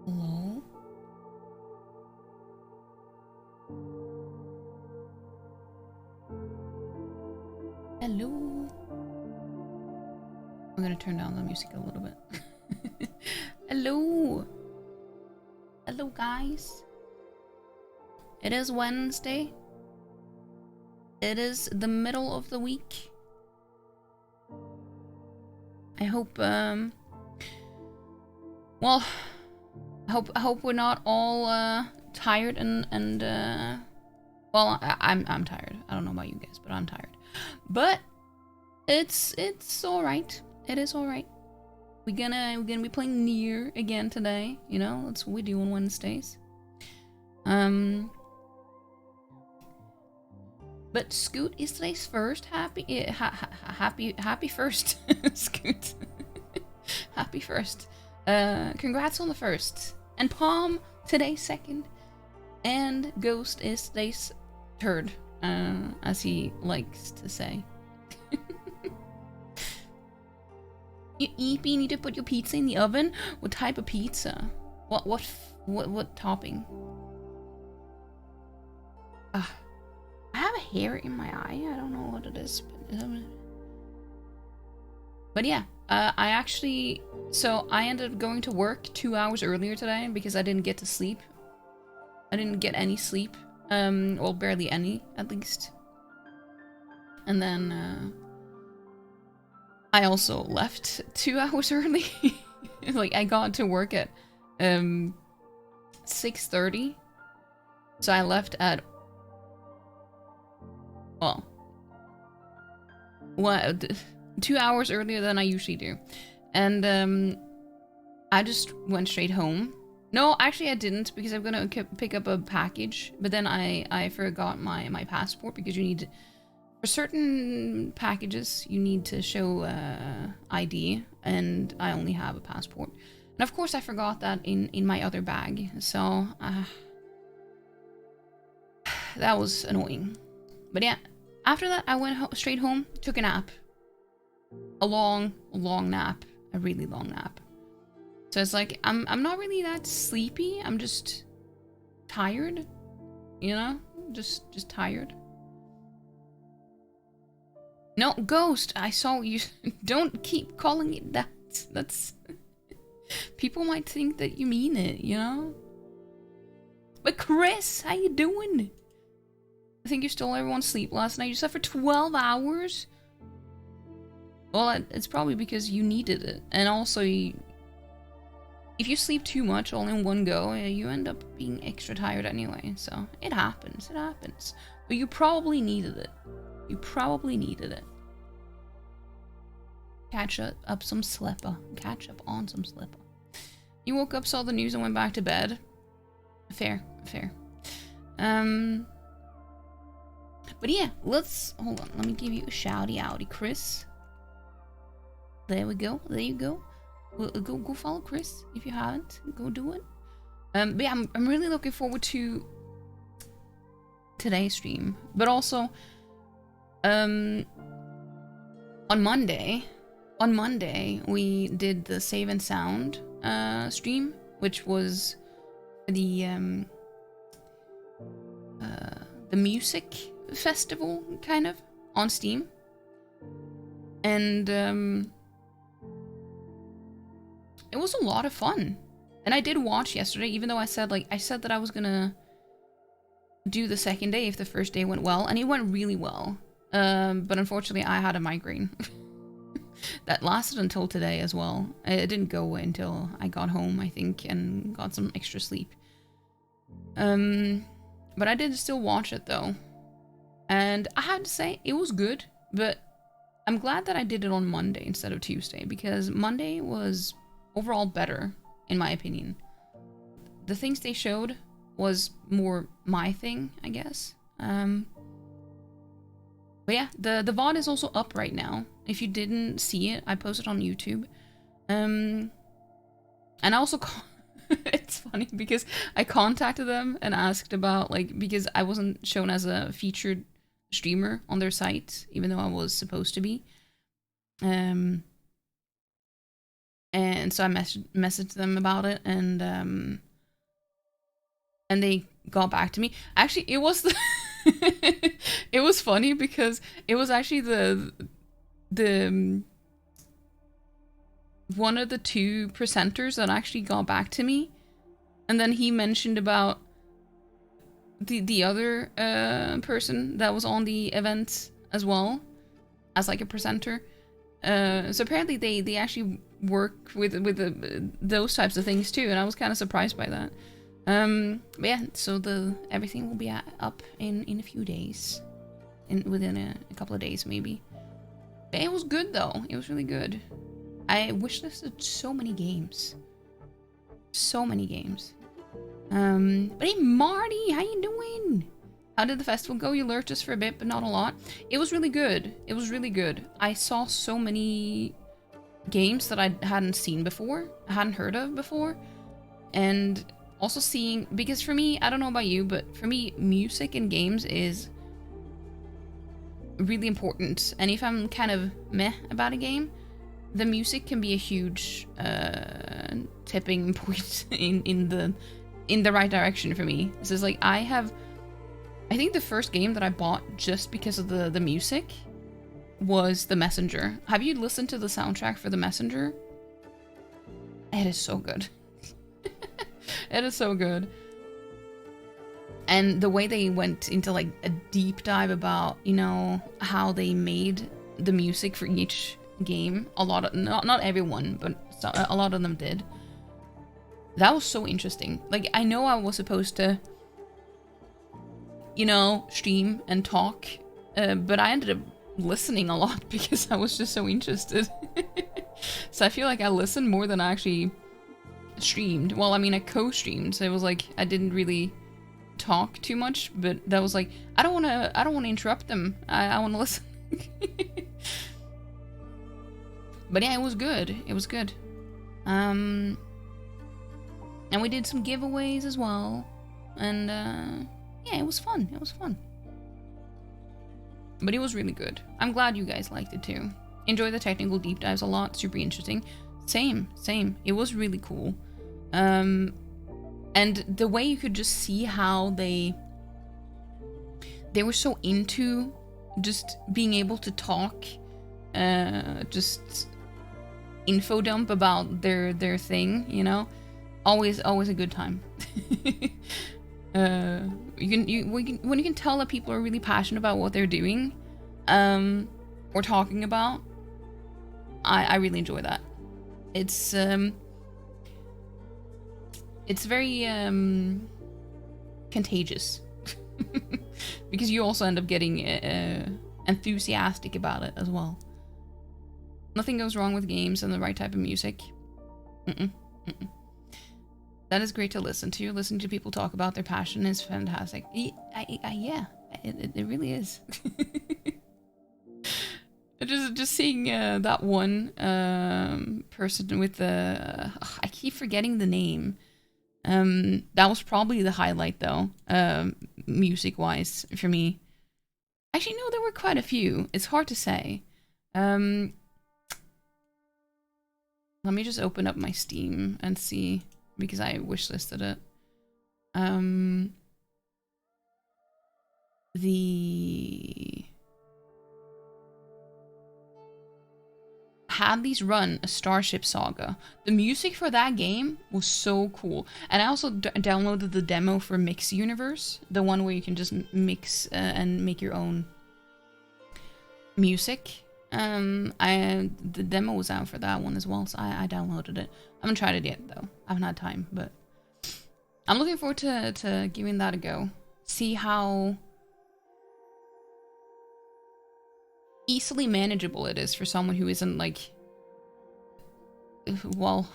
Hello? Hello? I'm gonna turn down the music a little bit. Hello? Hello, guys. It is Wednesday. It is the middle of the week. I hope, well, I hope we're not all, tired and well, I'm tired. I don't know about you guys, but I'm tired. But it's alright. It is alright. We're gonna be playing NieR again today. You know, that's what we do on Wednesdays. But Scoot is today's first. Happy first, Scoot. Happy first. Congrats on the first. And Palm today's second. And Ghost is today's third, as he likes to say. You EP need to put your pizza in the oven? What type of pizza? What topping? I have a hair in my eye. I don't know what it is, but yeah, I actually, so I ended up going to work 2 hours earlier today because I didn't get to sleep. I didn't get any sleep, well, barely any, at least. And then, I also left 2 hours early. Like, I got to work at 6:30. So I left at, well, 2 hours earlier than I usually do. And I just went straight home. No, actually I didn't, because I'm gonna pick up a package, but then I forgot my passport, because you need, for certain packages, you need to show ID, and I only have a passport. And of course I forgot that in my other bag, so that was annoying. But yeah, after that I went straight home, took a nap. A long nap. A really long nap. So it's like, I'm not really that sleepy, I'm just tired, you know? Just tired. No, Ghost, I saw you. Don't keep calling it that. That's... People might think that you mean it, you know? But Chris, how you doing? I think you stole everyone's sleep last night. You slept for 12 hours? Well, it's probably because you needed it. And also, if you sleep too much all in one go, you end up being extra tired anyway. So, it happens. It happens. But you probably needed it. You probably needed it. Catch up some slipper. Catch up on some slipper. You woke up, saw the news, and went back to bed. Fair. Fair. But yeah, let's... Hold on. Let me give you a shouty-outy, Chris. There we go. There you go. Go follow Chris if you haven't. Go do it. But yeah, I'm really looking forward to today's stream. But also, on Monday we did the Save and Sound stream, which was the music festival, kind of, on Steam. And it was a lot of fun. And I did watch yesterday, even though I said that I was gonna do the second day if the first day went well, and it went really well. But unfortunately I had a migraine. That lasted until today as well. It didn't go away until I got home, I think, and got some extra sleep. But I did still watch it though. And I have to say, it was good, but I'm glad that I did it on Monday instead of Tuesday, because Monday was overall better, in my opinion. The things they showed was more my thing, I guess. But yeah, the VOD is also up right now. If you didn't see it, I posted on YouTube. And I also... It's funny because I contacted them and asked about, like, because I wasn't shown as a featured streamer on their site, even though I was supposed to be. And so I messaged them about it, and they got back to me. Actually, it was it was funny because it was actually the one of the 2 presenters that actually got back to me, and then he mentioned about the other person that was on the event as well as like a presenter. So apparently they actually work with those types of things too, and I was kind of surprised by that. But yeah, so everything will be up in a few days, within a couple of days maybe. But it was good though. It was really good. I wishlisted so many games. So many games. But hey Marty, how you doing? How did the festival go? You lurked just for a bit, but not a lot. It was really good. It was really good. I saw so many games that I hadn't seen before, I hadn't heard of before, and also seeing, because for me, I don't know about you, but for me, music in games is really important. And if I'm kind of meh about a game, the music can be a huge tipping point in the right direction for me. This is like, I think the first game that I bought just because of the music was The Messenger. Have you listened to the soundtrack for The Messenger? It is so good. It is so good. And the way they went into like a deep dive about, you know, how they made the music for each game. A lot of, not everyone, but a lot of them did. That was so interesting. Like, I know I was supposed to, you know, stream and talk, but I ended up listening a lot because I was just so interested. So I feel like I listened more than I actually streamed. Well, I mean, I co-streamed, so it was like I didn't really talk too much, but that was like, I don't want to interrupt them. I want to listen. But yeah, it was good. It was good. And we did some giveaways as well, and yeah, it was fun. It was fun. But it was really good. I'm glad you guys liked it too. Enjoy the technical deep dives a lot. Super interesting. Same. It was really cool. And the way you could just see how they were so into just being able to talk, just info dump about their thing, you know? Always a good time. When you can tell that people are really passionate about what they're doing, or talking about, I really enjoy that. It's very contagious because you also end up getting enthusiastic about it as well. Nothing goes wrong with games and the right type of music. That is great to listen to. Listening to people talk about their passion is fantastic. Yeah, it really is. Just seeing that one person with the... I keep forgetting the name. That was probably the highlight, though, music-wise, for me. Actually, no, there were quite a few. It's hard to say. Let me just open up my Steam and see, because I wishlisted it. Hadley's Run, a Starship Saga. The music for that game was so cool. And I also downloaded the demo for Mix Universe, the one where you can just mix and make your own music. The demo was out for that one as well, so I downloaded it. I haven't tried it yet, though. I haven't had time, but I'm looking forward to giving that a go. See how easily manageable it is for someone who isn't, like, well,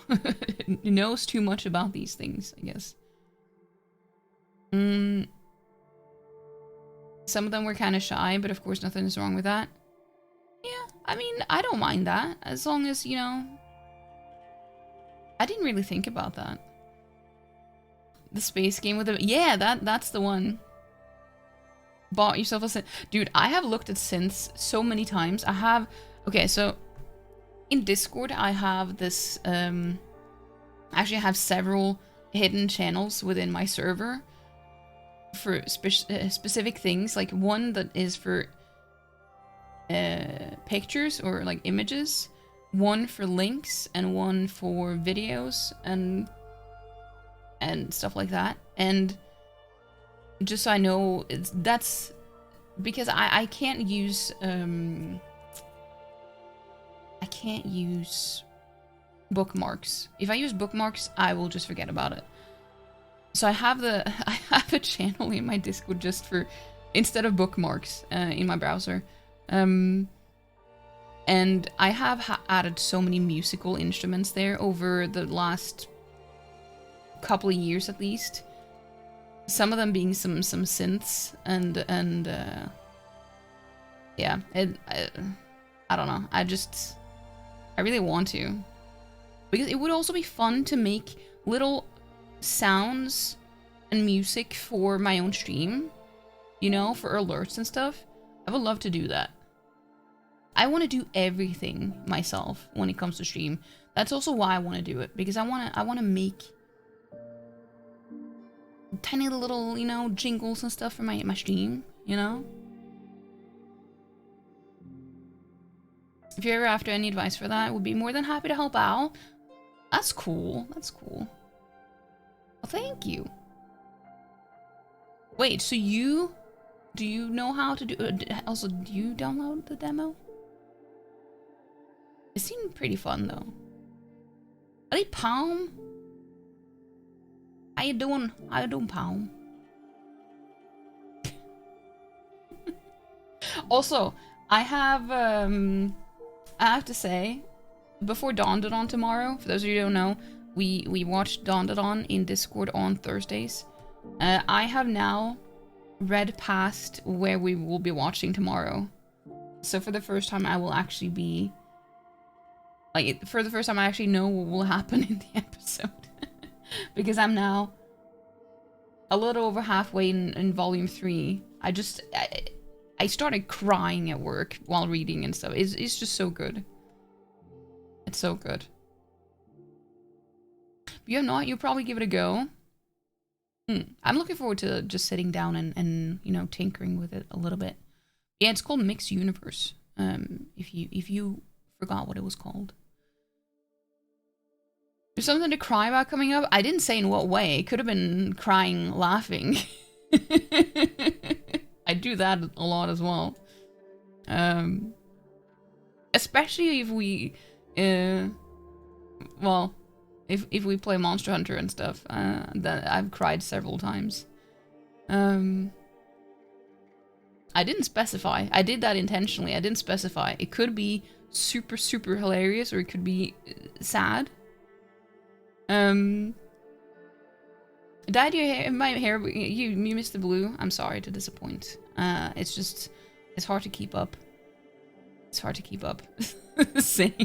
knows too much about these things, I guess. Some of them were kind of shy, but of course nothing is wrong with that. Yeah, I mean, I don't mind that, as long as, you know... I didn't really think about that. The space game with the... Yeah, that's the one. Bought yourself a Synth. Dude, I have looked at synths so many times. I have... Okay, so... in Discord, I have this, actually I have several hidden channels within my server for specific things. Like one that is for pictures or like images, one for links, and one for videos and stuff like that. And just so I know, that's because I can't use bookmarks. If I use bookmarks, I will just forget about it. So I have a channel in my Discord just for, instead of bookmarks in my browser. And I have added so many musical instruments there over the last couple of years at least. Some of them being some synths and yeah, I don't know. I really want to, because it would also be fun to make little sounds and music for my own stream, you know, for alerts and stuff. I would love to do that. I want to do everything myself when it comes to stream. That's also why I want to do it, because I want to make tiny little, you know, jingles and stuff for my stream, you know? If you're ever after any advice for that, I would be more than happy to help out. That's cool. That's cool. Well, thank you. Wait, so do you know how to do, also, do you download the demo? It seemed pretty fun, though. Hey, Palm. How you doing? How you doing, Palm? Also, I have to say, before Dawn tomorrow, for those of you who don't know, we watch Dawn in Discord on Thursdays. I have now read past where we will be watching tomorrow. So for the first time, I will actually be... Like, for the first time, I actually know what will happen in the episode. Because I'm now a little over halfway in volume 3. I started crying at work while reading and stuff. It's just so good. It's so good. But you have not, you'll probably give it a go. I'm looking forward to just sitting down and you know, tinkering with it a little bit. Yeah, it's called Mixed Universe. If you forgot what it was called. There's something to cry about coming up. I didn't say in what way. It could have been crying, laughing. I do that a lot as well. Especially if we, well, if we play Monster Hunter and stuff. That I've cried several times. I didn't specify. I did that intentionally. I didn't specify. It could be super, super hilarious, or it could be sad. Dyed your hair, my hair, you missed the blue. I'm sorry to disappoint. It's just, it's hard to keep up. It's hard to keep up. Same.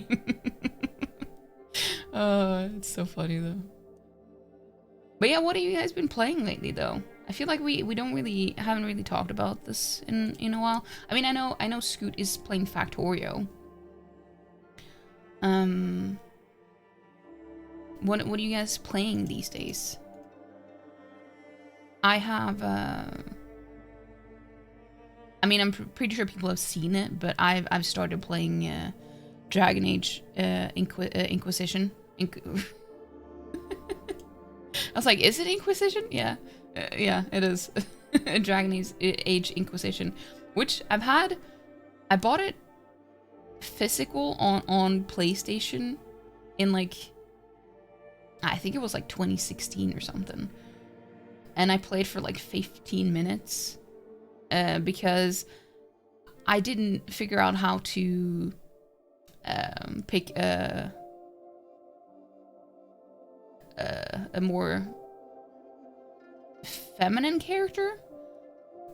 It's so funny though. But yeah, what have you guys been playing lately though? I feel like we haven't really talked about this in a while. I mean, I know Scoot is playing Factorio. What are you guys playing these days? I have, I mean, I'm pretty sure people have seen it, but I've started playing Dragon Age Inquisition. I was like, is it Inquisition? Yeah, yeah, it is. Dragon Age Inquisition, which I bought it physical on PlayStation in like, I think it was like 2016 or something. And I played for like 15 minutes because I didn't figure out how to pick a more feminine character.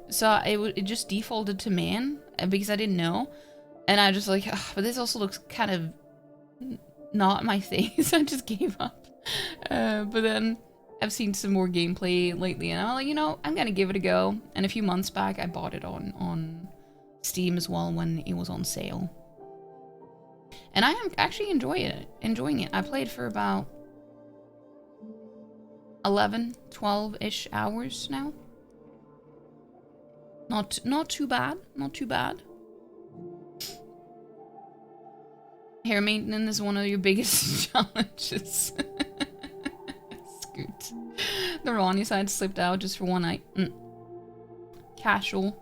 So it just defaulted to man because I didn't know. And I just like, but this also looks kind of not my thing, so I just gave up. But then I've seen some more gameplay lately, and I'm like, you know, I'm gonna give it a go. And a few months back, I bought it on Steam as well when it was on sale. And I am actually enjoying it. I played for about 11, 12-ish hours now. Not too bad, not too bad. Hair maintenance is one of your biggest challenges. Scoot. The Ronnie side slipped out just for one night. Casual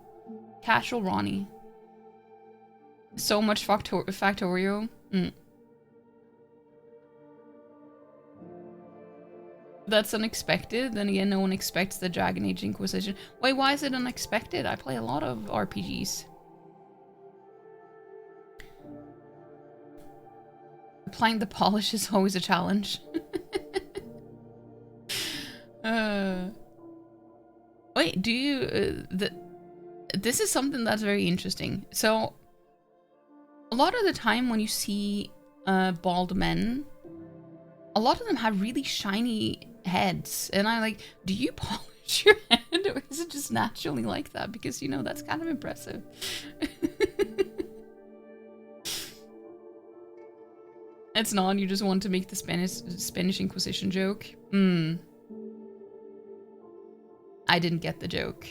Ronnie. So much Factorio. That's unexpected. Then again, no one expects the Dragon Age Inquisition. Wait, why is it unexpected? I play a lot of RPGs. Applying the polish is always a challenge. Wait, do you... this is something that's very interesting. So, a lot of the time when you see bald men, a lot of them have really shiny heads. And I'm like, do you polish your head? Or is it just naturally like that? Because, you know, that's kind of impressive. It's not, you just want to make the Spanish Inquisition joke. I didn't get the joke.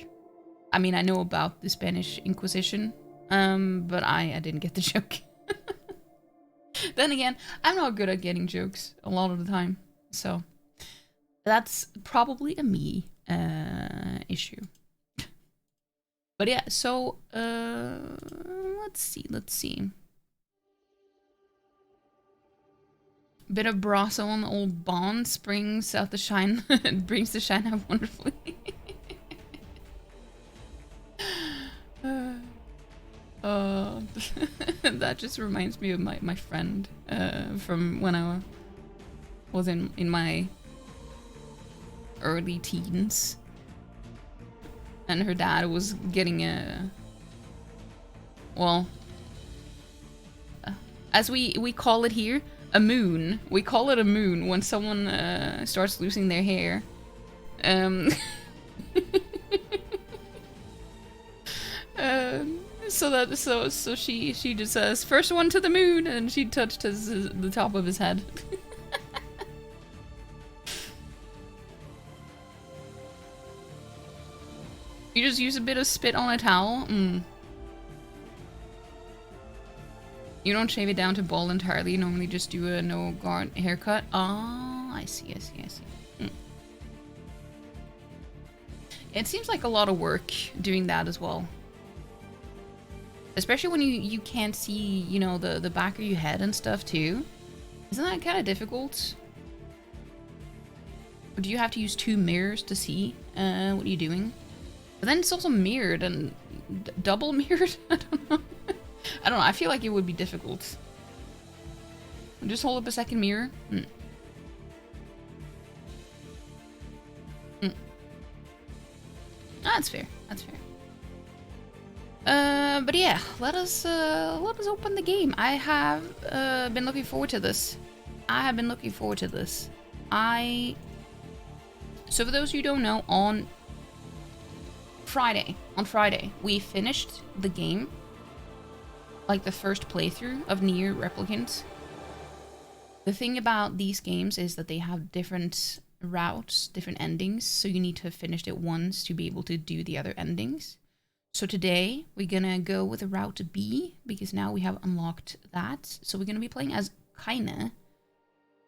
I mean, I know about the Spanish Inquisition, but I didn't get the joke. Then again, I'm not good at getting jokes a lot of the time, so that's probably a me issue. But yeah, so let's see. Bit of Brasso on the old bonds brings out the shine. It brings the shine out wonderfully. That just reminds me of my friend from when I was in my early teens, and her dad was getting as we call it here, a moon. We call it a moon when someone starts losing their hair. So she just says, "First one to the moon," and she touched the top of his head. You just use a bit of spit on a towel. You don't shave it down to bald entirely. You normally just do a no guard haircut. Oh, I see. It seems like a lot of work doing that as well. Especially when you can't see, you know, the back of your head and stuff too. Isn't that kind of difficult? Or do you have to use two mirrors to see what you're doing? But then it's also mirrored and double mirrored? I don't know. I don't know, I feel like it would be difficult. Just hold up a second mirror. That's fair, that's fair. But yeah, let us open the game. I have been looking forward to this. So for those of you who don't know, on Friday, we finished the game. Like the first playthrough of NieR Replicant. The thing about these games is that they have different routes, different endings, so you need to have finished it once to be able to do the other endings. So today, we're gonna go with route B, because now we have unlocked that. So we're gonna be playing as Kainé,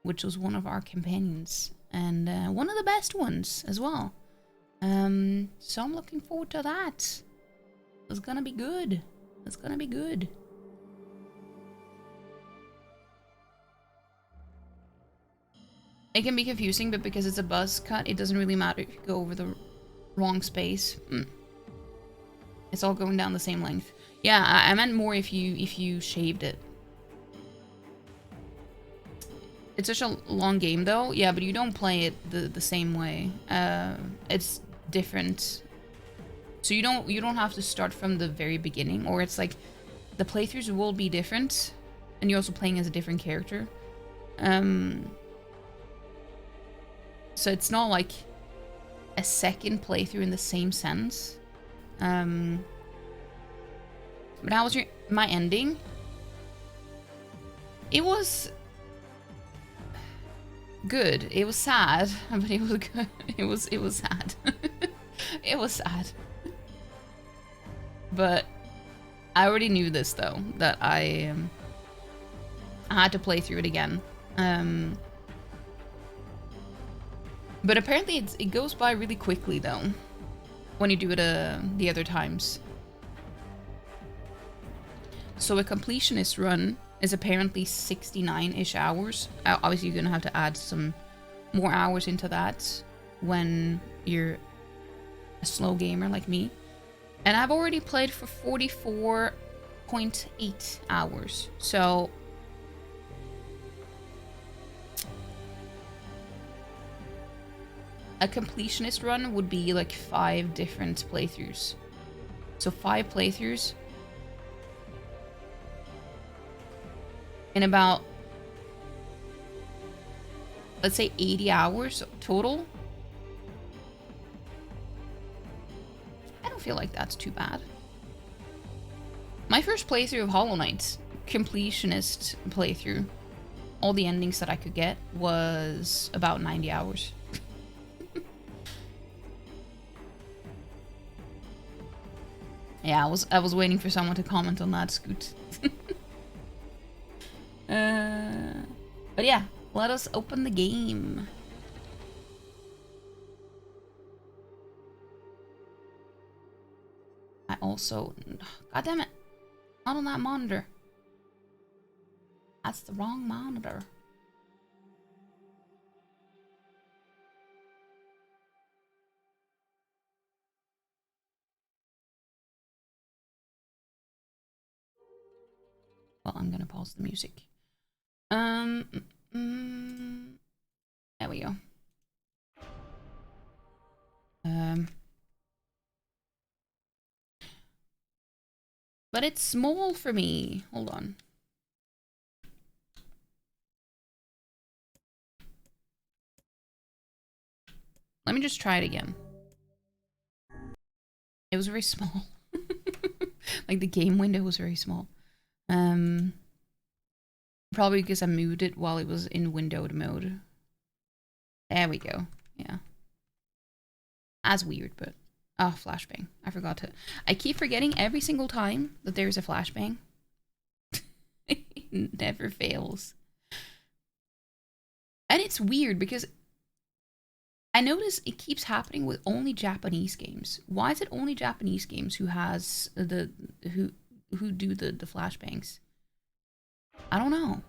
which was one of our companions, and one of the best ones as well. So I'm looking forward to that. It's gonna be good. It's gonna be good. It can be confusing, but because it's a buzz cut, it doesn't really matter if you go over the wrong space. It's all going down the same length. Yeah, I meant more if you shaved it. It's such a long game though. Yeah, but you don't play it the same way. It's different. So you don't have to start from the very beginning, or it's like the playthroughs will be different, and you're also playing as a different character. So it's not like a second playthrough in the same sense. But how was my ending? It was good. It was sad, but it was good. It was sad. It was sad. But I already knew this though, that I had to play through it again. But apparently it goes by really quickly though, when you do it the other times. So a completionist run is apparently 69-ish hours. Obviously you're gonna have to add some more hours into that when you're a slow gamer like me. And I've already played for 44.8 hours. So a completionist run would be like 5 different playthroughs. So 5 playthroughs in about, let's say 80 hours total. I don't feel like that's too bad. My first playthrough of Hollow Knight, completionist playthrough, all the endings that I could get, was about 90 hours. Yeah, I was waiting for someone to comment on that, Scoot. But yeah, let us open the game. I also... God damn it. Not on that monitor. That's the wrong monitor. Well, I'm gonna pause the music. There we go. But it's small for me. Hold on. Let me just try it again. It was very small. Like the game window was very small. Probably because I moved it while it was in windowed mode. There we go. Yeah. As weird, but... Oh, flashbang. I forgot to... I keep forgetting every single time that there's a flashbang. It never fails. And it's weird because I notice it keeps happening with only Japanese games. Why is it only Japanese games who has who do the flashbangs? I don't know.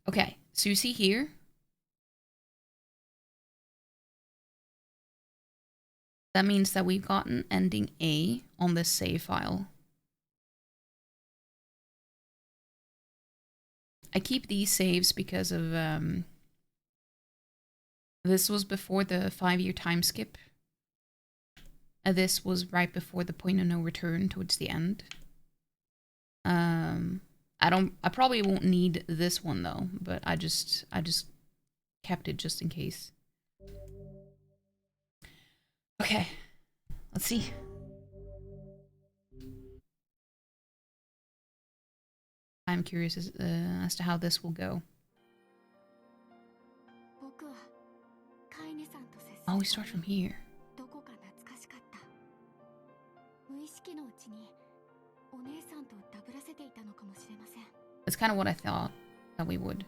Okay, so you see here. That means that we've gotten ending A on this save file. I keep these saves because of this was before the 5-year time skip. This was right before the point of no return towards the end. I probably won't need this one though, but I just kept it just in case. Okay, let's see. I'm curious as to how this will go. Oh, we start from here. That's kind of what I thought that we would.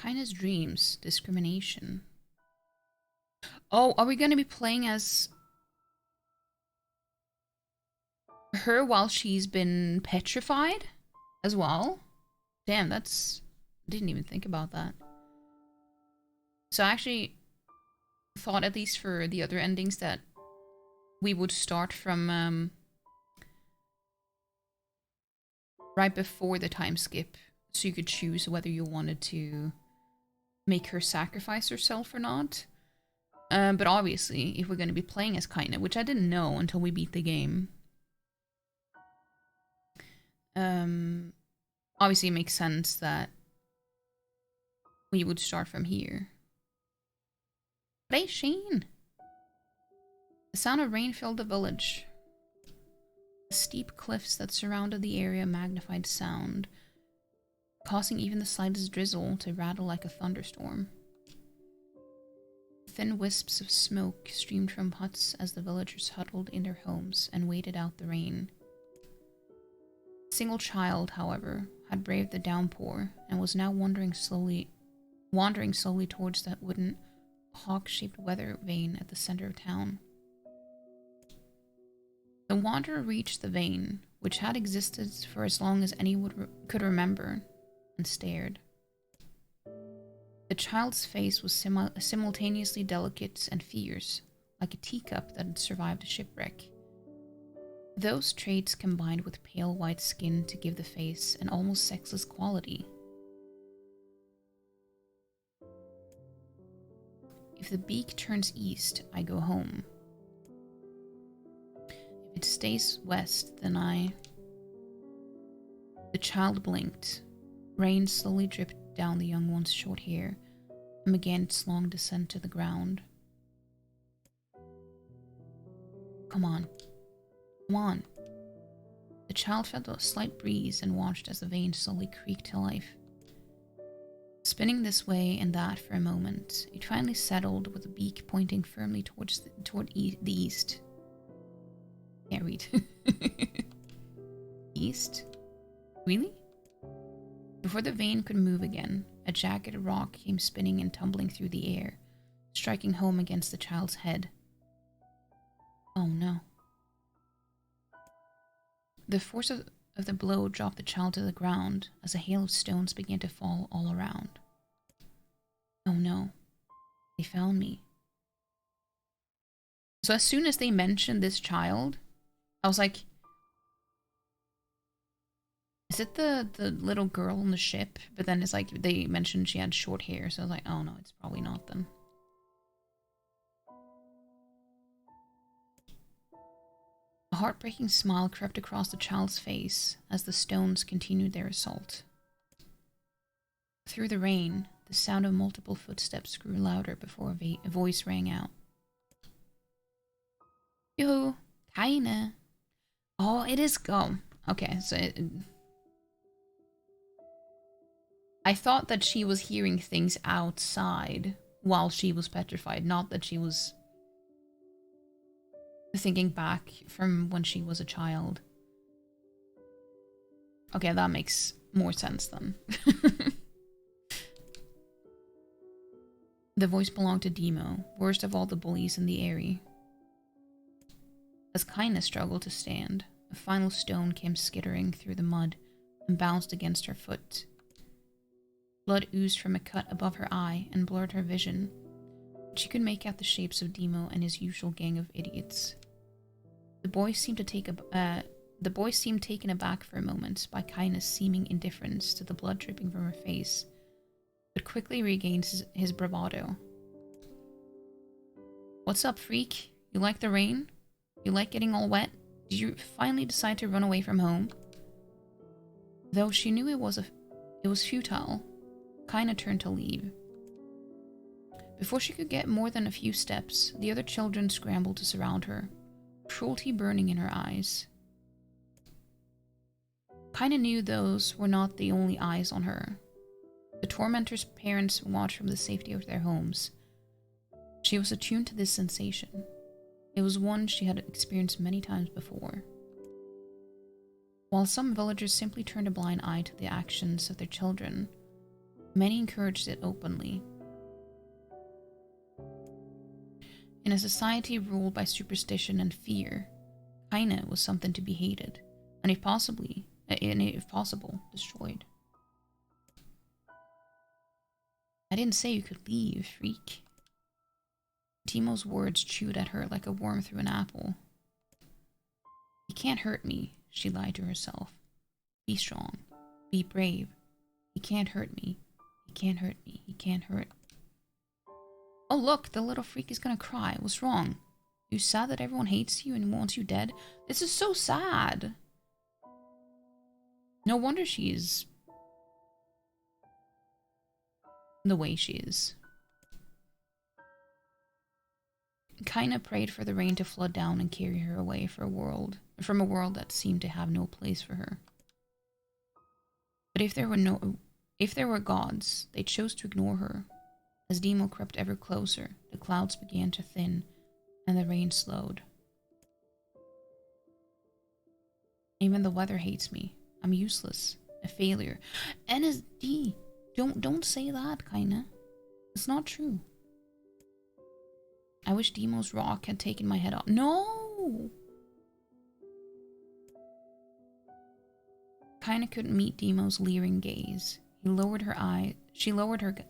Kainé's dreams, discrimination. Oh, are we going to be playing as her while she's been petrified as well? Damn, that's... Didn't even think about that. So I actually thought, at least for the other endings, that we would start from right before the time skip. So you could choose whether you wanted to make her sacrifice herself or not. But obviously, if we're going to be playing as Kainé, which I didn't know until we beat the game, obviously it makes sense that we would start from here. Hey, Shane! The sound of rain filled the village. The steep cliffs that surrounded the area magnified sound, causing even the slightest drizzle to rattle like a thunderstorm. Thin wisps of smoke streamed from huts as the villagers huddled in their homes and waited out the rain. A single child, however, had braved the downpour and was now wandering slowly towards that wooden, hawk-shaped weather vane at the center of town. The wanderer reached the vane, which had existed for as long as anyone could remember, and stared. The child's face was simultaneously delicate and fierce, like a teacup that had survived a shipwreck. Those traits combined with pale white skin to give the face an almost sexless quality. If the beak turns east, I go home. If it stays west, then I... The child blinked. Rain slowly dripped down the young one's short hair and began its long descent to the ground. Come on. Come on. The child felt a slight breeze and watched as the vane slowly creaked to life. Spinning this way and that for a moment, it finally settled with the beak pointing firmly toward the east. Can't read. East? Really? Before the vane could move again, a jagged rock came spinning and tumbling through the air, striking home against the child's head. Oh no. The force of the blow dropped the child to the ground as a hail of stones began to fall all around. Oh no. They found me. So as soon as they mentioned this child, I was like, is it the little girl on the ship? But then it's like they mentioned she had short hair, so I was like, oh no, it's probably not them. A heartbreaking smile crept across the child's face as the stones continued their assault. Through the rain, the sound of multiple footsteps grew louder before a voice rang out. Yoo-hoo, Kainé. Oh, it is gone. Okay, so I thought that she was hearing things outside while she was petrified, not that she was thinking back from when she was a child. Okay, that makes more sense then. The voice belonged to Demo, worst of all the bullies in the area. As Kainé struggled to stand, a final stone came skittering through the mud and bounced against her foot. Blood oozed from a cut above her eye and blurred her vision, but she could make out the shapes of Demo and his usual gang of idiots. The boy seemed taken aback for a moment by Kainé's seeming indifference to the blood dripping from her face, but quickly regained his bravado. What's up, freak? You like the rain? You like getting all wet? Did you finally decide to run away from home? Though she knew it was futile, Kainé turned to leave. Before she could get more than a few steps, the other children scrambled to surround her, cruelty burning in her eyes. Kainé knew those were not the only eyes on her. The tormentor's parents watched from the safety of their homes. She was attuned to this sensation. It was one she had experienced many times before. While some villagers simply turned a blind eye to the actions of their children, many encouraged it openly. In a society ruled by superstition and fear, Kainé was something to be hated, and if possible, destroyed. I didn't say you could leave, freak. Timo's words chewed at her like a worm through an apple. You can't hurt me, she lied to herself. Be strong. Be brave. He can't hurt me. He can't hurt me. He can't hurt. Oh look, the little freak is gonna cry. What's wrong? You sad that everyone hates you and wants you dead? This is so sad. No wonder she is the way she is. Kainé prayed for the rain to flood down and carry her away from a world that seemed to have no place for her. But if there were gods, they chose to ignore her. As Demo crept ever closer, the clouds began to thin, and the rain slowed. Even the weather hates me. I'm useless, a failure. NSD, don't say that, Kainé. It's not true. I wish Demo's rock had taken my head off. No! Kainé couldn't meet Demo's leering gaze. She lowered her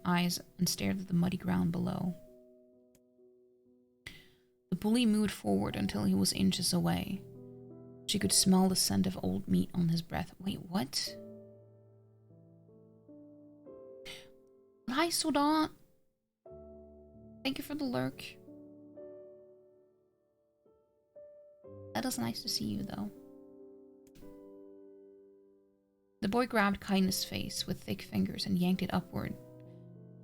eyes and stared at the muddy ground below. The bully moved forward until he was inches away. She could smell the scent of old meat on his breath. Wait, what? Hi, Sodan. Thank you for the lurk. That is nice to see you, though. The boy grabbed Kainé's face with thick fingers and yanked it upward.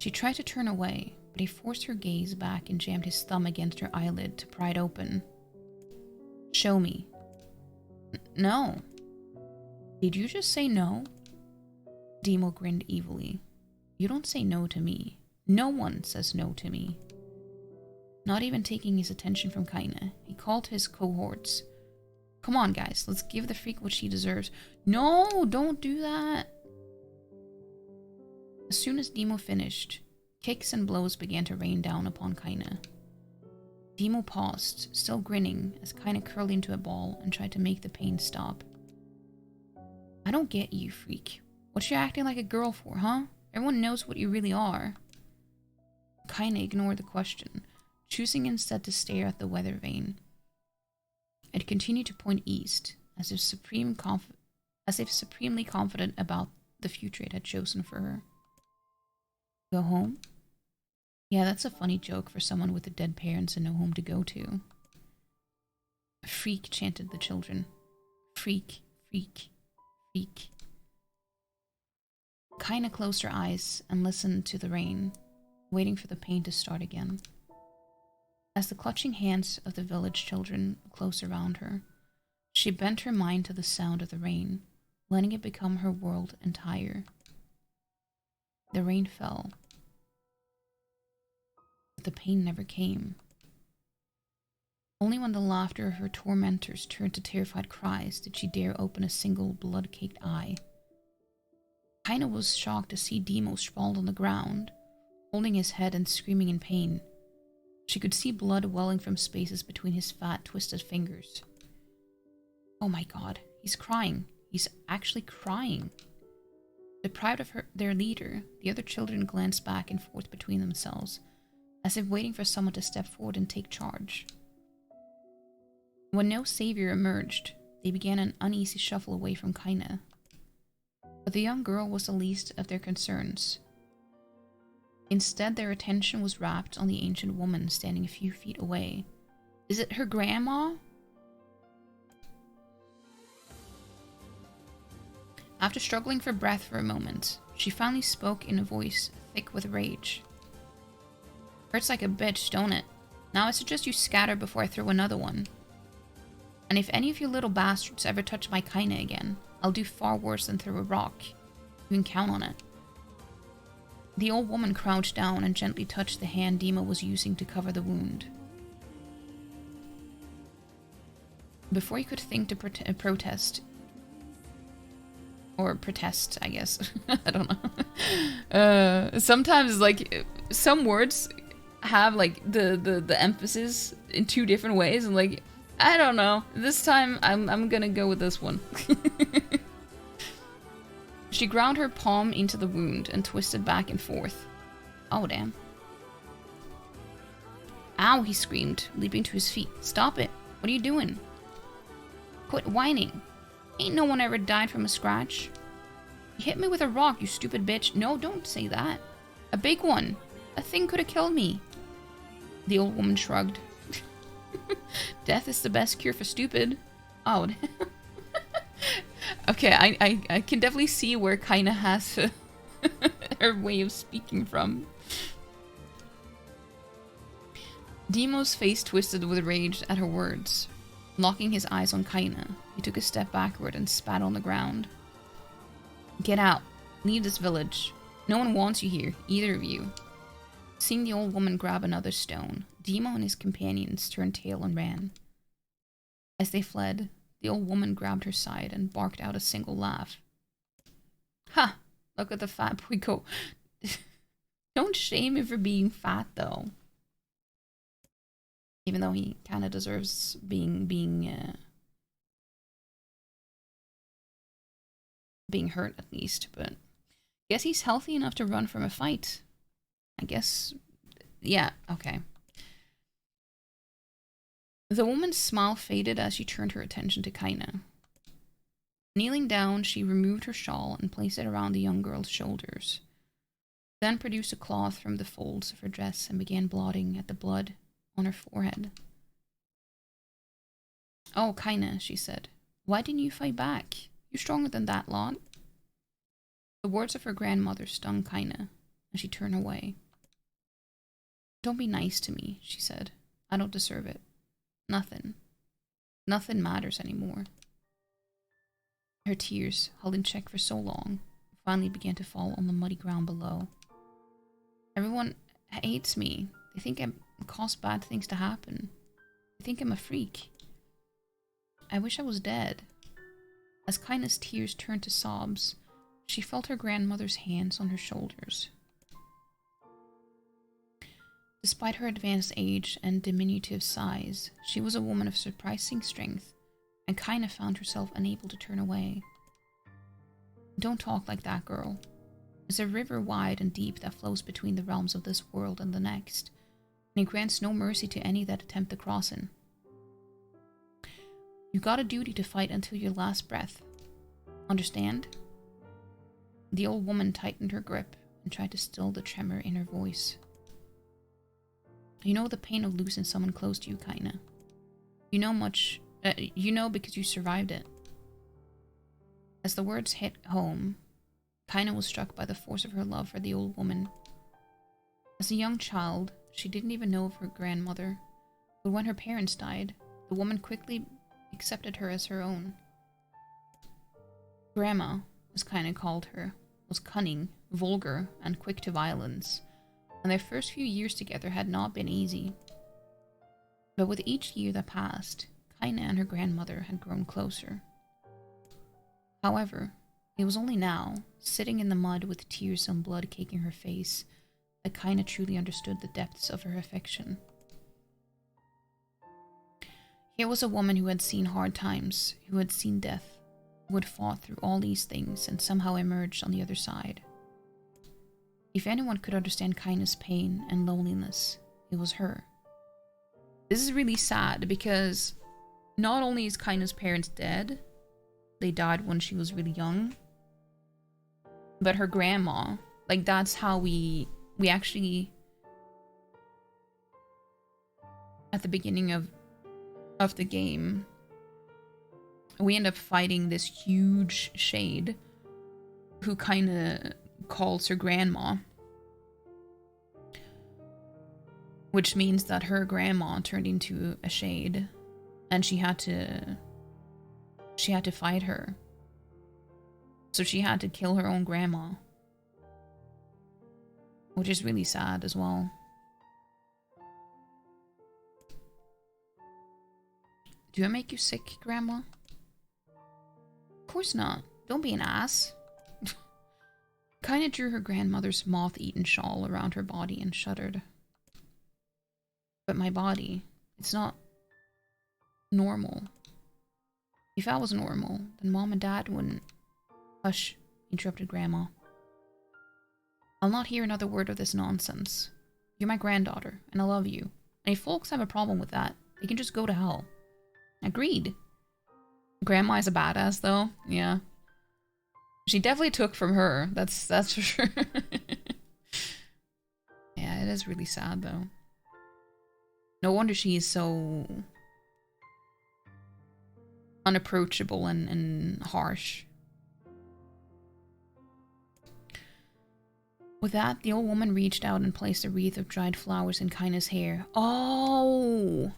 She tried to turn away, but he forced her gaze back and jammed his thumb against her eyelid to pry it open. Show me. No. Did you just say no? Demo grinned evilly. You don't say no to me. No one says no to me. Not even taking his attention from Kainé, he called to his cohorts. Come on, guys, let's give the freak what she deserves. No, don't do that. As soon as Demo finished, kicks and blows began to rain down upon Kainé. Demo paused, still grinning, as Kainé curled into a ball and tried to make the pain stop. I don't get you, freak. What you acting like a girl for, huh? Everyone knows what you really are. Kainé ignored the question, choosing instead to stare at the weather vane. It continued to point east, as if supremely confident about the future it had chosen for her. Go home? Yeah, that's a funny joke for someone with dead parents and no home to go to. Freak, chanted the children. Freak, freak, freak. Kainé closed her eyes and listened to the rain, waiting for the pain to start again. As the clutching hands of the village children closed around her, she bent her mind to the sound of the rain, letting it become her world entire. The rain fell, but the pain never came. Only when the laughter of her tormentors turned to terrified cries did she dare open a single blood-caked eye. Kainé was shocked to see Demo sprawled on the ground, holding his head and screaming in pain. She could see blood welling from spaces between his fat, twisted fingers. Oh my god, he's crying. He's actually crying. Deprived of their leader, the other children glanced back and forth between themselves, as if waiting for someone to step forward and take charge. When no savior emerged, they began an uneasy shuffle away from Kainé. But the young girl was the least of their concerns. Instead, their attention was wrapped on the ancient woman standing a few feet away. Is it her grandma? After struggling for breath for a moment, she finally spoke in a voice thick with rage. Hurts like a bitch, don't it? Now I suggest you scatter before I throw another one. And if any of you little bastards ever touch my Kainé again, I'll do far worse than throw a rock. You can count on it. The old woman crouched down and gently touched the hand Demo was using to cover the wound. Before he could think to protest, or protest, I guess. I don't know. Sometimes, like, some words have, like, the emphasis in two different ways, and, like, I don't know. This time, I'm gonna go with this one. She ground her palm into the wound and twisted back and forth. Oh, damn. Ow, he screamed, leaping to his feet. Stop it. What are you doing? Quit whining. Ain't no one ever died from a scratch. You hit me with a rock, you stupid bitch. No, don't say that. A big one. That thing could have killed me. The old woman shrugged. Death is the best cure for stupid. Oh. Okay, I can definitely see where Kainé has her way of speaking from. Demo's face twisted with rage at her words. Locking his eyes on Kainé, he took a step backward and spat on the ground. Get out. Leave this village. No one wants you here, either of you. Seeing the old woman grab another stone, Demo and his companions turned tail and ran. As they fled, the old woman grabbed her side and barked out a single laugh. Ha! Look at the fat boy go. Don't shame him for being fat, though. Even though he kind of deserves being hurt at least, but I guess he's healthy enough to run from a fight. I guess, yeah, okay. The woman's smile faded as she turned her attention to Kainé. Kneeling down, she removed her shawl and placed it around the young girl's shoulders. Then produced a cloth from the folds of her dress and began blotting at the blood on her forehead. Oh, Kainé, she said. Why didn't you fight back? You're stronger than that lot. The words of her grandmother stung Kainé, and she turned away. Don't be nice to me, she said. I don't deserve it. Nothing matters anymore. Her tears, held in check for so long, finally began to fall on the muddy ground below. Everyone hates me. They think I cause bad things to happen. They think I'm a freak. I wish I was dead. As Kainé's tears turned to sobs, she felt her grandmother's hands on her shoulders. Despite her advanced age and diminutive size, she was a woman of surprising strength, and Kainé found herself unable to turn away. Don't talk like that, girl. There's a river wide and deep that flows between the realms of this world and the next, and it grants no mercy to any that attempt the crossing. You got a duty to fight until your last breath. Understand? The old woman tightened her grip and tried to still the tremor in her voice. You know the pain of losing someone close to you, Kainé. You know because you survived it. As the words hit home, Kainé was struck by the force of her love for the old woman. As a young child, she didn't even know of her grandmother, but when her parents died, the woman quickly accepted her as her own. Grandma, as Kainé called her, was cunning, vulgar, and quick to violence, and their first few years together had not been easy. But with each year that passed, Kainé and her grandmother had grown closer. However, it was only now, sitting in the mud with tears and blood caking her face, that Kainé truly understood the depths of her affection. Here was a woman who had seen hard times, who had seen death, who had fought through all these things and somehow emerged on the other side. If anyone could understand Kainé's pain and loneliness, it was her. This is really sad because not only is Kainé's parents dead, they died when she was really young, but her grandma, like that's how we actually, at the beginning of the game, we end up fighting this huge shade who Kainé calls her grandma, which means that her grandma turned into a shade and she had to fight her, so she had to kill her own grandma, which is really sad as well. Do I make you sick, Grandma? Of course not. Don't be an ass. Kainé drew her grandmother's moth-eaten shawl around her body and shuddered. But my body, it's not normal. If I was normal, then Mom and Dad wouldn't... Hush, interrupted Grandma. I'll not hear another word of this nonsense. You're my granddaughter, and I love you. And if folks have a problem with that, they can just go to hell. Agreed. Grandma is a badass, though. Yeah. She definitely took from her. That's for sure. Yeah, it is really sad though. No wonder she is so unapproachable and harsh. With that, the old woman reached out and placed a wreath of dried flowers in Kainé's hair. Oh!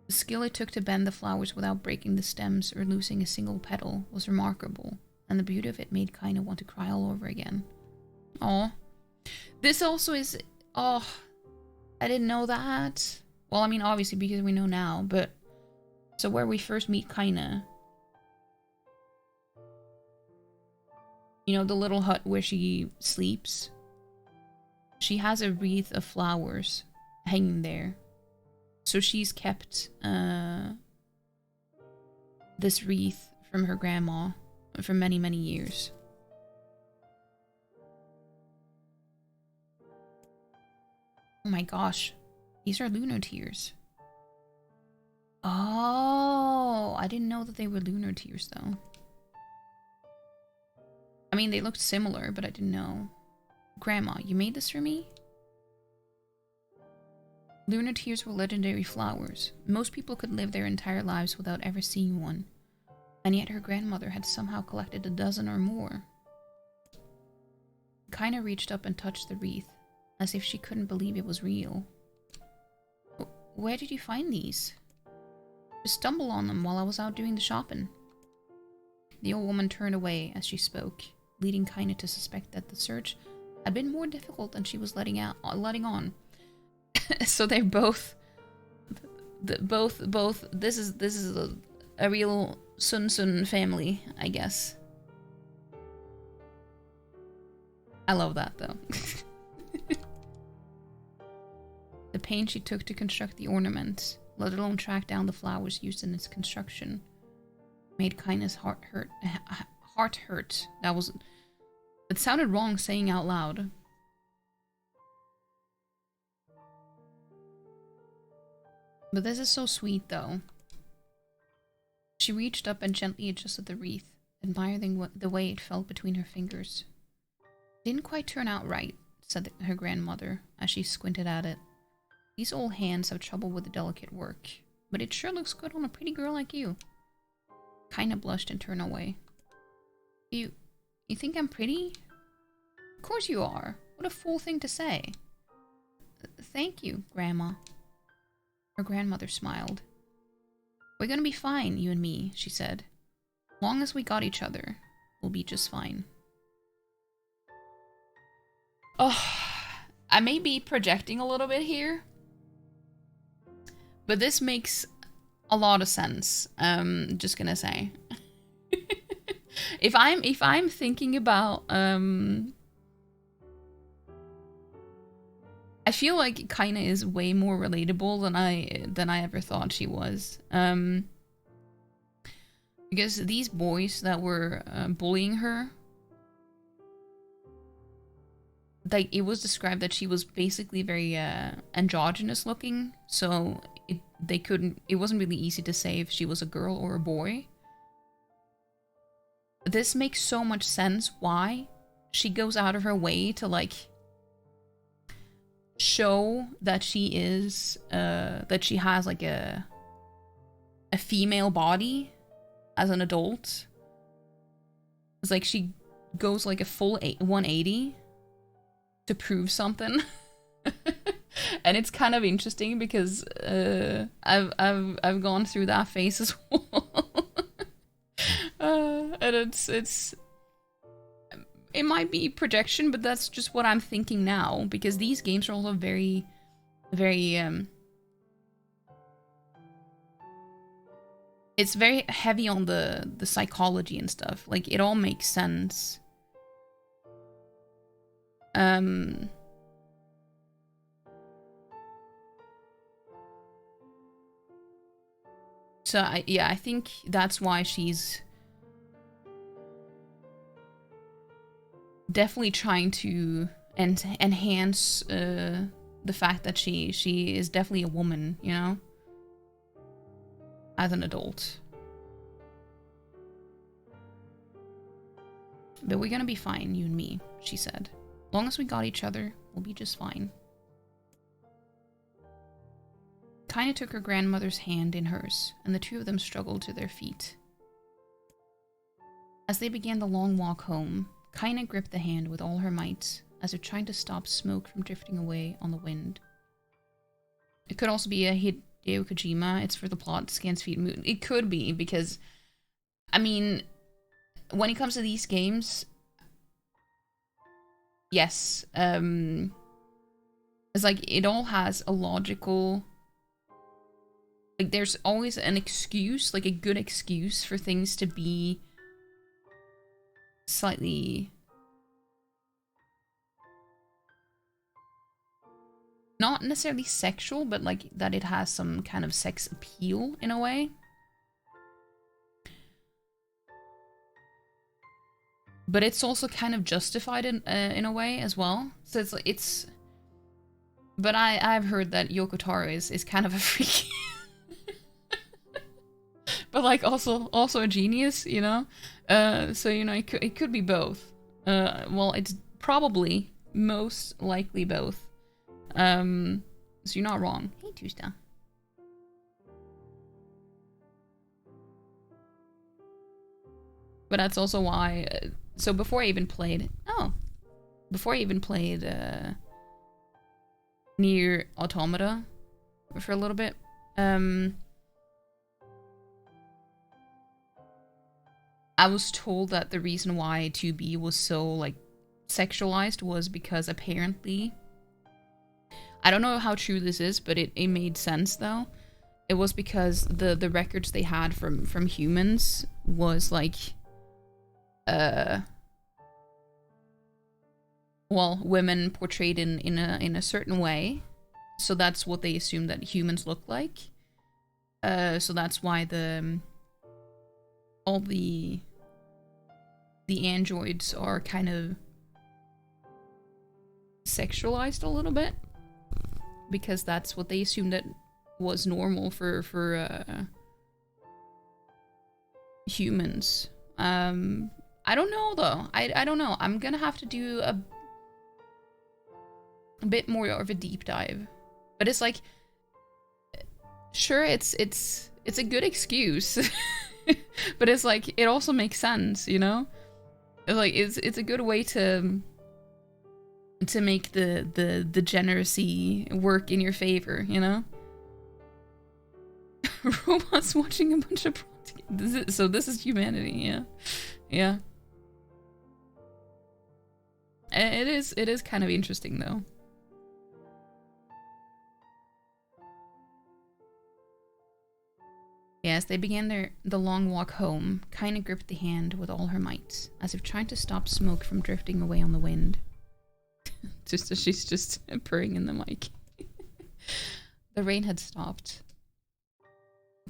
The skill it took to bend the flowers without breaking the stems or losing a single petal was remarkable, and the beauty of it made Kainé want to cry all over again. Oh, this also is... Oh, I didn't know that. Well, I mean, obviously, because we know now, but... So where we first meet Kainé... You know, the little hut where she sleeps? She has a wreath of flowers hanging there. So she's kept this wreath from her grandma for many, many years. Oh my gosh. These are lunar tears. Oh, I didn't know that they were lunar tears though. I mean, they looked similar, but I didn't know. Grandma, you made this for me? Lunar tears were legendary flowers. Most people could live their entire lives without ever seeing one. And yet her grandmother had somehow collected a dozen or more. Kainé reached up and touched the wreath, as if she couldn't believe it was real. Where did you find these? I stumbled on them while I was out doing the shopping. The old woman turned away as she spoke, leading Kainé to suspect that the search had been more difficult than she was letting on. So they're both, this is a real Sun family, I guess. I love that though. The pain she took to construct the ornament, let alone track down the flowers used in its construction, made Kainé's heart hurt. It sounded wrong saying out loud. But this is so sweet though. She reached up and gently adjusted the wreath, admiring the way it felt between her fingers. Didn't quite turn out right, said her grandmother as she squinted at it. These old hands have trouble with the delicate work, but it sure looks good on a pretty girl like you. Kainé blushed and turned away. You think I'm pretty? Of course you are. What a fool thing to say. Thank you, Grandma. Her grandmother smiled. We're gonna be fine, you and me, she said. Long as we got each other, we'll be just fine. Oh, I may be projecting a little bit here, but this makes a lot of sense. Just gonna say. If I'm thinking about I feel like Kainé is way more relatable than I ever thought she was. Because these boys that were bullying her, like, it was described that she was basically very androgynous looking, so it wasn't really easy to say if she was a girl or a boy. This makes so much sense why she goes out of her way to, like, show that she is that she has like a female body as an adult. It's like she goes like a full 180 to prove something. And it's kind of interesting because I've gone through that phase as well. And it might be projection, but that's just what I'm thinking now, because these games are also very, very, it's very heavy on the psychology and stuff. Like, it all makes sense. So, I think that's why she's definitely trying to enhance the fact that she is definitely a woman, you know, as an adult. but we're gonna be fine, you and me, she said. As long as we got each other, we'll be just fine. Kainé took her grandmother's hand in hers, and the two of them struggled to their feet. As they began the long walk home, Kainé gripped the hand with all her might, as if trying to stop smoke from drifting away on the wind. It could also be a Hideo Kojima, it's for the plot, scans feet moon. It could be, because, I mean, when it comes to these games, yes, it's like, it all has a logical, like, there's always an excuse, like a good excuse for things to be slightly not necessarily sexual, but like that it has some kind of sex appeal in a way. But it's also kind of justified in a way as well. So it's but I've heard that Yoko Taro is kind of a freak. But like also a genius, you know? So, you know, it could be both. Well, it's probably most likely both. So you're not wrong. Hey, Tusta. But that's also why, so before I even played, NieR Automata for a little bit, I was told that the reason why 2B was so, like, sexualized was because apparently, I don't know how true this is, but it made sense, though. It was because the records they had from humans was, like, well, women portrayed in a certain way. So that's what they assumed that humans look like. So that's why all the androids are kind of sexualized a little bit, because that's what they assumed that was normal for humans. I don't know though. I don't know. I'm gonna have to do a bit more of a deep dive. But it's like, sure, it's a good excuse. But it's like, it also makes sense, you know? It's like, it's a good way to make the degeneracy work in your favor, you know? Robots watching a bunch of so this is humanity, yeah. Yeah. It is kind of interesting though. Yes, they began the long walk home. Kainé gripped the hand with all her might, as if trying to stop smoke from drifting away on the wind. Just as she's just purring in the mic. The rain had stopped.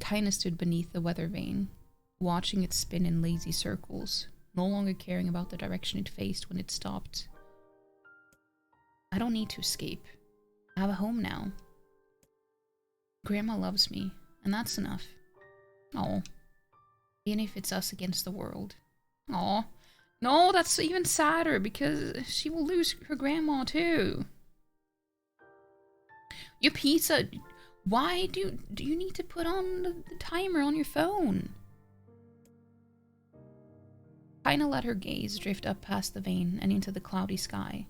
Kainé stood beneath the weather vane, watching it spin in lazy circles, no longer caring about the direction it faced when it stopped. I don't need to escape. I have a home now. Grandma loves me, and that's enough. Oh, even if it's us against the world. Oh, no, that's even sadder because she will lose her grandma too. Your pizza. Why do you need to put on the timer on your phone? Kainé let her gaze drift up past the vane and into the cloudy sky.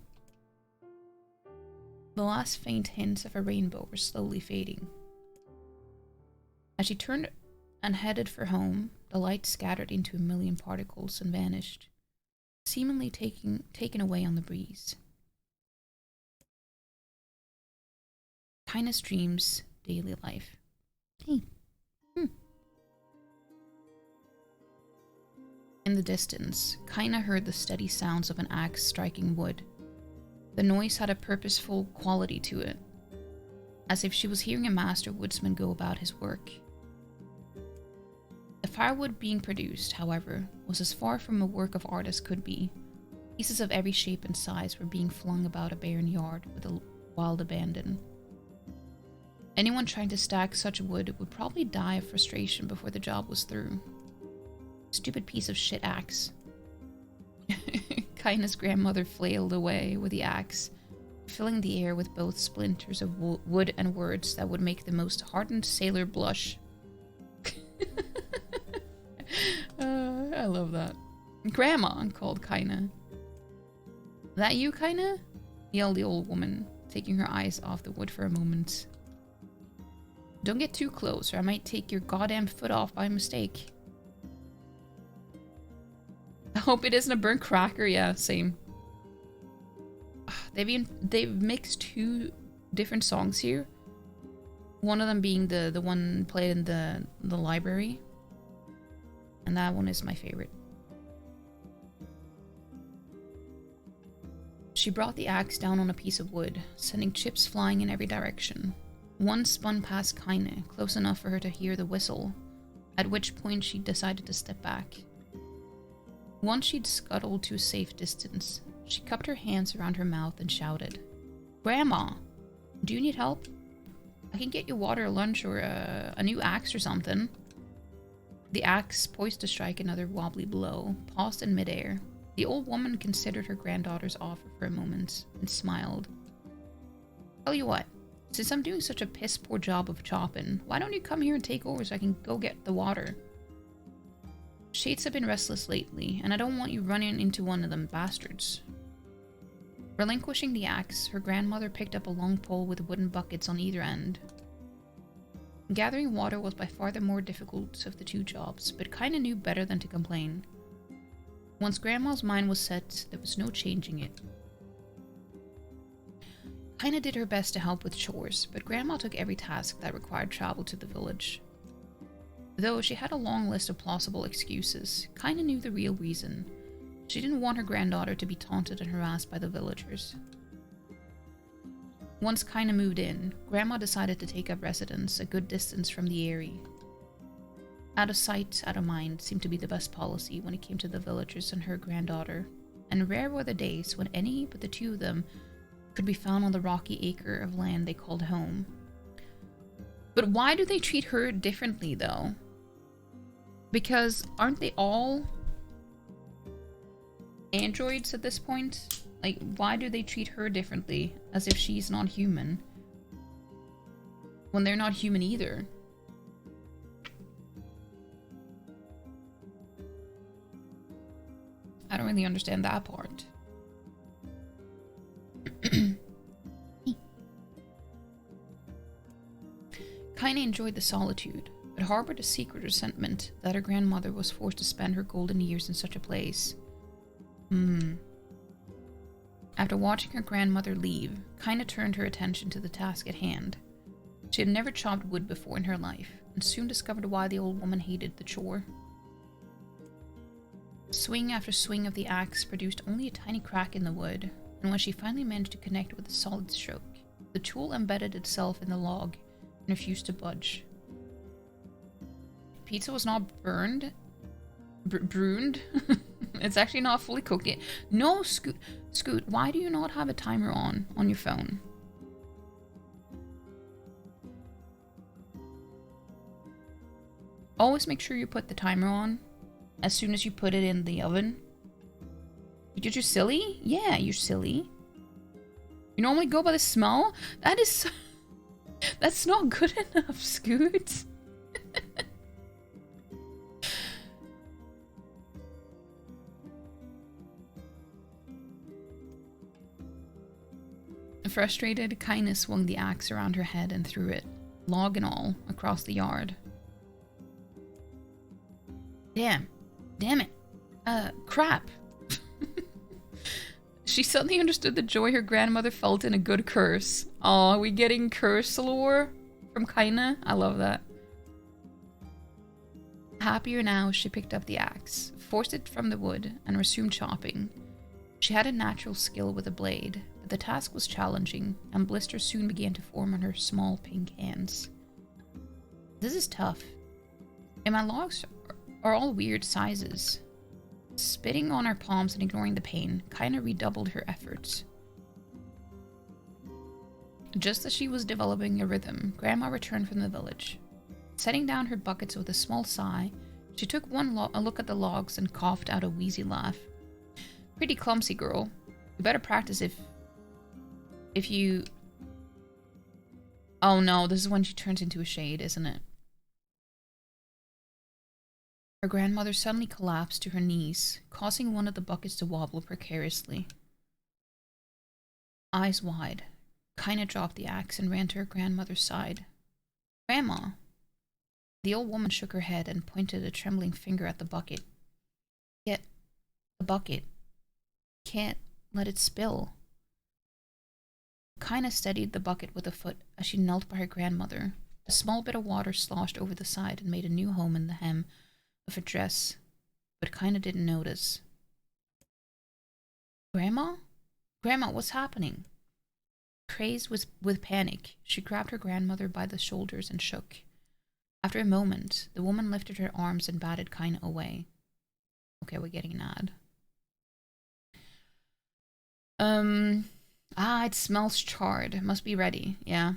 The last faint hints of a rainbow were slowly fading. As she turned and headed for home, the light scattered into a million particles and vanished, seemingly taken away on the breeze. Kainé's dreams, daily life. Hey. In the distance, Kainé heard the steady sounds of an axe striking wood. The noise had a purposeful quality to it, as if she was hearing a master woodsman go about his work. The firewood being produced, however, was as far from a work of art as could be. Pieces of every shape and size were being flung about a barren yard with a wild abandon. Anyone trying to stack such wood would probably die of frustration before the job was through. Stupid piece of shit axe. Kainé's grandmother flailed away with the axe, filling the air with both splinters of wood and words that would make the most hardened sailor blush. I love that. Grandma, called Kainé. That you, Kainé? Yelled the old woman, taking her eyes off the wood for a moment. Don't get too close, or I might take your goddamn foot off by mistake. I hope it isn't a burnt cracker. Yeah, same. They've mixed two different songs here. One of them being the one played in the library, and that one is my favorite. She brought the axe down on a piece of wood, sending chips flying in every direction. One spun past Kainé, close enough for her to hear the whistle, at which point she decided to step back. Once she'd scuttled to a safe distance, she cupped her hands around her mouth and shouted, "Grandma, do you need help? I can get you water or lunch or a new axe or something." The axe, poised to strike another wobbly blow, paused in midair. The old woman considered her granddaughter's offer for a moment and smiled. "Tell you what, since I'm doing such a piss-poor job of chopping, why don't you come here and take over so I can go get the water? Shades have been restless lately, and I don't want you running into one of them bastards." Relinquishing the axe, her grandmother picked up a long pole with wooden buckets on either end. Gathering water was by far the more difficult of the two jobs, but Kainé knew better than to complain. Once Grandma's mind was set, there was no changing it. Kainé did her best to help with chores, but Grandma took every task that required travel to the village. Though she had a long list of plausible excuses, Kainé knew the real reason. She didn't want her granddaughter to be taunted and harassed by the villagers. Once Kainé moved in, Grandma decided to take up residence a good distance from the Eyrie. Out of sight, out of mind seemed to be the best policy when it came to the villagers and her granddaughter, and rare were the days when any but the two of them could be found on the rocky acre of land they called home. But why do they treat her differently, though? Because aren't they all androids at this point? Like, why do they treat her differently, as if she's not human, when they're not human either? I don't really understand that part. Kainé enjoyed the solitude, but harbored a secret resentment that her grandmother was forced to spend her golden years in such a place. After watching her grandmother leave, Kainé turned her attention to the task at hand. She had never chopped wood before in her life, and soon discovered why the old woman hated the chore. Swing after swing of the axe produced only a tiny crack in the wood, and when she finally managed to connect with a solid stroke, the tool embedded itself in the log and refused to budge. Pizza was not burned? Bruned? It's actually not fully cooked yet. No, Scoot, why do you not have a timer on your phone? Always make sure you put the timer on as soon as you put it in the oven. You're just silly? Yeah, you're silly. You normally go by the smell? That is... That's not good enough, Scoot. Frustrated, Kainé swung the axe around her head and threw it, log and all, across the yard. Damn it. Crap. She suddenly understood the joy her grandmother felt in a good curse. Oh, are we getting curse lore from Kainé? I love that. Happier now, she picked up the axe, forced it from the wood, and resumed chopping. She had a natural skill with a blade, but the task was challenging, and blisters soon began to form on her small pink hands. This is tough. And my logs are all weird sizes. Spitting on her palms and ignoring the pain, Kainé redoubled her efforts. Just as she was developing a rhythm, Grandma returned from the village. Setting down her buckets with a small sigh, she took a look at the logs and coughed out a wheezy laugh. Pretty clumsy, girl. You better practice if you... Oh no, this is when she turns into a shade, isn't it? Her grandmother suddenly collapsed to her knees, causing one of the buckets to wobble precariously. Eyes wide, Kainé dropped the axe and ran to her grandmother's side. Grandma! The old woman shook her head and pointed a trembling finger at the bucket. Get the bucket. Can't let it spill. Kainé steadied the bucket with a foot as she knelt by her grandmother. A small bit of water sloshed over the side and made a new home in the hem of her dress, but Kainé didn't notice. Grandma? Grandma, what's happening? Crazed with panic, she grabbed her grandmother by the shoulders and shook. After a moment, the woman lifted her arms and batted Kainé away. Okay, we're getting an ad. It smells charred. Must be ready. Yeah.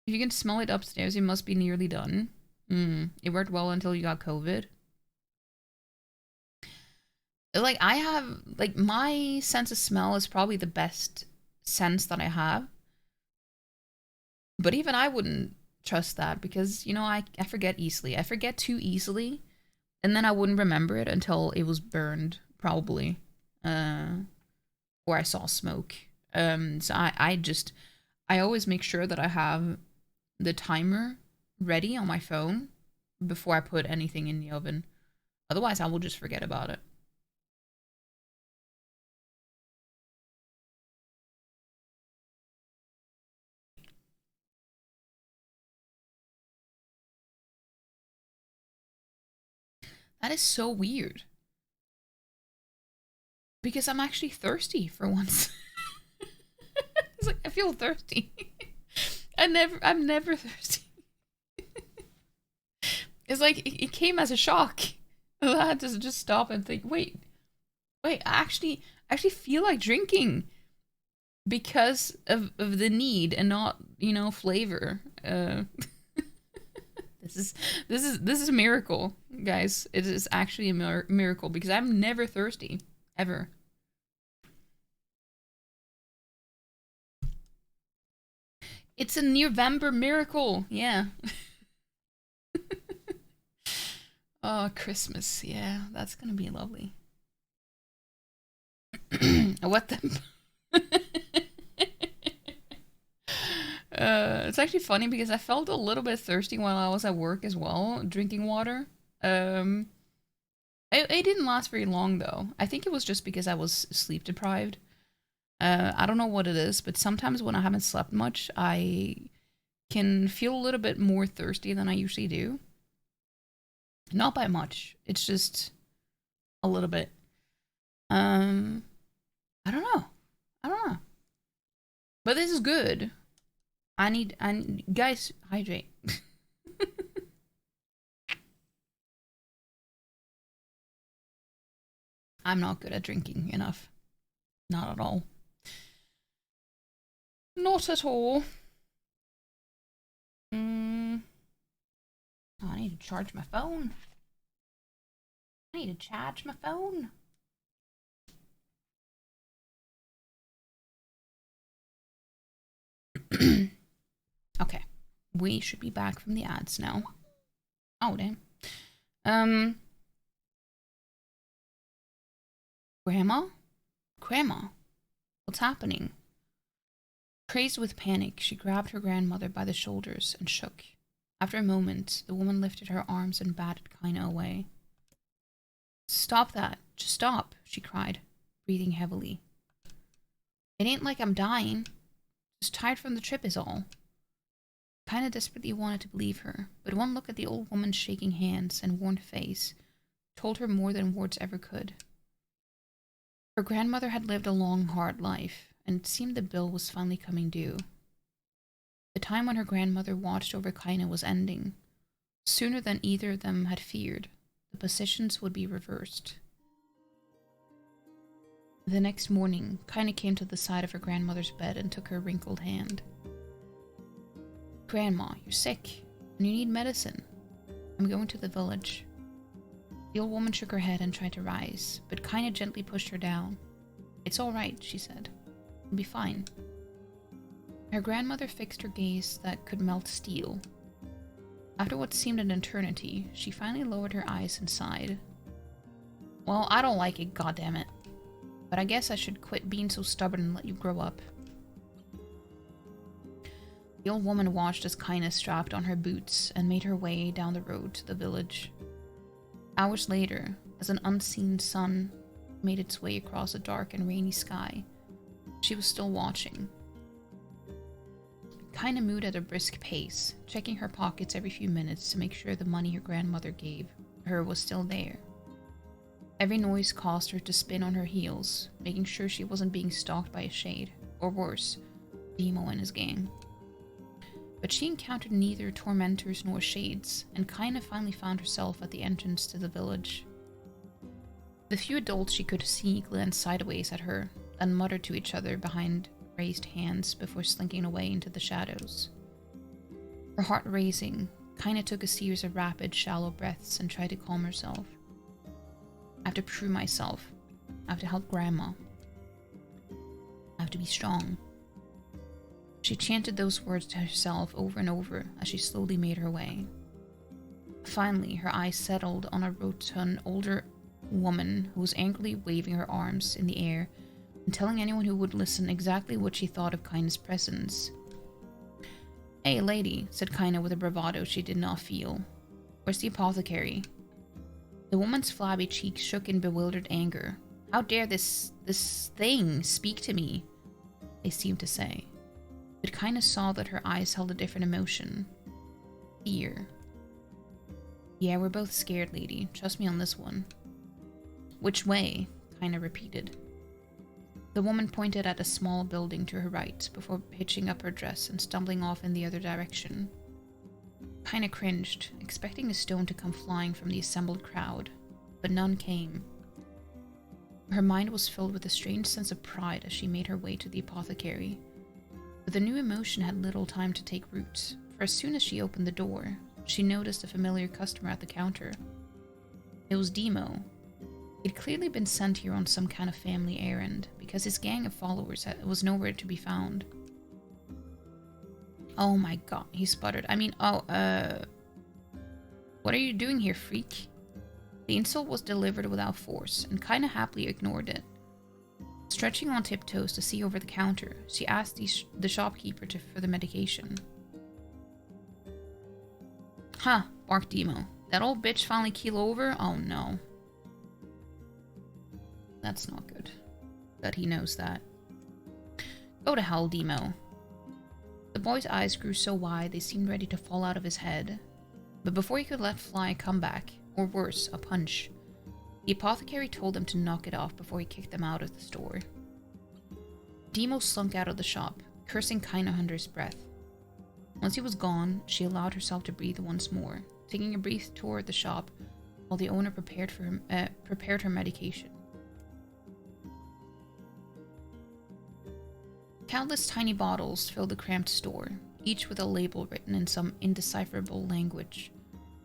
If you can smell it upstairs, it must be nearly done. It worked well until you got COVID. Like, I have... Like, my sense of smell is probably the best sense that I have. But even I wouldn't trust that because, you know, I forget easily. I forget too easily. And then I wouldn't remember it until it was burned, probably. Or I saw smoke. So I always make sure that I have the timer ready on my phone before I put anything in the oven. Otherwise, I will just forget about it. That is so weird. Because I'm actually thirsty for once. It's like, I feel thirsty. I'm never thirsty. It's like, it came as a shock. I had to just stop and think, wait, I actually feel like drinking. Because of the need and not, you know, flavor. This is a miracle, guys. It is actually a miracle because I'm never thirsty, ever. It's a November miracle, yeah. Oh, Christmas, yeah, that's gonna be lovely. What the? It's actually funny because I felt a little bit thirsty while I was at work as well, drinking water. It didn't last very long though. I think it was just because I was sleep deprived. I don't know what it is, but sometimes when I haven't slept much, I can feel a little bit more thirsty than I usually do. Not by much. It's just a little bit. I don't know. But this is good. I need guys, hydrate. I'm not good at drinking enough. Not at all. Not at all. Oh, I need to charge my phone. Okay. We should be back from the ads now. Oh, damn. Grandma? Grandma? What's happening? Crazed with panic, she grabbed her grandmother by the shoulders and shook. After a moment, the woman lifted her arms and batted Kainé away. Stop that. Just stop, she cried, breathing heavily. It ain't like I'm dying. Just tired from the trip is all. Kainé desperately wanted to believe her, but one look at the old woman's shaking hands and worn face told her more than words ever could. Her grandmother had lived a long, hard life, and it seemed the bill was finally coming due. The time when her grandmother watched over Kainé was ending. Sooner than either of them had feared, the positions would be reversed. The next morning, Kainé came to the side of her grandmother's bed and took her wrinkled hand. Grandma, you're sick, and you need medicine. I'm going to the village. The old woman shook her head and tried to rise, but Kainé gently pushed her down. "It's all right," she said. "You'll be fine." Her grandmother fixed her gaze that could melt steel. After what seemed an eternity, she finally lowered her eyes and sighed. "Well, I don't like it, goddammit. But I guess I should quit being so stubborn and let you grow up." The old woman watched as Kainé strapped on her boots and made her way down the road to the village. Hours later, as an unseen sun made its way across a dark and rainy sky, she was still watching. Kainé moved at a brisk pace, checking her pockets every few minutes to make sure the money her grandmother gave her was still there. Every noise caused her to spin on her heels, making sure she wasn't being stalked by a shade, or worse, Demo and his gang. But she encountered neither tormentors nor shades, and Kainé finally found herself at the entrance to the village. The few adults she could see glanced sideways at her, and muttered to each other behind raised hands before slinking away into the shadows. Her heart racing, Kainé took a series of rapid, shallow breaths and tried to calm herself. "I have to prove myself. I have to help Grandma. I have to be strong." She chanted those words to herself over and over as she slowly made her way. Finally, her eyes settled on a rotund, older woman who was angrily waving her arms in the air and telling anyone who would listen exactly what she thought of Kainé's presence. "Hey, lady," said Kainé with a bravado she did not feel. "Where's the apothecary?" The woman's flabby cheeks shook in bewildered anger. "How dare this thing speak to me?" they seemed to say. But Kainé saw that her eyes held a different emotion. Fear. "Yeah, we're both scared, lady. Trust me on this one." "Which way?" Kainé repeated. The woman pointed at a small building to her right before hitching up her dress and stumbling off in the other direction. Kainé cringed, expecting a stone to come flying from the assembled crowd, but none came. Her mind was filled with a strange sense of pride as she made her way to the apothecary. But the new emotion had little time to take root, for as soon as she opened the door, she noticed a familiar customer at the counter. It was Demo. He'd clearly been sent here on some kind of family errand, because his gang of followers was nowhere to be found. "Oh my god," he sputtered. What are you doing here, freak?" The insult was delivered without force, and Kainé happily ignored it. Stretching on tiptoes to see over the counter, she asked the shopkeeper for the medication. "Huh," barked Demo. "That old bitch finally keel over? Oh no." That's not good. But he knows that. "Go to hell, Demo." The boy's eyes grew so wide they seemed ready to fall out of his head. But before he could let fly a comeback, or worse, a punch, the apothecary told him to knock it off before he kicked them out of the store. Demo slunk out of the shop, cursing Kainé under his breath. Once he was gone, she allowed herself to breathe once more, taking a brief tour of the shop while the owner prepared her medication. Countless tiny bottles filled the cramped store, each with a label written in some indecipherable language.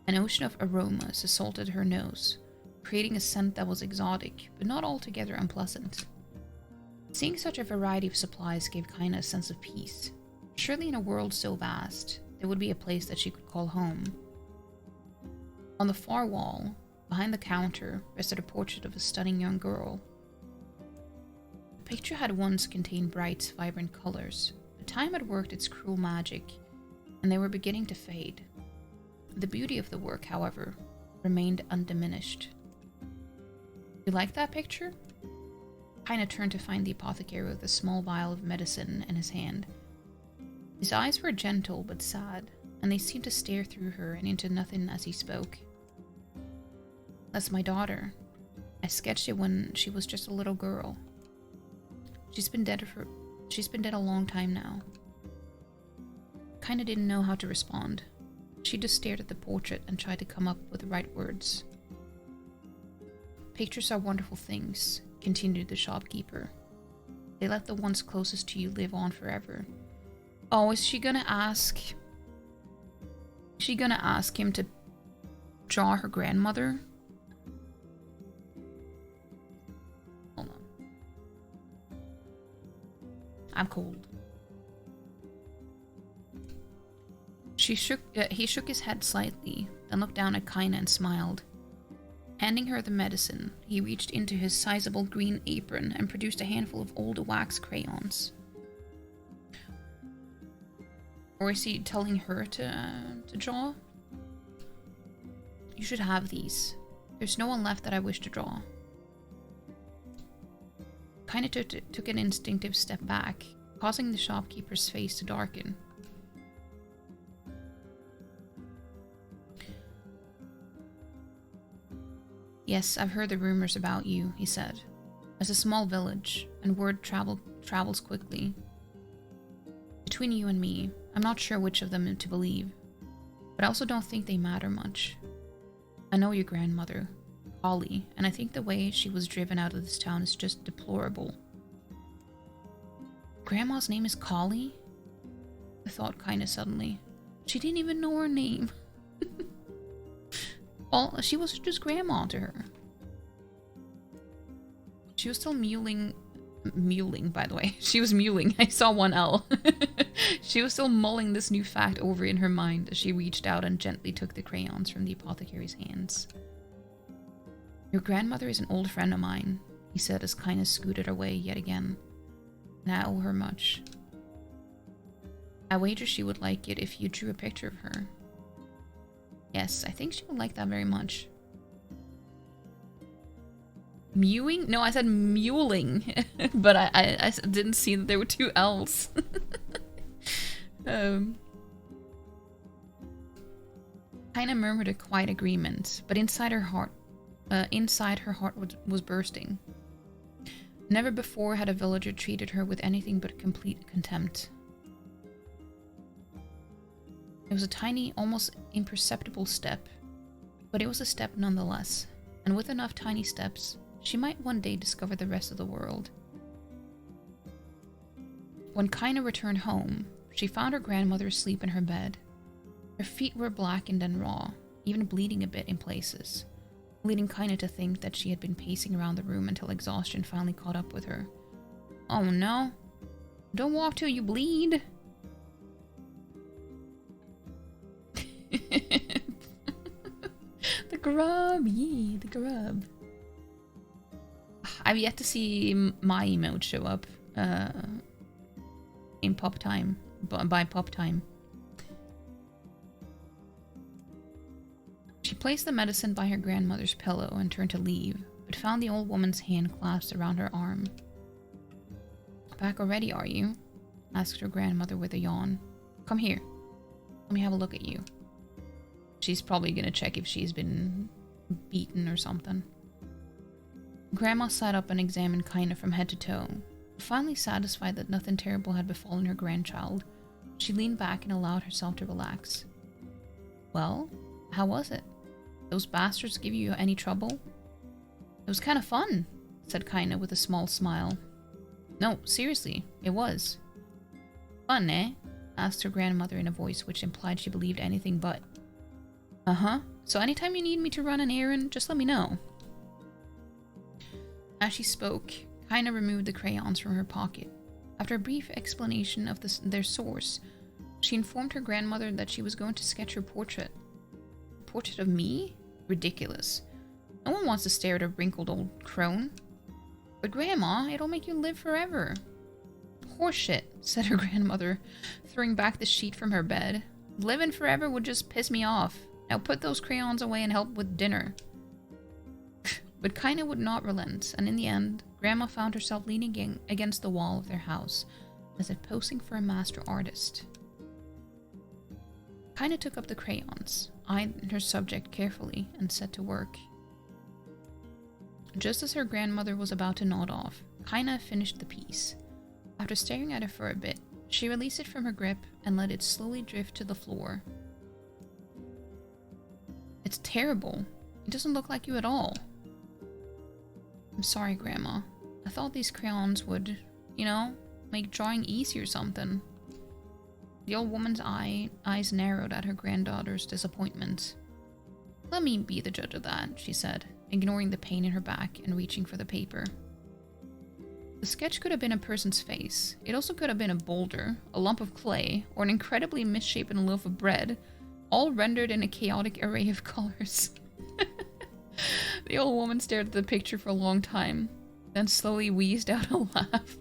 An ocean of aromas assaulted her nose, creating a scent that was exotic, but not altogether unpleasant. Seeing such a variety of supplies gave Kainé a sense of peace. Surely in a world so vast, there would be a place that she could call home. On the far wall, behind the counter, rested a portrait of a stunning young girl. The picture had once contained bright, vibrant colors, but time had worked its cruel magic, and they were beginning to fade. The beauty of the work, however, remained undiminished. "You like that picture?" Kainé turned to find the apothecary with a small vial of medicine in his hand. His eyes were gentle but sad, and they seemed to stare through her and into nothing as he spoke. "That's my daughter. I sketched it when she was just a little girl. She's been dead a long time now." Kainé didn't know how to respond. She just stared at the portrait and tried to come up with the right words. "Pictures are wonderful things," continued the shopkeeper. "They let the ones closest to you live on forever." Oh, is she gonna ask him to draw her grandmother? I'm cold. He shook his head slightly, then looked down at Kainé and smiled. Handing her the medicine, he reached into his sizable green apron and produced a handful of old wax crayons. Or is he telling her to draw? You should have these. There's no one left that I wish to draw. Kainé took an instinctive step back, causing the shopkeeper's face to darken. Yes, I've heard the rumors about you, he said. As a small village, and word travels quickly. Between you and me, I'm not sure which of them to believe, but I also don't think they matter much. I know your grandmother, Holly, and I think the way she was driven out of this town is just deplorable. Grandma's name is Collie? I thought Kainé suddenly. She didn't even know her name. Well, she was just grandma to her. She was still mewling, by the way. She was mewling. I saw one L. She was still mulling this new fact over in her mind as she reached out and gently took the crayons from the apothecary's hands. Your grandmother is an old friend of mine, he said as Kainé scooted away yet again. And I owe her much. I wager she would like it if you drew a picture of her. Yes, I think she would like that very much. Mewing? No, I said mewling. But I didn't see that there were two L's. Kainé murmured a quiet agreement, but inside her heart was bursting. Never before had a villager treated her with anything but complete contempt. It was a tiny, almost imperceptible step, but it was a step nonetheless, and with enough tiny steps, she might one day discover the rest of the world. When Kainé returned home, she found her grandmother asleep in her bed. Her feet were blackened and raw, even bleeding a bit in places, leading Kainé to think that she had been pacing around the room until exhaustion finally caught up with her. Oh no! Don't walk till you bleed! The grub, yeah, the grub. I've yet to see my emote show up in pop time, by pop time. She placed the medicine by her grandmother's pillow and turned to leave, but found the old woman's hand clasped around her arm. Back already, are you? Asked her grandmother with a yawn. Come here. Let me have a look at you. She's probably gonna check if she's been beaten or something. Grandma sat up and examined Kainé from head to toe. Finally satisfied that nothing terrible had befallen her grandchild, she leaned back and allowed herself to relax. Well, how was it? Those bastards give you any trouble? It was kind of fun, said Kainé with a small smile. No, seriously, it was. Fun, eh? Asked her grandmother in a voice which implied she believed anything but. Uh-huh. So anytime you need me to run an errand, just let me know. As she spoke, Kainé removed the crayons from her pocket. After a brief explanation of their source, she informed her grandmother that she was going to sketch her portrait. A portrait of me? Ridiculous. No one wants to stare at a wrinkled old crone. But Grandma, it'll make you live forever. Horseshit, said her grandmother, throwing back the sheet from her bed. Living forever would just piss me off. Now put those crayons away and help with dinner. But Kainé would not relent, and in the end, Grandma found herself leaning against the wall of their house, as if posing for a master artist. Kainé took up the crayons, eyed her subject carefully, and set to work. Just as her grandmother was about to nod off, Kainé finished the piece. After staring at it for a bit, she released it from her grip and let it slowly drift to the floor. It's terrible. It doesn't look like you at all. I'm sorry, Grandma. I thought these crayons would, make drawing easy or something. The old woman's eyes narrowed at her granddaughter's disappointment. Let me be the judge of that, she said, ignoring the pain in her back and reaching for the paper. The sketch could have been a person's face. It also could have been a boulder, a lump of clay, or an incredibly misshapen loaf of bread, all rendered in a chaotic array of colors. The old woman stared at the picture for a long time, then slowly wheezed out a laugh.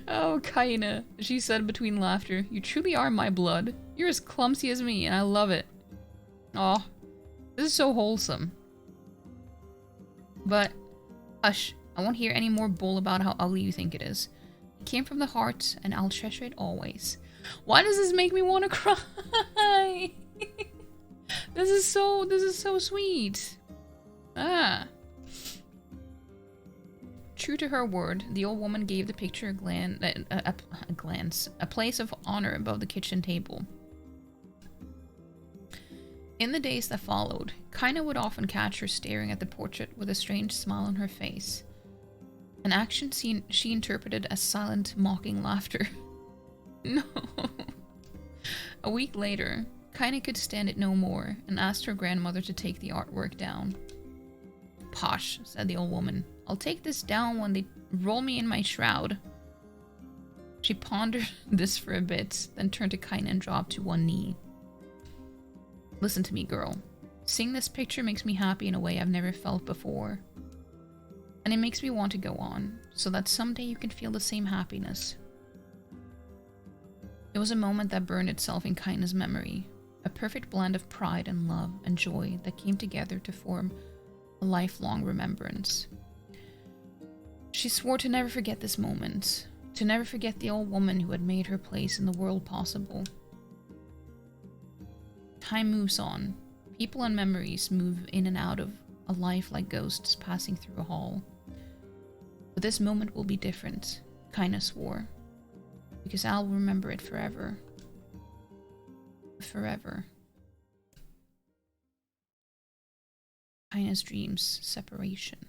Oh, Kainé, she said between laughter, you truly are my blood. You're as clumsy as me, and I love it. Aw, this is so wholesome. But, hush, I won't hear any more bull about how ugly you think it is. It came from the heart, and I'll treasure it always. Why does this make me want to cry? This is so sweet. Ah. True to her word, the old woman gave the picture a place of honor above the kitchen table. In the days that followed, Kainé would often catch her staring at the portrait with a strange smile on her face. An action she interpreted as silent, mocking laughter. No. A week later, Kainé could stand it no more and asked her grandmother to take the artwork down. Posh, said the old woman. I'll take this down when they roll me in my shroud. She pondered this for a bit, then turned to Kainé and dropped to one knee. Listen to me, girl. Seeing this picture makes me happy in a way I've never felt before. And it makes me want to go on, so that someday you can feel the same happiness. It was a moment that burned itself in Kainé's memory, a perfect blend of pride and love and joy that came together to form a lifelong remembrance. She swore to never forget this moment, to never forget the old woman who had made her place in the world possible. Time moves on. People and memories move in and out of a life like ghosts passing through a hall. But this moment will be different, Kainé swore, because I'll remember it forever. Forever. Kainé's dreams, separation.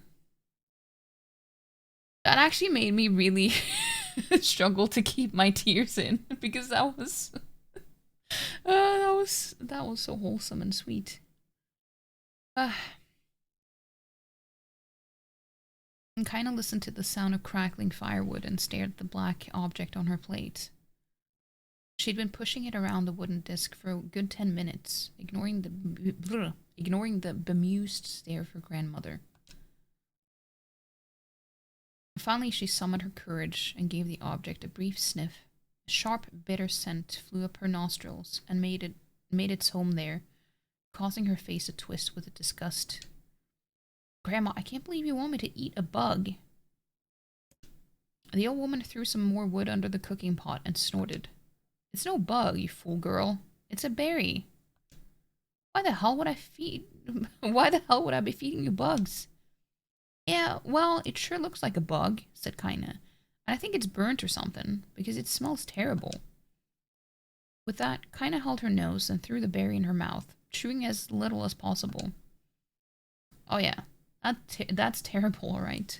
That actually made me really struggle to keep my tears in, because that was so wholesome and sweet. And Kainé listened to the sound of crackling firewood and stared at the black object on her plate. She'd been pushing it around the wooden disc for a good 10 minutes, ignoring the bemused stare of her grandmother. Finally, she summoned her courage and gave the object a brief sniff. A sharp, bitter scent flew up her nostrils and made its home there, causing her face to twist with disgust. Grandma, I can't believe you want me to eat a bug. The old woman threw some more wood under the cooking pot and snorted. It's no bug, you fool girl. It's a berry. Why the hell would I be feeding you bugs? Yeah, well, it sure looks like a bug, said Kainé. And I think it's burnt or something, because it smells terrible. With that, Kainé held her nose and threw the berry in her mouth, chewing as little as possible. Oh yeah, that's terrible, alright.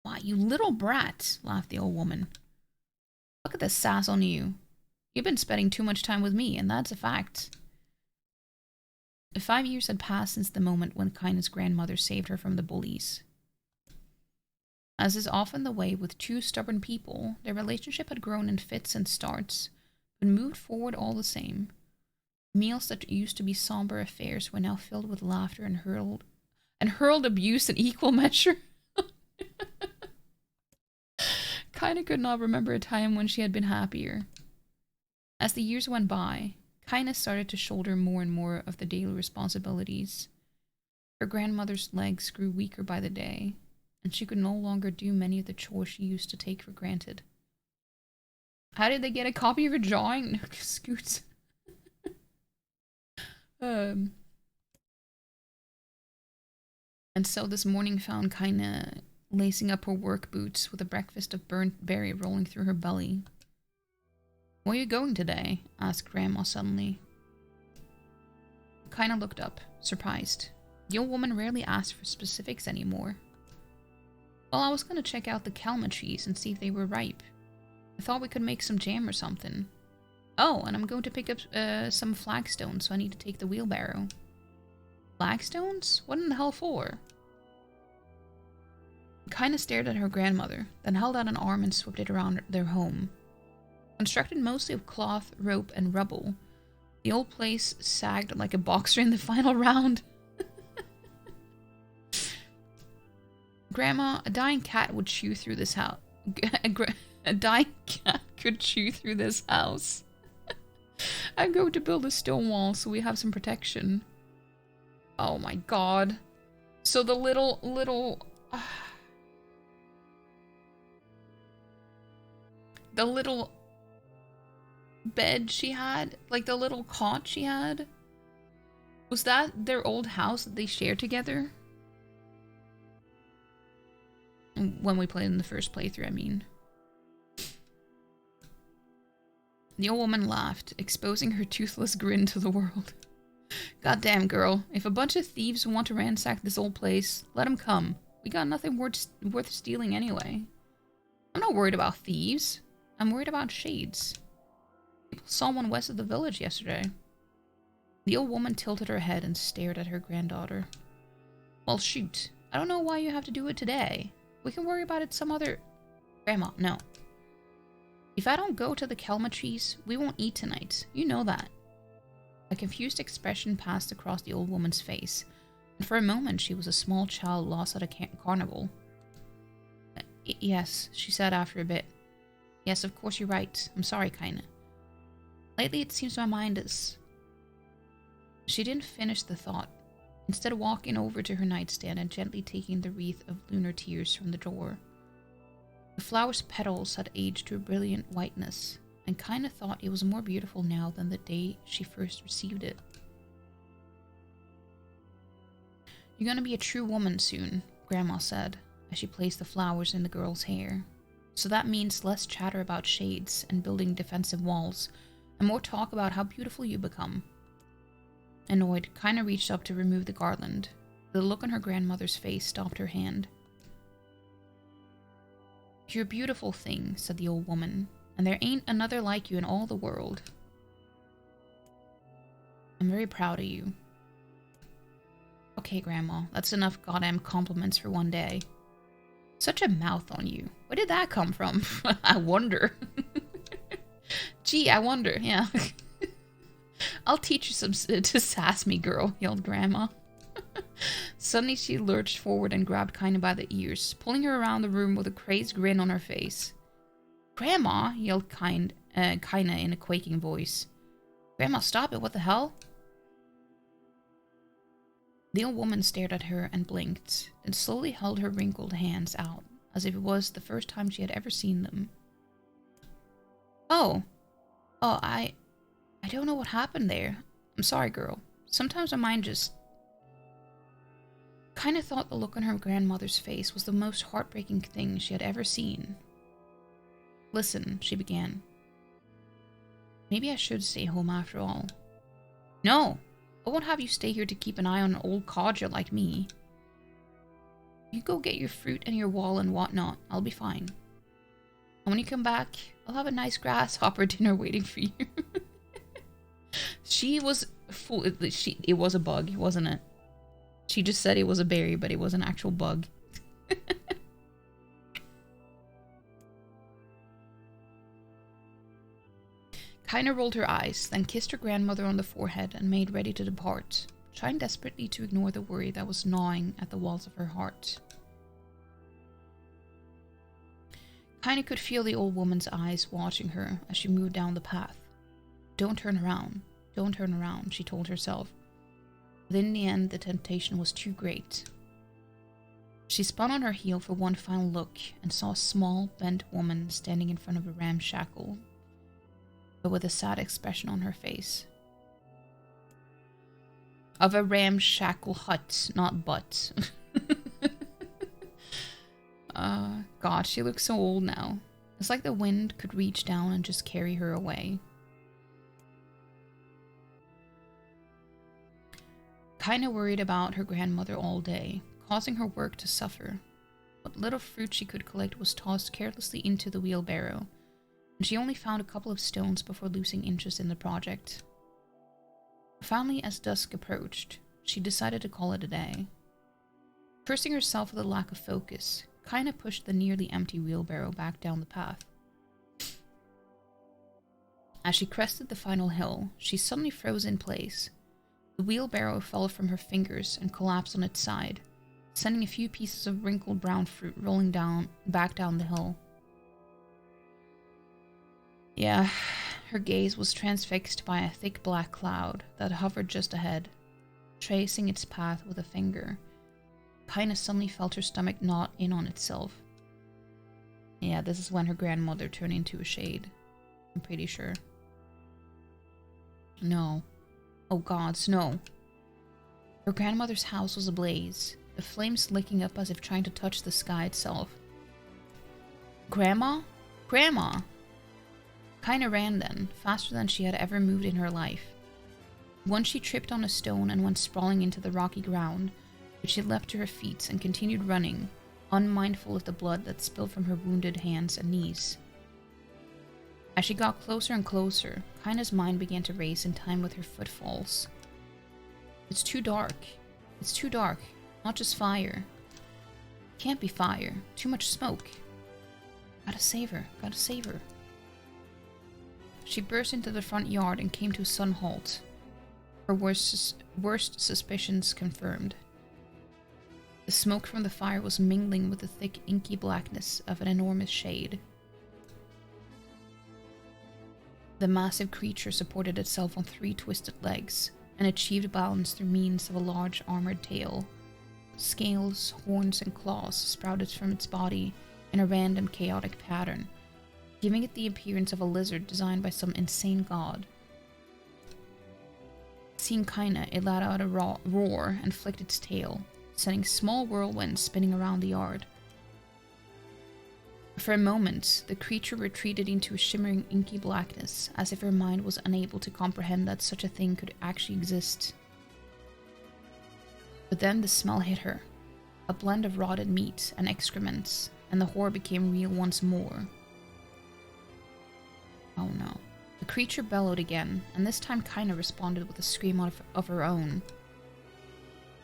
Why, you little brat, laughed the old woman. Look at the sass on you. You've been spending too much time with me, and that's a fact. 5 years had passed since the moment when Kainé's grandmother saved her from the bullies. As is often the way with two stubborn people, their relationship had grown in fits and starts, but moved forward all the same. Meals that used to be somber affairs were now filled with laughter and hurled abuse in equal measure. Kainé could not remember a time when she had been happier. As the years went by, Kainé started to shoulder more and more of the daily responsibilities. Her grandmother's legs grew weaker by the day, and she could no longer do many of the chores she used to take for granted. How did they get a copy of her drawing? No, scoots. And so this morning found Kainé lacing up her work boots with a breakfast of burnt berry rolling through her belly. Where are you going today? Asked Grandma suddenly. Kainé looked up, surprised. The old woman rarely asked for specifics anymore. Well, I was going to check out the calma trees and see if they were ripe. I thought we could make some jam or something. Oh, and I'm going to pick up some flagstones, so I need to take the wheelbarrow. Flagstones? What in the hell for? Kainé stared at her grandmother, then held out an arm and swept it around their home. Constructed mostly of cloth, rope, and rubble, the old place sagged like a boxer in the final round. Grandma, a dying cat would chew through this house. A dying cat could chew through this house. I'm going to build a stone wall so we have some protection. Oh my god. So the little the little bed she had, like the little cot she had, was that their old house that they shared together? When we played in the first playthrough, I mean. The old woman laughed, exposing her toothless grin to the world. Goddamn, girl. If a bunch of thieves want to ransack this old place, let them come. We got nothing worth stealing anyway. I'm not worried about thieves. I'm worried about shades. People saw one west of the village yesterday. The old woman tilted her head and stared at her granddaughter. Well, shoot. I don't know why you have to do it today. We can worry about it some other... Grandma, no. If I don't go to the Kelma trees, we won't eat tonight. You know that. A confused expression passed across the old woman's face, and for a moment she was a small child lost at a carnival. Yes, she said after a bit. Yes, of course you're right. I'm sorry, Kainé. Lately it seems my mind is... She didn't finish the thought, instead walking over to her nightstand and gently taking the wreath of lunar tears from the drawer. The flower's petals had aged to a brilliant whiteness, and Kainé thought it was more beautiful now than the day she first received it. You're gonna be a true woman soon, Grandma said, as she placed the flowers in the girl's hair. So that means less chatter about shades and building defensive walls, and more talk about how beautiful you become. Annoyed, Kainé reached up to remove the garland. The look on her grandmother's face stopped her hand. You're a beautiful thing, said the old woman, and there ain't another like you in all the world. I'm very proud of you. Okay, Grandma, that's enough goddamn compliments for one day. Such a mouth on you. Where did that come from? I wonder. Gee, I wonder, yeah. I'll teach you some to sass me, girl, yelled Grandma. Suddenly she lurched forward and grabbed Kainé by the ears, pulling her around the room with a crazed grin on her face. Grandma, yelled Kainé in a quaking voice. Grandma, stop it, what the hell? The old woman stared at her and blinked, then slowly held her wrinkled hands out, as if it was the first time she had ever seen them. Oh, I don't know what happened there. I'm sorry, girl. Sometimes my mind just... Kainé thought the look on her grandmother's face was the most heartbreaking thing she had ever seen. Listen, she began. Maybe I should stay home after all. No! I won't have you stay here to keep an eye on an old codger like me. You go get your fruit and your wall and whatnot. I'll be fine. And when you come back, I'll have a nice grasshopper dinner waiting for you. She was full. It was a bug, wasn't it? She just said it was a berry, but it was an actual bug. Kainé rolled her eyes, then kissed her grandmother on the forehead and made ready to depart, trying desperately to ignore the worry that was gnawing at the walls of her heart. Kainé could feel the old woman's eyes watching her as she moved down the path. Don't turn around. Don't turn around, she told herself. But in the end, the temptation was too great. She spun on her heel for one final look and saw a small, bent woman standing in front of a ramshackle, but with a sad expression on her face. Of a ramshackle hut, not butt. God, she looks so old now. It's like the wind could reach down and just carry her away. Kainé worried about her grandmother all day, causing her work to suffer. What little fruit she could collect was tossed carelessly into the wheelbarrow, and she only found a couple of stones before losing interest in the project. Finally, as dusk approached, she decided to call it a day. Cursing herself for the lack of focus, Kainé pushed the nearly empty wheelbarrow back down the path. As she crested the final hill, she suddenly froze in place. The wheelbarrow fell from her fingers and collapsed on its side, sending a few pieces of wrinkled brown fruit rolling back down the hill. Yeah, her gaze was transfixed by a thick black cloud that hovered just ahead, tracing its path with a finger. Kainé suddenly felt her stomach knot in on itself. Yeah, this is when her grandmother turned into a shade. I'm pretty sure. No. Oh gods, no. Her grandmother's house was ablaze, the flames licking up as if trying to touch the sky itself. Grandma? Grandma! Kainé ran then, faster than she had ever moved in her life. Once she tripped on a stone and went sprawling into the rocky ground, but she leapt to her feet and continued running, unmindful of the blood that spilled from her wounded hands and knees. As she got closer and closer, Kainé's mind began to race in time with her footfalls. It's too dark. It's too dark. Not just fire. Can't be fire. Too much smoke. Gotta save her. Gotta save her. She burst into the front yard and came to a sudden halt. Her worst suspicions confirmed. The smoke from the fire was mingling with the thick, inky blackness of an enormous shade. The massive creature supported itself on 3 twisted legs, and achieved balance through means of a large armored tail. Scales, horns, and claws sprouted from its body in a random, chaotic pattern, giving it the appearance of a lizard designed by some insane god. Seeing Kainé, it let out a roar and flicked its tail, sending small whirlwinds spinning around the yard. For a moment, the creature retreated into a shimmering, inky blackness, as if her mind was unable to comprehend that such a thing could actually exist. But then the smell hit her, a blend of rotted meat and excrements, and the horror became real once more. Oh no. The creature bellowed again, and this time Kainé responded with a scream of her own.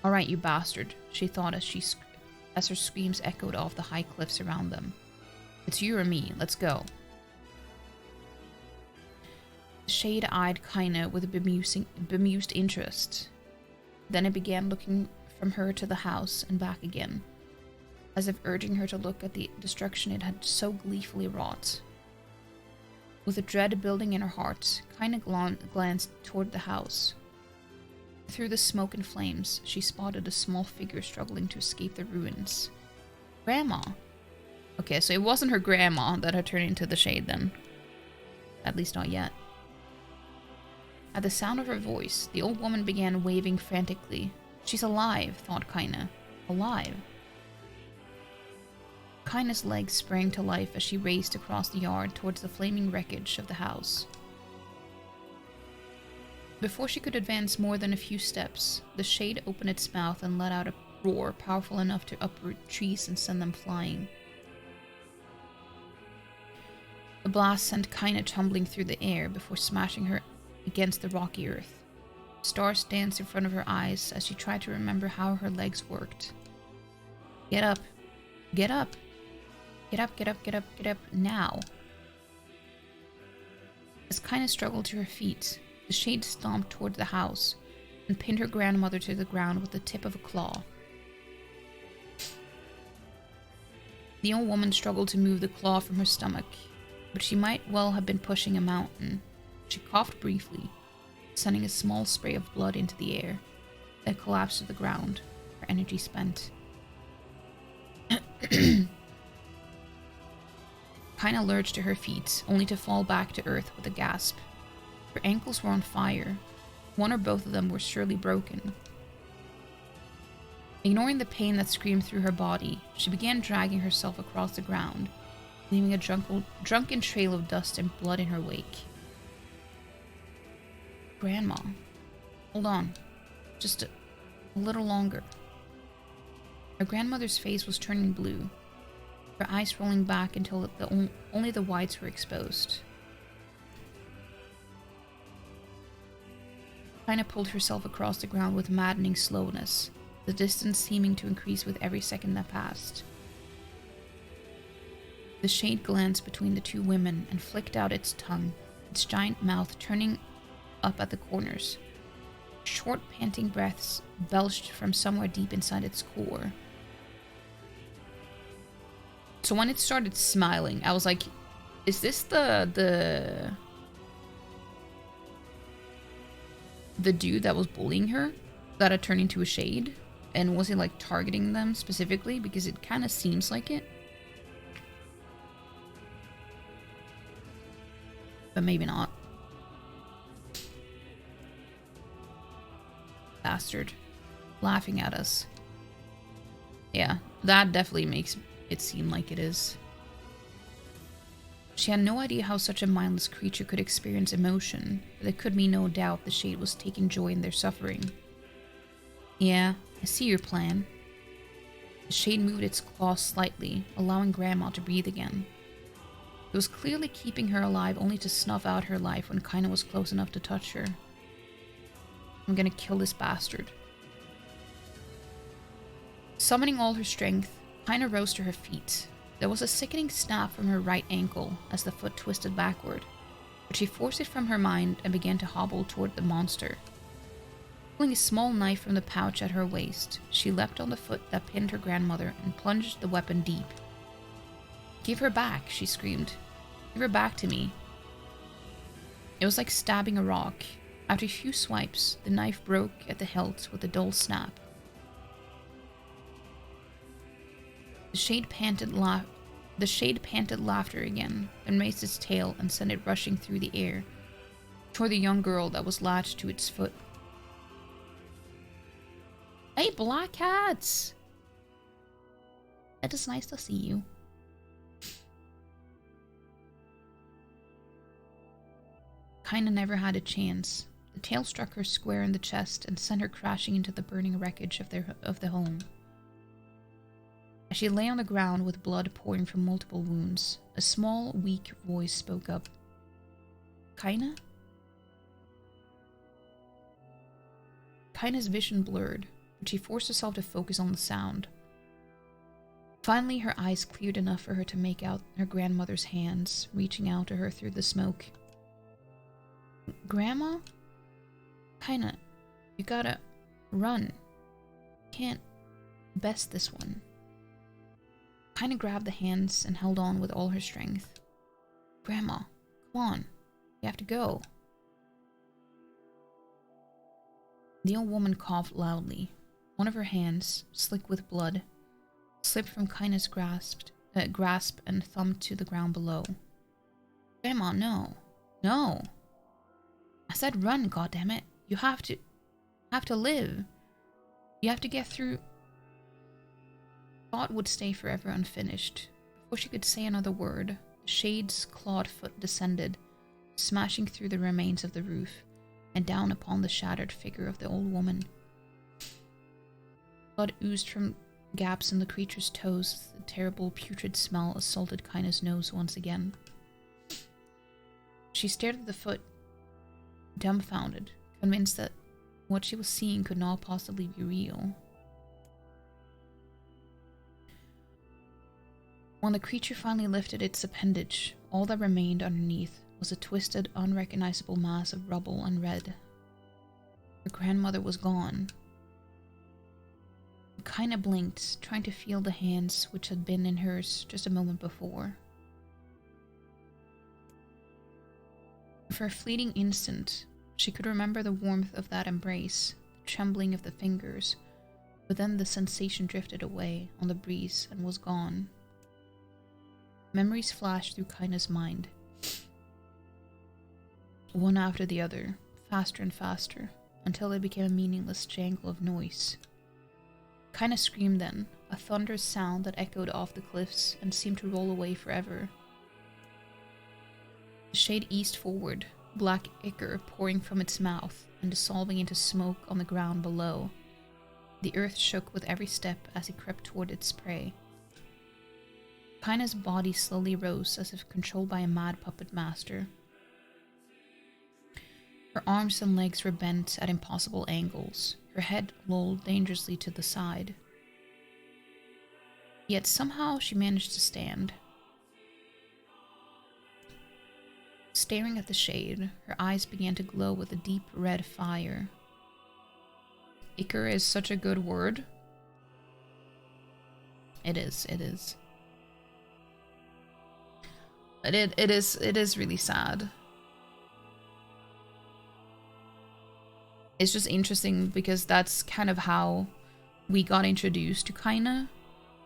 "Alright, you bastard," she thought as her screams echoed off the high cliffs around them. "It's you or me, let's go." The shade eyed Kainé with a bemused interest. Then it began looking from her to the house and back again, as if urging her to look at the destruction it had so gleefully wrought. With a dread building in her heart, Kainé glanced toward the house. Through the smoke and flames, she spotted a small figure struggling to escape the ruins. Grandma! Okay, so it wasn't her grandma that had turned into the shade then. At least not yet. At the sound of her voice, the old woman began waving frantically. She's alive, thought Kainé. Alive. Kainé's legs sprang to life as she raced across the yard towards the flaming wreckage of the house. Before she could advance more than a few steps, the shade opened its mouth and let out a roar powerful enough to uproot trees and send them flying. The blast sent Kainé tumbling through the air before smashing her against the rocky earth. Stars danced in front of her eyes as she tried to remember how her legs worked. Get up! Get up! Get up, get up, get up, get up, now! As Kainé struggled to her feet, the shade stomped toward the house and pinned her grandmother to the ground with the tip of a claw. The old woman struggled to move the claw from her stomach, but she might well have been pushing a mountain. She coughed briefly, sending a small spray of blood into the air, then collapsed to the ground, her energy spent. Kainé lurched to her feet, only to fall back to earth with a gasp. Her ankles were on fire. One or both of them were surely broken. Ignoring the pain that screamed through her body, she began dragging herself across the ground, leaving a drunken trail of dust and blood in her wake. Grandma. Hold on. Just a little longer. Her grandmother's face was turning blue, her eyes rolling back until only the whites were exposed. Kainé pulled herself across the ground with maddening slowness, the distance seeming to increase with every second that passed. The shade glanced between the two women and flicked out its tongue, its giant mouth turning up at the corners. Short, panting breaths belched from somewhere deep inside its core. So when it started smiling, I was like, is this the dude that was bullying her that had turned into a shade? And was he like targeting them specifically? Because it kind of seems like it. But maybe not. Bastard. Laughing at us. Yeah, that definitely makes it seem like it is. She had no idea how such a mindless creature could experience emotion, but there could be no doubt the shade was taking joy in their suffering. Yeah, I see your plan. The shade moved its claws slightly, allowing Grandma to breathe again. It was clearly keeping her alive only to snuff out her life when Kainé was close enough to touch her. I'm gonna kill this bastard. Summoning all her strength, Kainé rose to her feet. There was a sickening snap from her right ankle as the foot twisted backward, but she forced it from her mind and began to hobble toward the monster. Pulling a small knife from the pouch at her waist, she leapt on the foot that pinned her grandmother and plunged the weapon deep. "Give her back," she screamed. "Give her back to me." It was like stabbing a rock. After a few swipes, the knife broke at the hilt with a dull snap. The shade panted laughter again, then raised its tail and sent it rushing through the air, toward the young girl that was latched to its foot. Hey, Black Cats! It is nice to see you. Kainé never had a chance. The tail struck her square in the chest and sent her crashing into the burning wreckage of the home. As she lay on the ground with blood pouring from multiple wounds, a small, weak voice spoke up. "Kainé?" Kainé's vision blurred, but she forced herself to focus on the sound. Finally, her eyes cleared enough for her to make out her grandmother's hands, reaching out to her through the smoke. "Grandma? Kainé, you gotta run. Can't best this one." Kainé grabbed the hands and held on with all her strength. "Grandma, come on. You have to go." The old woman coughed loudly. One of her hands, slick with blood, slipped from Kainé's grasp and thumped to the ground below. "Grandma, no. No. I said run, goddammit. You have to live. You have to get through." Thought would stay forever unfinished. Before she could say another word, the shade's clawed foot descended, smashing through the remains of the roof and down upon the shattered figure of the old woman. Blood oozed from gaps in the creature's toes. The terrible putrid smell assaulted Kainé's nose once again. She stared at the foot, dumbfounded, convinced that what she was seeing could not possibly be real. When the creature finally lifted its appendage, all that remained underneath was a twisted, unrecognizable mass of rubble and red. Her grandmother was gone. Kainé blinked, trying to feel the hands which had been in hers just a moment before. For a fleeting instant, she could remember the warmth of that embrace, the trembling of the fingers, but then the sensation drifted away on the breeze and was gone. Memories flashed through Kainé's mind, one after the other, faster and faster, until they became a meaningless jangle of noise. Kainé screamed then, a thunderous sound that echoed off the cliffs and seemed to roll away forever. The shade eased forward, black ichor pouring from its mouth and dissolving into smoke on the ground below. The earth shook with every step as it crept toward its prey. Kainé's body slowly rose as if controlled by a mad puppet master. Her arms and legs were bent at impossible angles, her head lolled dangerously to the side. Yet somehow she managed to stand. staring at the shade. Her eyes began to glow with a deep red fire. Ichor is such a good word. It is, it is. But it is really sad. It's just interesting because that's kind of how we got introduced to Kainé.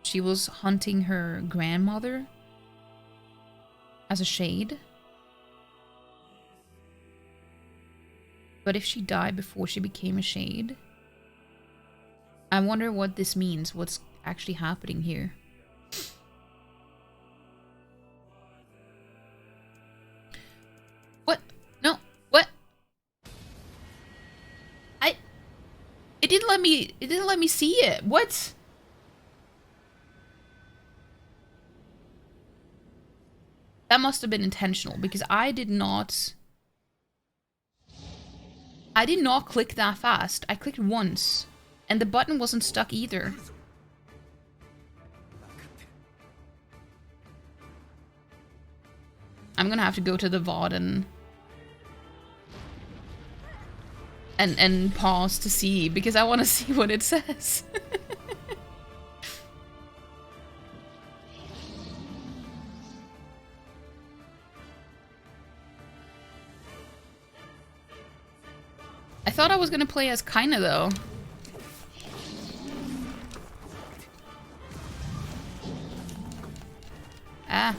She was hunting her grandmother as a shade. But if she died before she became a shade, I wonder what this means, what's actually happening here. What? No, what? It didn't let me see it. What? That must have been intentional because I did not click that fast. I clicked once and the button wasn't stuck either. I'm gonna have to go to the VOD and pause to see because I want to see what it says. I thought I was gonna play as Kainé though. Ah.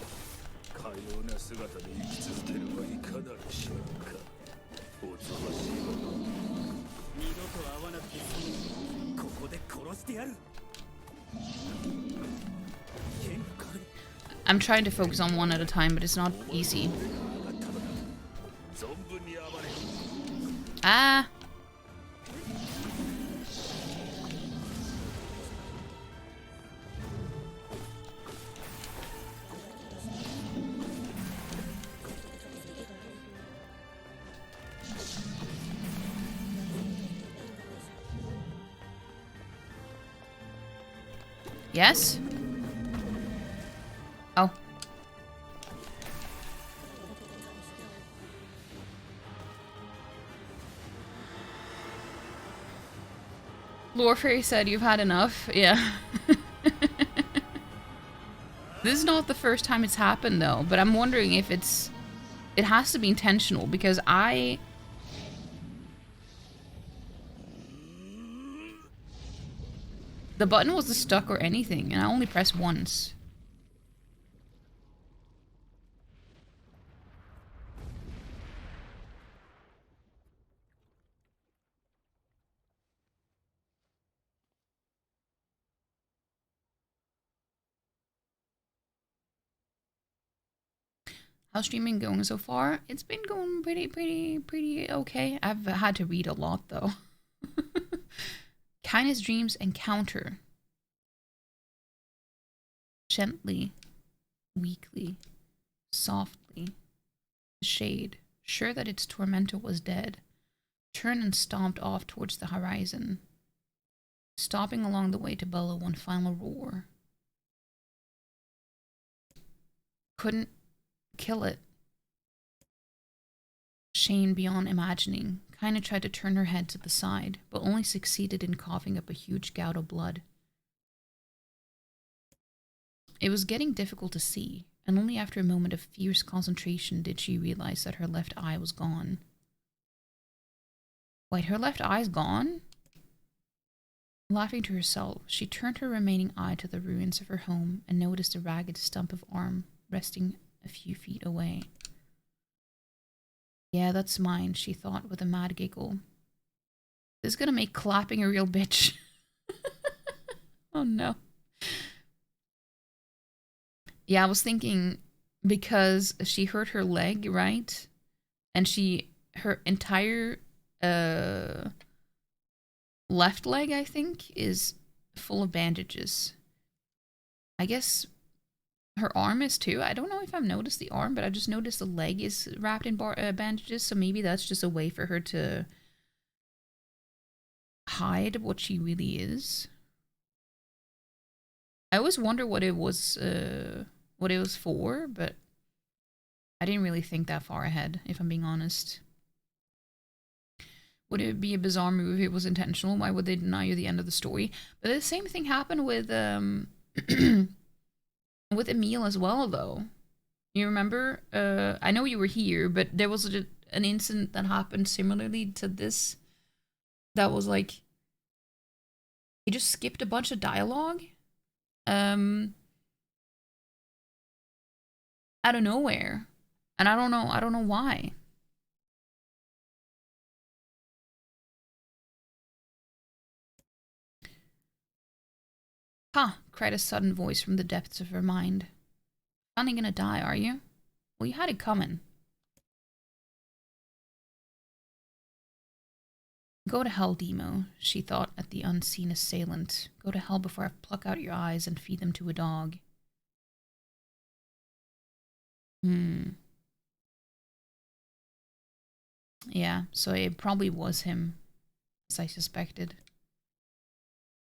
I'm trying to focus on one at a time, but it's not easy. Ah. Yes? Oh. Lore Fairy said you've had enough. Yeah. This is not the first time it's happened though, but I'm wondering if it has to be intentional because the button wasn't stuck or anything, and I only pressed once. How's streaming going so far? It's been going pretty okay. I've had to read a lot though. Kainé's dreams encounter. Gently, weakly, softly. The shade, sure that its tormentor was dead, turned and stomped off towards the horizon, stopping along the way to bellow one final roar. Couldn't kill it. Shame beyond imagining, Kainé tried to turn her head to the side, but only succeeded in coughing up a huge gout of blood. It was getting difficult to see, and only after a moment of fierce concentration did she realize that her left eye was gone. Wait, her left eye's gone? Laughing to herself, she turned her remaining eye to the ruins of her home and noticed a ragged stump of arm resting a few feet away. Yeah, that's mine, she thought with a mad giggle. This is gonna make clapping a real bitch. Oh no. Yeah, I was thinking because she hurt her leg, right? And her entire left leg, I think, is full of bandages. I guess her arm is too. I don't know if I've noticed the arm, but I just noticed the leg is wrapped in bandages. So maybe that's just a way for her to hide what she really is. I always wonder what it was for, but I didn't really think that far ahead, if I'm being honest. Would it be a bizarre move if it was intentional? Why would they deny you the end of the story? But the same thing happened with with Emil as well, though. You remember? I know you were here, but there was an incident that happened similarly to this. That was like, he just skipped a bunch of dialogue. Out of nowhere. And I don't know why. Huh, cried a sudden voice from the depths of her mind. Finally gonna die, are you? Well, you had it coming. Go to hell, Demo, she thought at the unseen assailant. Go to hell before I pluck out your eyes and feed them to a dog. Yeah, so it probably was him, as I suspected.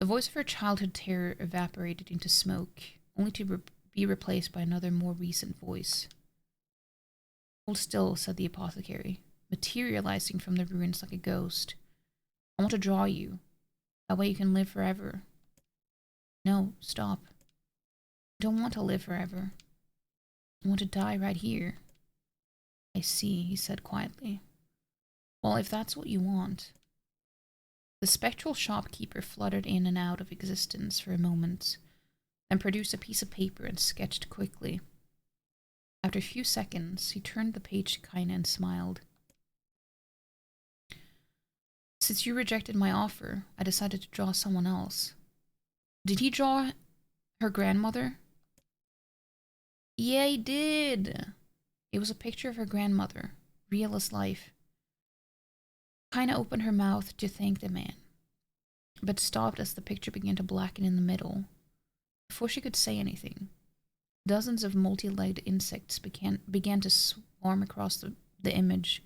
The voice of her childhood terror evaporated into smoke, only to be replaced by another, more recent voice. Hold still, said the apothecary, materializing from the ruins like a ghost. I want to draw you. That way you can live forever. No, stop. I don't want to live forever. I want to die right here. I see, he said quietly. Well, if that's what you want. The spectral shopkeeper fluttered in and out of existence for a moment, then produced a piece of paper and sketched quickly. After a few seconds, he turned the page to Kainé and smiled. Since you rejected my offer, I decided to draw someone else. Did he draw her grandmother? Yeah, he did. It was a picture of her grandmother, real as life. Kainé opened her mouth to thank the man, but stopped as the picture began to blacken in the middle. Before she could say anything, dozens of multi-legged insects began to swarm across the image,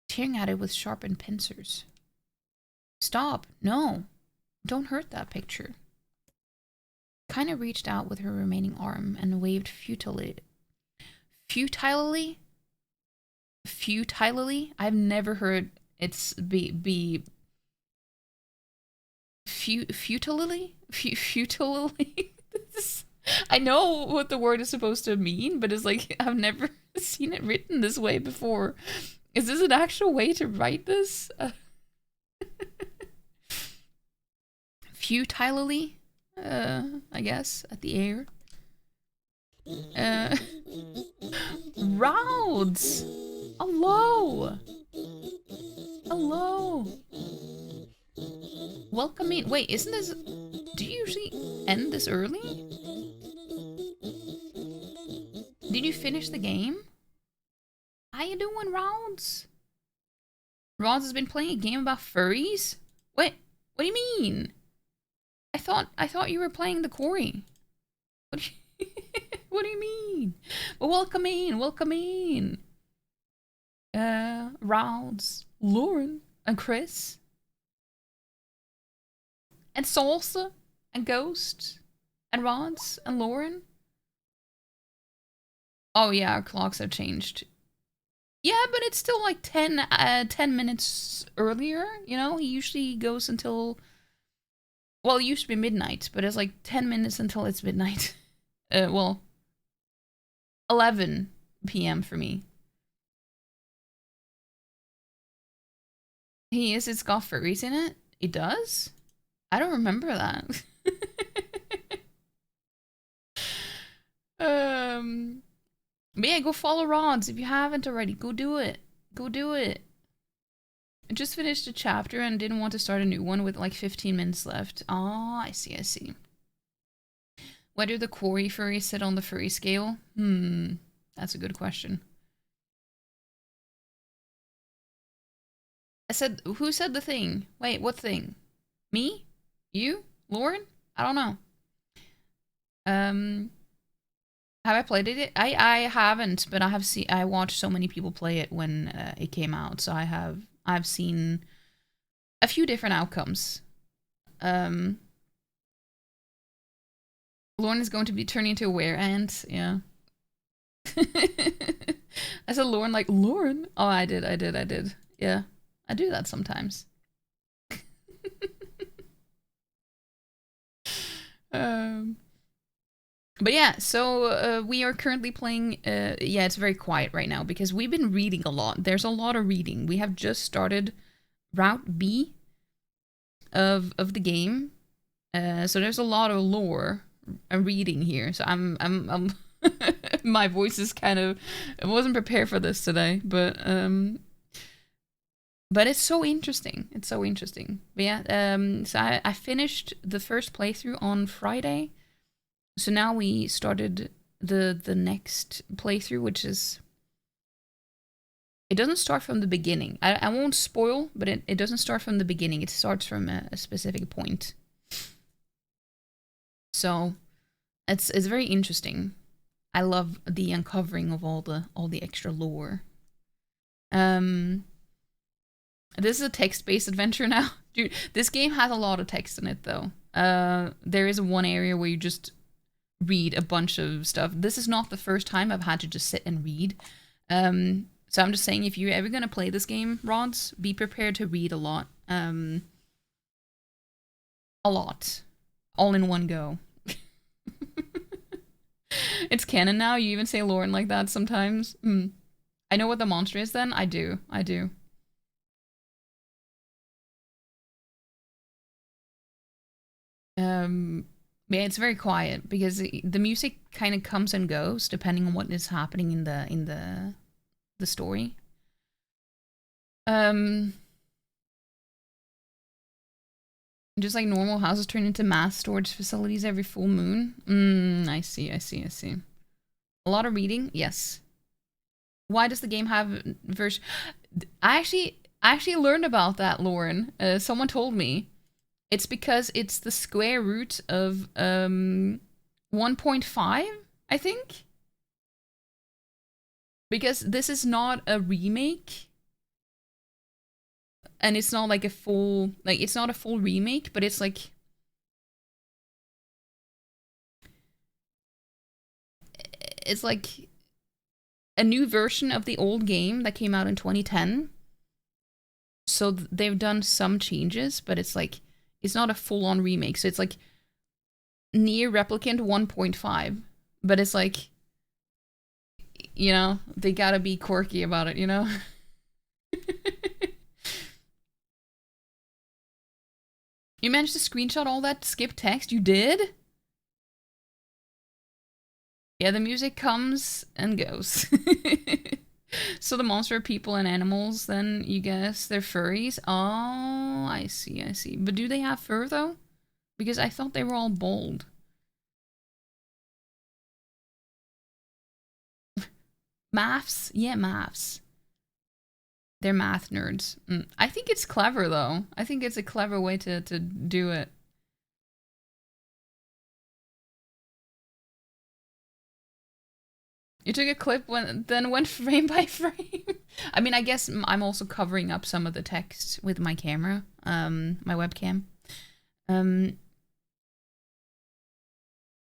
tearing at it with sharpened pincers. Stop! No! Don't hurt that picture. Kainé reached out with her remaining arm and waved futilely? I've never heard it's be futilely? Futilely? I know what the word is supposed to mean, but it's like, I've never seen it written this way before. Is this an actual way to write this? Futilely? I guess, at the air. Rounds! Hello! Hello! Welcome in. Wait, isn't this... Do you usually end this early? Did you finish the game? How you doing, Rounds? Rounds has been playing a game about furries? Wait, what do you mean? I thought you were playing the Corey. What do you mean? Well, welcome in. Rounds, Lauren, and Chris, and Salsa, and Ghost, and Rods, and Lauren. Oh yeah, our clocks have changed. Yeah, but it's still like 10 minutes earlier, you know? He usually goes until... Well, it used to be midnight, but it's like 10 minutes until it's midnight. Well, 11 p.m. for me. It's got furries in it? It does? I don't remember that. But yeah, go follow Rods if you haven't already. Go do it. Go do it. I just finished a chapter and didn't want to start a new one with like 15 minutes left. Oh, I see. Where do the quarry furries sit on the furry scale? That's a good question. I said, who said the thing? Wait, what thing? Me? You? Lauren? I don't know. Have I played it? I haven't, but I watched so many people play it when it came out, so I've seen a few different outcomes. Lauren is going to be turning into a were ant, yeah. I said Lauren like, Lauren? Oh, I did. Yeah, I do that sometimes. um, but yeah, so we are currently playing, yeah, it's very quiet right now because we've been reading a lot. There's a lot of reading. We have just started Route B of the game. So there's a lot of lore reading here. So I'm my voice is kind of, I wasn't prepared for this today, but it's so interesting. It's so interesting. But yeah, so I finished the first playthrough on Friday. So now we started the next playthrough, which is, it doesn't start from the beginning. I won't spoil, but it doesn't start from the beginning. It starts from a specific point. So it's very interesting. I love the uncovering of all the extra lore. This is a text-based adventure now. Dude, this game has a lot of text in it though. There is one area where you just read a bunch of stuff. This is not the first time I've had to just sit and read. So I'm just saying, if you're ever gonna play this game, Rods, be prepared to read a lot. A lot. All in one go. It's canon now. You even say Lauren like that sometimes. I know what the monster is then. I do. Yeah, it's very quiet because the music kind of comes and goes depending on what is happening in the story. Just like normal houses turn into mass storage facilities every full moon. I see. A lot of reading, yes. Why does the game have version? I actually learned about that, Lauren. Someone told me. It's because it's the square root of 1.5, I think. Because this is not a remake. And it's not like a full, like, it's not a full remake, but it's like, it's like a new version of the old game that came out in 2010. So they've done some changes, but it's like, it's not a full-on remake. So it's like NieR Replicant 1.5, but it's like, you know, they gotta be quirky about it, you know? You managed to screenshot all that skip text? You did? Yeah, the music comes and goes. So the monster are people and animals, then you guess they're furries? Oh, I see. But do they have fur though? Because I thought they were all bald. Maths? Yeah, maths. They're math nerds. I think it's clever though. I think it's a clever way to do it. You took a clip then went frame by frame. I mean, I guess I'm also covering up some of the text with my camera, my webcam. It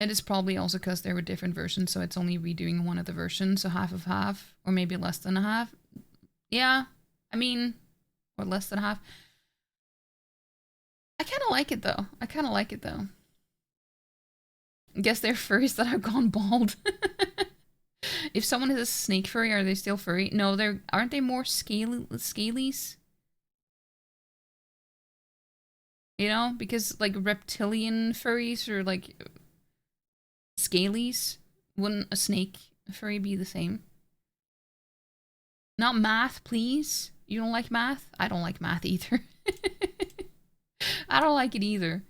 is probably also because there were different versions, so it's only redoing one of the versions, so half of half, or maybe less than a half. Yeah, I mean, or less than half. I kind of like it though. I guess they're furries that have gone bald. If someone is a snake furry, are they still furry? No, aren't they more scalies? You know, because like reptilian furries are like scalies. Wouldn't a snake furry be the same? Not math, please. You don't like math? I don't like math either. I don't like it either.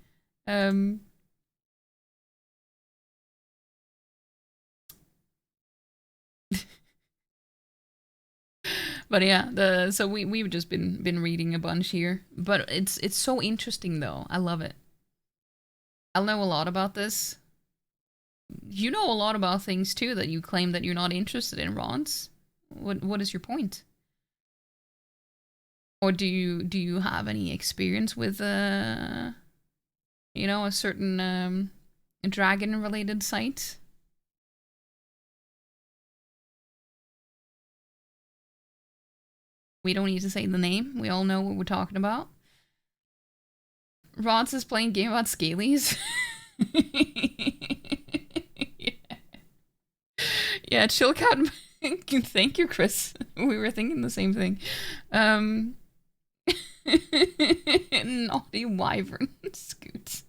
But yeah, so we've just been reading a bunch here. But it's so interesting though. I love it. I'll know a lot about this. You know a lot about things too that you claim that you're not interested in, Rons. What is your point? Or do you have any experience with you know, a certain dragon related site? We don't need to say the name. We all know what we're talking about. Rods is playing game about Scalies. Yeah, Chillcat. Thank you, Chris. We were thinking the same thing. Naughty wyvern scoots.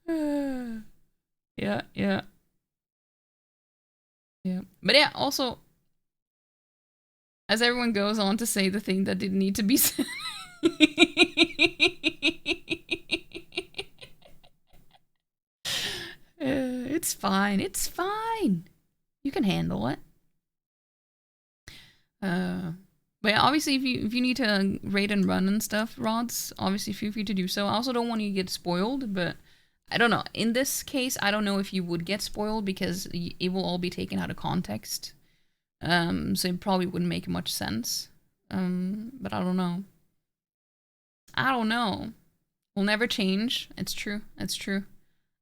Yeah. Yeah. But yeah, also, as everyone goes on to say the thing that didn't need to be said. It's fine. It's fine. You can handle it. But yeah, obviously, if you need to raid and run and stuff, Rods, obviously feel free to do so. I also don't want you to get spoiled, but I don't know. In this case, I don't know if you would get spoiled because it will all be taken out of context. So it probably wouldn't make much sense. But I don't know. I don't know. We'll never change. It's true. It's true.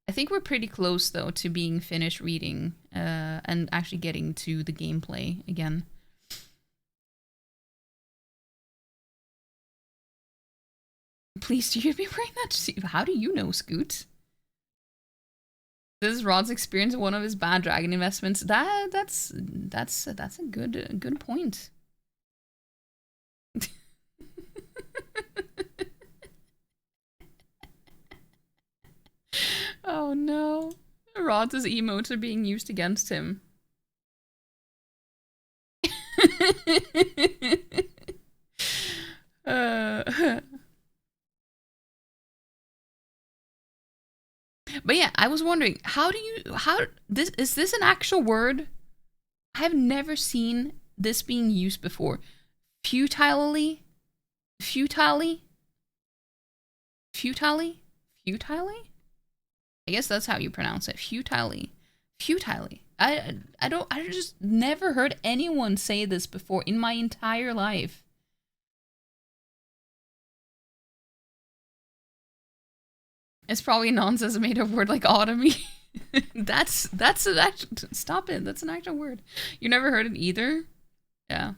I think we're pretty close, though, to being finished reading and actually getting to the gameplay again. Please, do you be wearing that? How do you know, Scoot? This is Rod's experience of one of his bad dragon investments. That's a good point. Oh no. Rod's emotes are being used against him. But yeah, I was wondering, is this an actual word? I've never seen this being used before. Futilely? Futilely? Futilely? Futilely? I guess that's how you pronounce it. Futilely. Futilely. I just never heard anyone say this before in my entire life. It's probably nonsense made of word like automy. that's an actual, stop it. That's an actual word. You never heard it either? Yeah.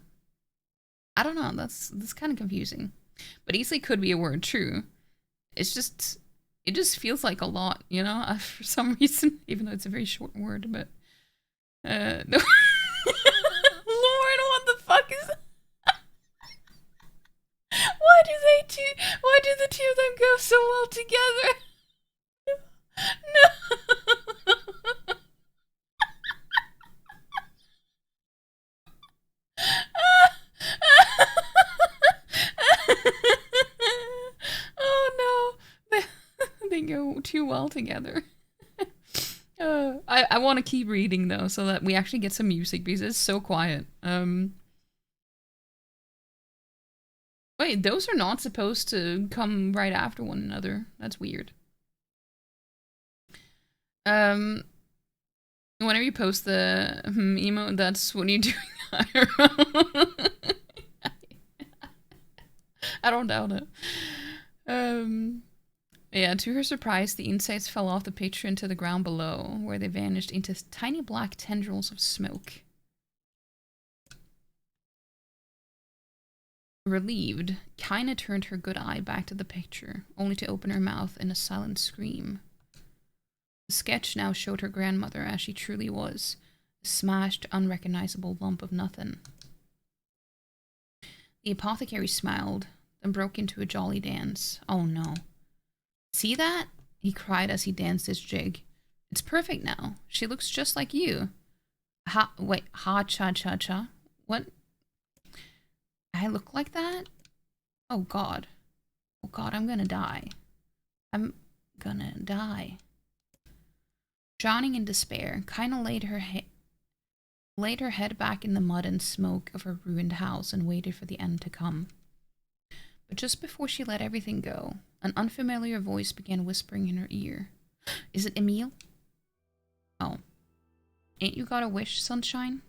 I don't know. That's kind of confusing. But easily could be a word, true. It's just, it just feels like a lot, you know, for some reason, even though it's a very short word, but no. Lord, what the fuck is that? Why do the two of them go so well together? No. Oh no. They go too well together. I want to keep reading though, so that we actually get some music because it's so quiet. Wait, those are not supposed to come right after one another. That's weird. Whenever you post the emote, that's what you're doing. I don't doubt it. Yeah, to her surprise, the insects fell off the picture into the ground below, where they vanished into tiny black tendrils of smoke. Relieved, Kainé turned her good eye back to the picture, only to open her mouth in a silent scream. The sketch now showed her grandmother as she truly was, a smashed, unrecognizable lump of nothing. The apothecary smiled, then broke into a jolly dance. Oh no. See that? He cried as he danced his jig. It's perfect now. She looks just like you. Wait, ha-cha-cha-cha? What? I look like that? Oh god. Oh god, I'm gonna die. I'm gonna die. Drowning in despair, Kainé laid her head back in the mud and smoke of her ruined house and waited for the end to come. But just before she let everything go, an unfamiliar voice began whispering in her ear. Is it Emile? Oh. Ain't you got a wish, sunshine?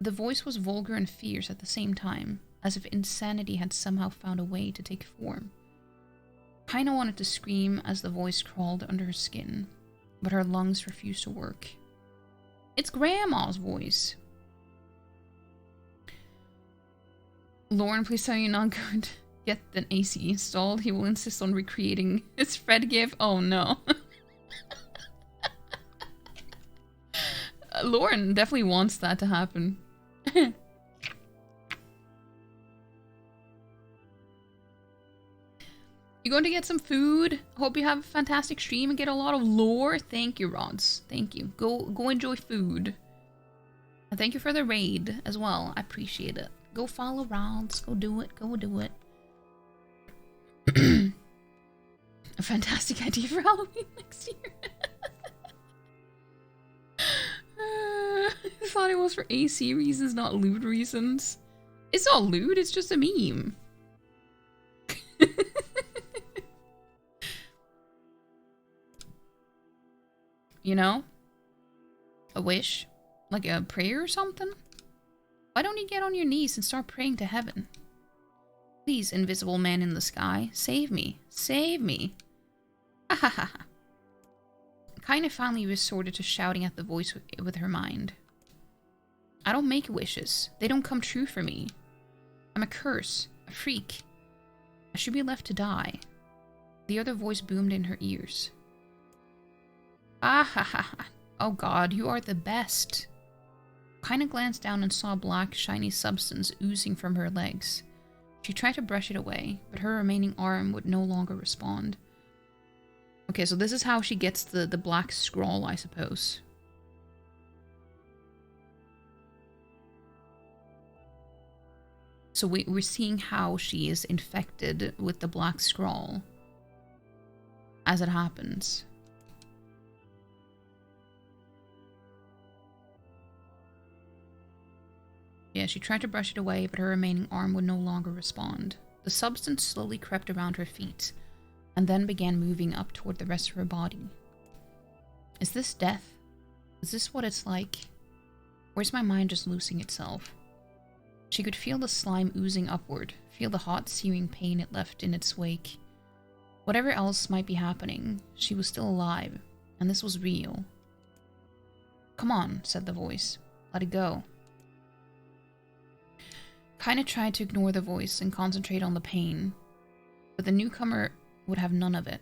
The voice was vulgar and fierce at the same time, as if insanity had somehow found a way to take form. Kainé wanted to scream as the voice crawled under her skin, but her lungs refused to work. It's Grandma's voice. Lauren, please tell you're not going to get an AC installed. He will insist on recreating his Fred gif. Oh no. Lauren definitely wants that to happen. You're going to get some food. Hope you have a fantastic stream and get a lot of lore. Thank you, Rods. Thank you. Go enjoy food. And thank you for the raid as well. I appreciate it. Go follow Rods. Go do it. Go do it. A fantastic idea for Halloween next year. I thought it was for AC reasons, not loot reasons. It's not loot, it's just a meme. You know? A wish? Like a prayer or something? Why don't you get on your knees and start praying to heaven? Please, invisible man in the sky, save me. Save me. Ha ha ha. Kainé finally resorted to shouting at the voice with her mind. I don't make wishes. They don't come true for me. I'm a curse. A freak. I should be left to die. The other voice boomed in her ears. Ah ha ha ha. Oh god, you are the best. Kainé glanced down and saw a black, shiny substance oozing from her legs. She tried to brush it away, but her remaining arm would no longer respond. Okay, so this is how she gets the black scroll, I suppose. So we're seeing how she is infected with the black scroll as it happens. Yeah, she tried to brush it away, but her remaining arm would no longer respond. The substance slowly crept around her feet, and then began moving up toward the rest of her body. Is this death? Is this what it's like? Or is my mind just losing itself? She could feel the slime oozing upward, feel the hot, searing pain it left in its wake. Whatever else might be happening, she was still alive, and this was real. Come on, said the voice. Let it go. Kainé tried to ignore the voice and concentrate on the pain, but the newcomer would have none of it.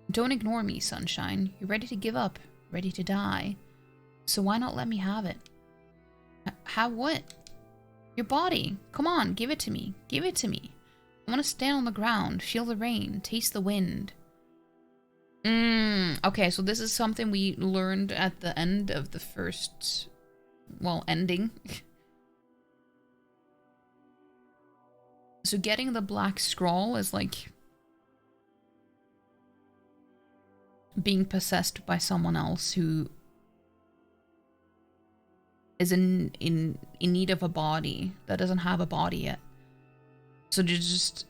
Don't ignore me, sunshine. You're ready to give up, ready to die. So why not let me have it? Have what? Your body. Come on, give it to me. Give it to me. I want to stand on the ground, feel the rain, taste the wind. Okay, so this is something we learned at the end of the first, well, ending. So getting the black scroll is like being possessed by someone else who is in need of a body that doesn't have a body yet. So they're just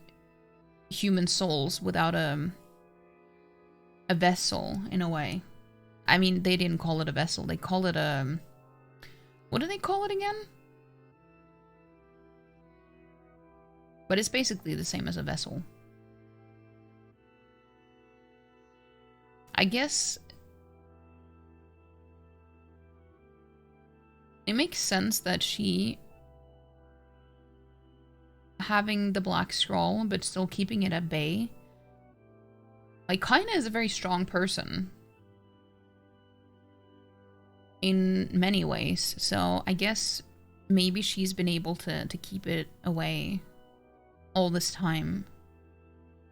human souls without a vessel, in a way. I mean, they didn't call it a vessel. They call it a... What do they call it again? But it's basically the same as a vessel. I guess it makes sense that she, having the black scroll but still keeping it at bay, like, Kainé is a very strong person in many ways, so I guess maybe she's been able to keep it away all this time.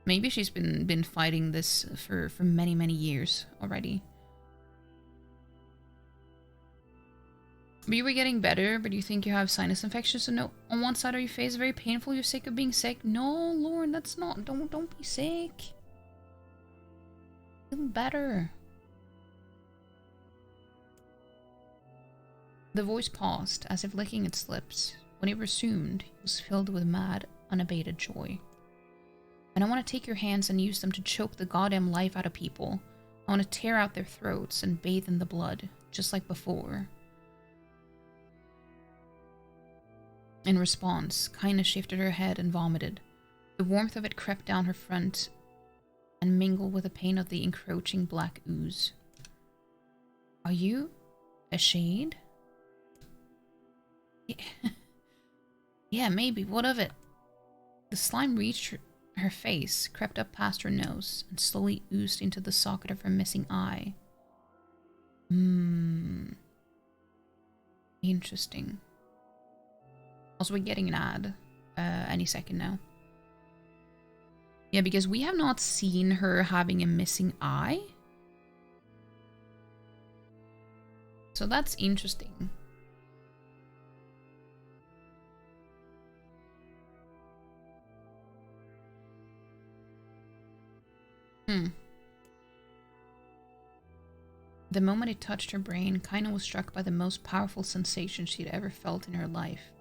Maybe she's been fighting this for many, many years already. But you were getting better, but you think you have sinus infection, so no, on one side of your face is very painful, you're sick of being sick. No, Lauren, that's not, don't be sick. Feel better. The voice paused, as if licking its lips. When it resumed, it was filled with mad, unabated joy. And I want to take your hands and use them to choke the goddamn life out of people. I want to tear out their throats and bathe in the blood, just like before. In response, Kainé shifted her head and vomited. The warmth of it crept down her front and mingled with the pain of the encroaching black ooze. Are you a shade? Yeah, maybe. What of it? The slime reached her face, crept up past her nose, and slowly oozed into the socket of her missing eye. Interesting. Also, we're getting an ad any second now. Yeah, because we have not seen her having a missing eye. So that's interesting. The moment it touched her brain, Kainé was struck by the most powerful sensation she'd ever felt in her life.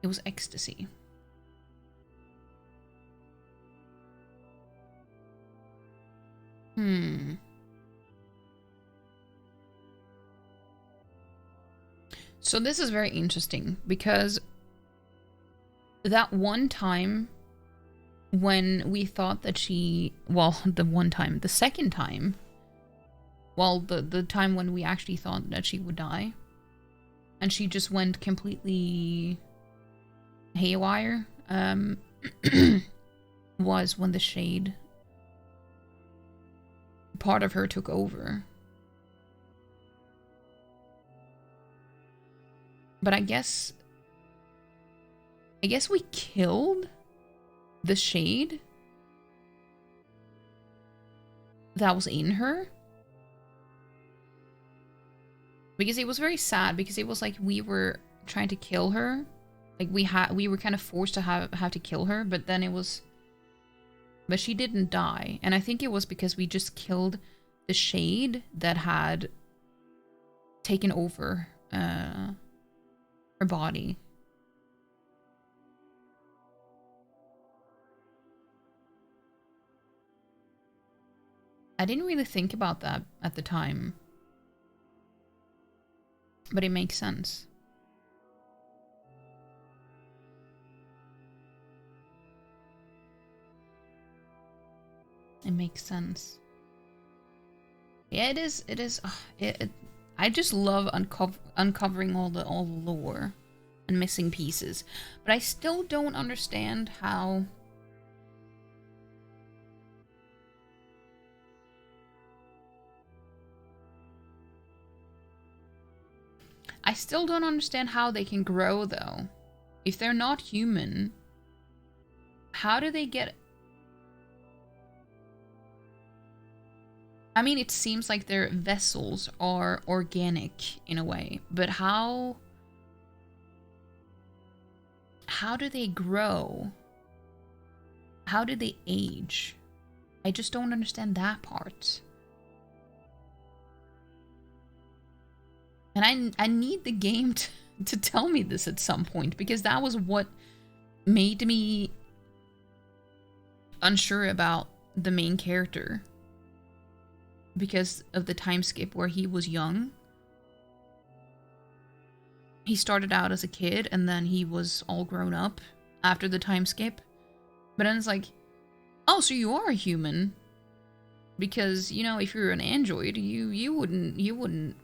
It was ecstasy. So this is very interesting because that one time when we thought that she, well, the second time, well, the time when we actually thought that she would die, and she just went completely haywire, was when the shade part of her took over. But I guess we killed the shade that was in her. Because it was very sad, because it was like we were trying to kill her. Like we were kind of forced to have to kill her, but then it was, but she didn't die. And I think it was because we just killed the shade that had taken over her body. I didn't really think about that at the time, but it makes sense. It makes sense. Yeah, it is. It is. I just love uncovering all the lore and missing pieces, but I still don't understand how. I still don't understand how they can grow, though. If they're not human, how do they get... I mean, it seems like their vessels are organic in a way, but how do they grow? How do they age? I just don't understand that part. And I need the game to tell me this at some point, because that was what made me unsure about the main character. Because of the time skip where he was young. He started out as a kid and then he was all grown up after the time skip. But then it's like, oh, so you are a human. Because, you know, if you're an android, you wouldn't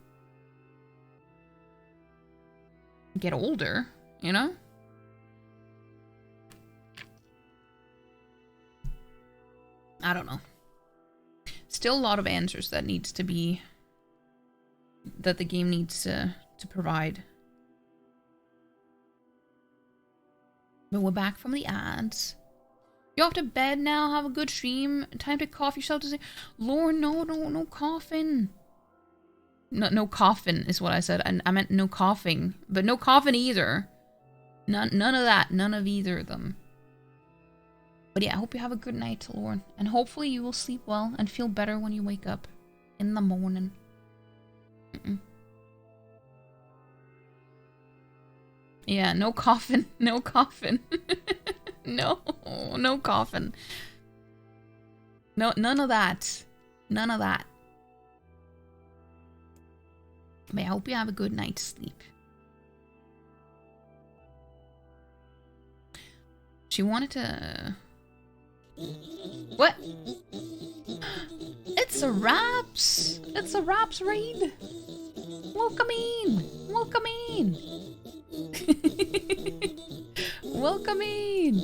get older, you know? I don't know. Still a lot of answers that needs to be... that the game needs to provide. But we're back from the ads. You off to bed now? Have a good stream? Time to cough yourself to sleep? Lord, no coughing. No coffin is what I said. I meant no coughing. But no coffin either. None of that. None of either of them. But yeah, I hope you have a good night, Lauren. And hopefully you will sleep well and feel better when you wake up in the morning. Yeah, no coffin. No coffin. No coffin. No, none of that. None of that. But I hope you have a good night's sleep. She wanted to... What? It's a Raps! It's a Raps raid! Welcome in! Welcome in! welcome in.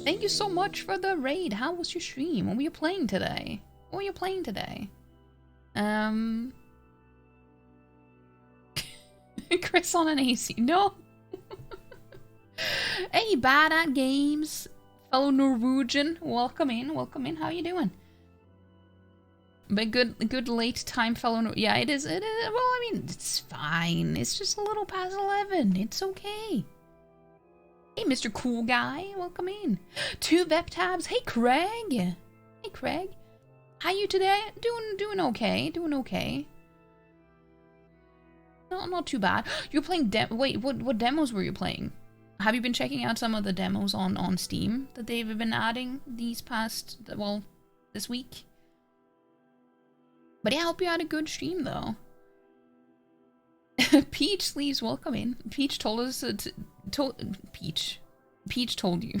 Thank you so much for the raid. How was your stream? What were you playing today? What were you playing today? Chris on an AC. No. Hey, Bad at Games, fellow Norwegian. Welcome in. Welcome in. How you doing? But good late time, fellow. Yeah, it is. It is. Well, I mean, it's fine. It's just a little past 11. It's okay. Hey, Mr. Cool Guy. Welcome in. 2 Vep tabs. Hey, Craig. Hey, Craig. How you today? Doing okay. Doing okay. No, not too bad. You're playing wait, what demos were you playing? Have you been checking out some of the demos on Steam that they've been adding these past, well, this week? But yeah, I hope you had a good stream though. Peach Sleeves, welcome in. Peach told us Peach told you.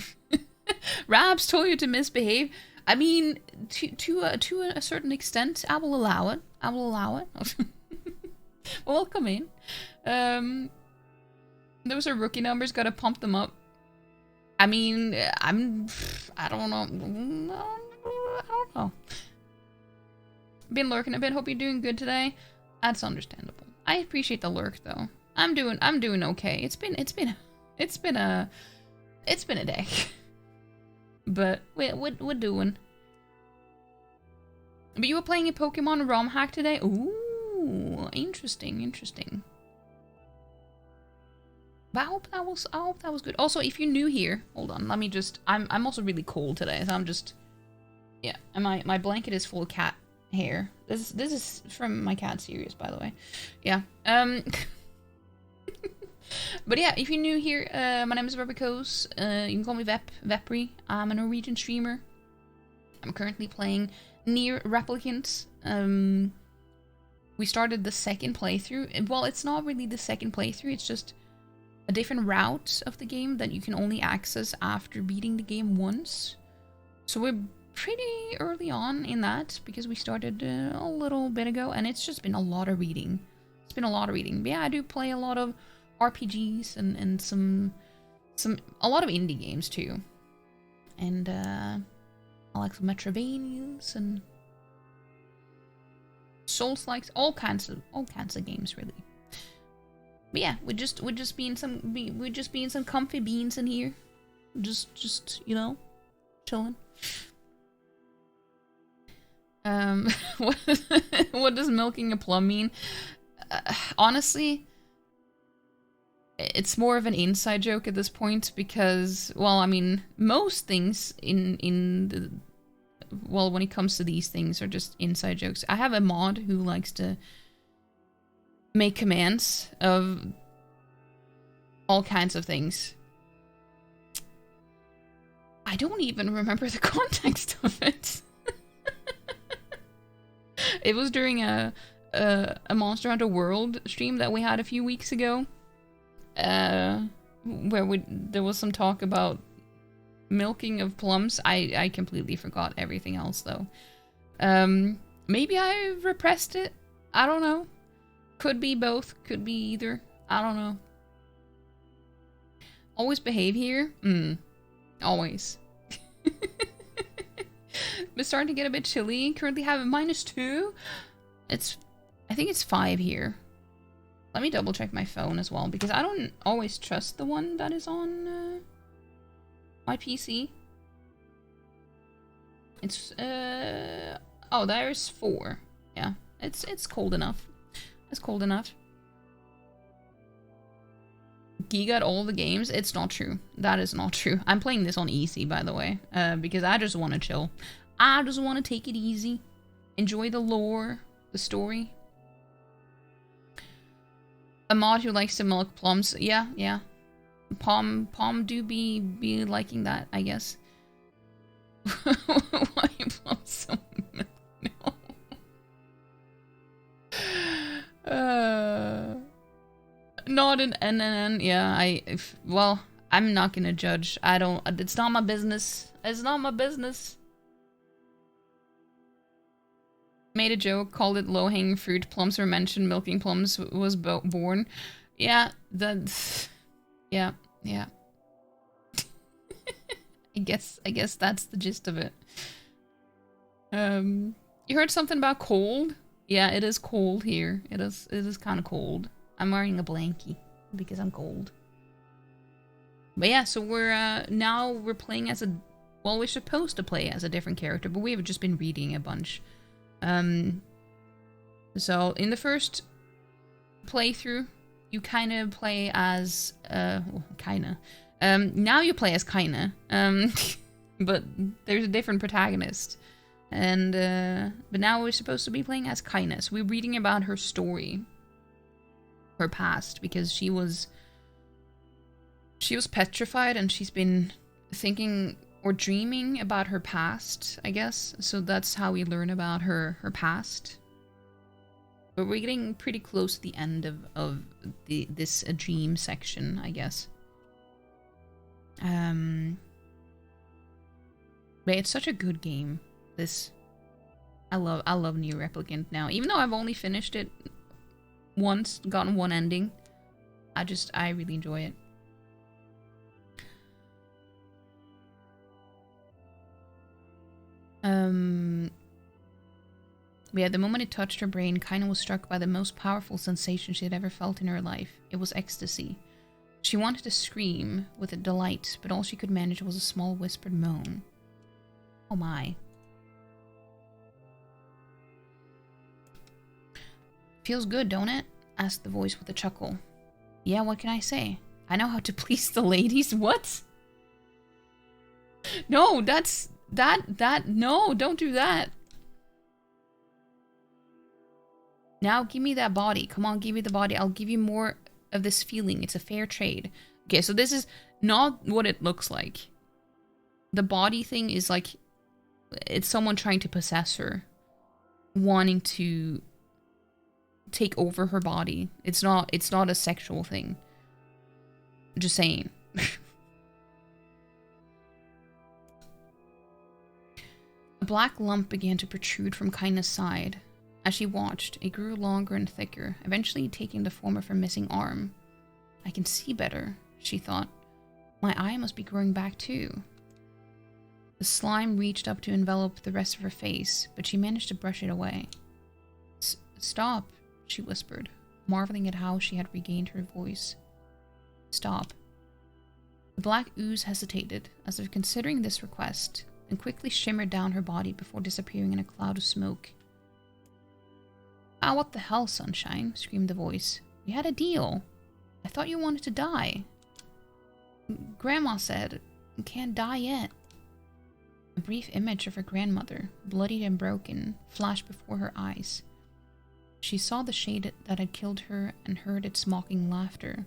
Rabs told you to misbehave. I mean, to a certain extent, I will allow it. I will allow it. Welcome in. Those are rookie numbers. Gotta pump them up. I mean, I don't know. I don't know. Been lurking a bit. Hope you're doing good today. That's understandable. I appreciate the lurk though. I'm doing okay. It's been a day. But we're doing. But you were playing a Pokemon ROM hack today? Ooh, interesting. But I hope that was good. Also, if you're new here, hold on, let me just I'm also really cold today, so I'm just, yeah, and my blanket is full of cat hair. This is from my cat series, by the way. Yeah. But yeah, if you're new here, my name is Rebecos. You can call me Vepri. I'm a Norwegian streamer. I'm currently playing NieR Replicant. We started the second playthrough. Well, it's not really the second playthrough, it's just a different route of the game that you can only access after beating the game once. So we're pretty early on in that, because we started a little bit ago, and it's just been a lot of reading. It's been a lot of reading. But yeah, I do play a lot of RPGs and a lot of indie games too. And I like some Metroidvanias and Souls-likes, all kinds of games really. But yeah, we're just being some comfy beans in here. Just you know, chilling. What does milking a plum mean? Honestly, it's more of an inside joke at this point, because, well, I mean, most things well, when it comes to these things are just inside jokes. I have a mod who likes to make commands of all kinds of things. I don't even remember the context of it. It was during a Monster Hunter World stream that we had a few weeks ago, where there was some talk about milking of plums. I completely forgot everything else though. Maybe I repressed it. I don't know. Could be both. Could be either. I don't know. Always behave here? Always. But starting to get a bit chilly. Currently have a -2. I think it's 5 here. Let me double check my phone as well, because I don't always trust the one that is on my PC. It's oh, there's 4. Yeah, it's cold enough. It's cold enough. Giga at all the games? It's not true. That is not true. I'm playing this on easy, by the way, because I just want to chill. I just want to take it easy, enjoy the lore, the story. A mod who likes to milk plums. Yeah. Palm do be liking that, I guess. Why plums so no? Not an NNN. Yeah, well, I'm not gonna judge. It's not my business. It's not my business. Made a joke, called it low-hanging fruit. Plums were mentioned. Milking plums was born. Yeah, that's... Yeah, yeah. I guess that's the gist of it. You heard something about cold? Yeah, it is cold here. It is kind of cold. I'm wearing a blankie because I'm cold. But yeah, so we're now we're playing as a, well, we're supposed to play as a different character, but we've just been reading a bunch. So in the first playthrough, you kind of play as now you play as Kainé. But there's a different protagonist. And but now we're supposed to be playing as Kainé. So we're reading about her story, her past, because she was petrified and she's been thinking or dreaming about her past, I guess. So that's how we learn about her past. But we're getting pretty close to the end of this dream section, I guess. But it's such a good game. This, I love NieR Replicant now. Even though I've only finished it once, gotten one ending, I really enjoy it. But yeah, the moment it touched her brain, Kainé was struck by the most powerful sensation she had ever felt in her life. It was ecstasy. She wanted to scream with delight, but all she could manage was a small whispered moan. Oh my. Feels good, don't it? Asked the voice with a chuckle. Yeah, what can I say? I know how to please the ladies. What? No, no, don't do that. Now give me that body. Come on, give me the body. I'll give you more of this feeling. It's a fair trade. Okay, so this is not what it looks like. The body thing is like, it's someone trying to possess her, wanting to take over her body. It's not a sexual thing. Just saying. A black lump began to protrude from Kainé's side. As she watched, it grew longer and thicker, eventually taking the form of her missing arm. I can see better, she thought. My eye must be growing back too. The slime reached up to envelop the rest of her face, but she managed to brush it away. Stop, she whispered, marveling at how she had regained her voice. Stop. The black ooze hesitated, as if considering this request, and quickly shimmered down her body before disappearing in a cloud of smoke. Ah, what the hell, Sunshine? Screamed the voice. We had a deal. I thought you wanted to die. Grandma said, you can't die yet. A brief image of her grandmother, bloodied and broken, flashed before her eyes. She saw the shade that had killed her and heard its mocking laughter,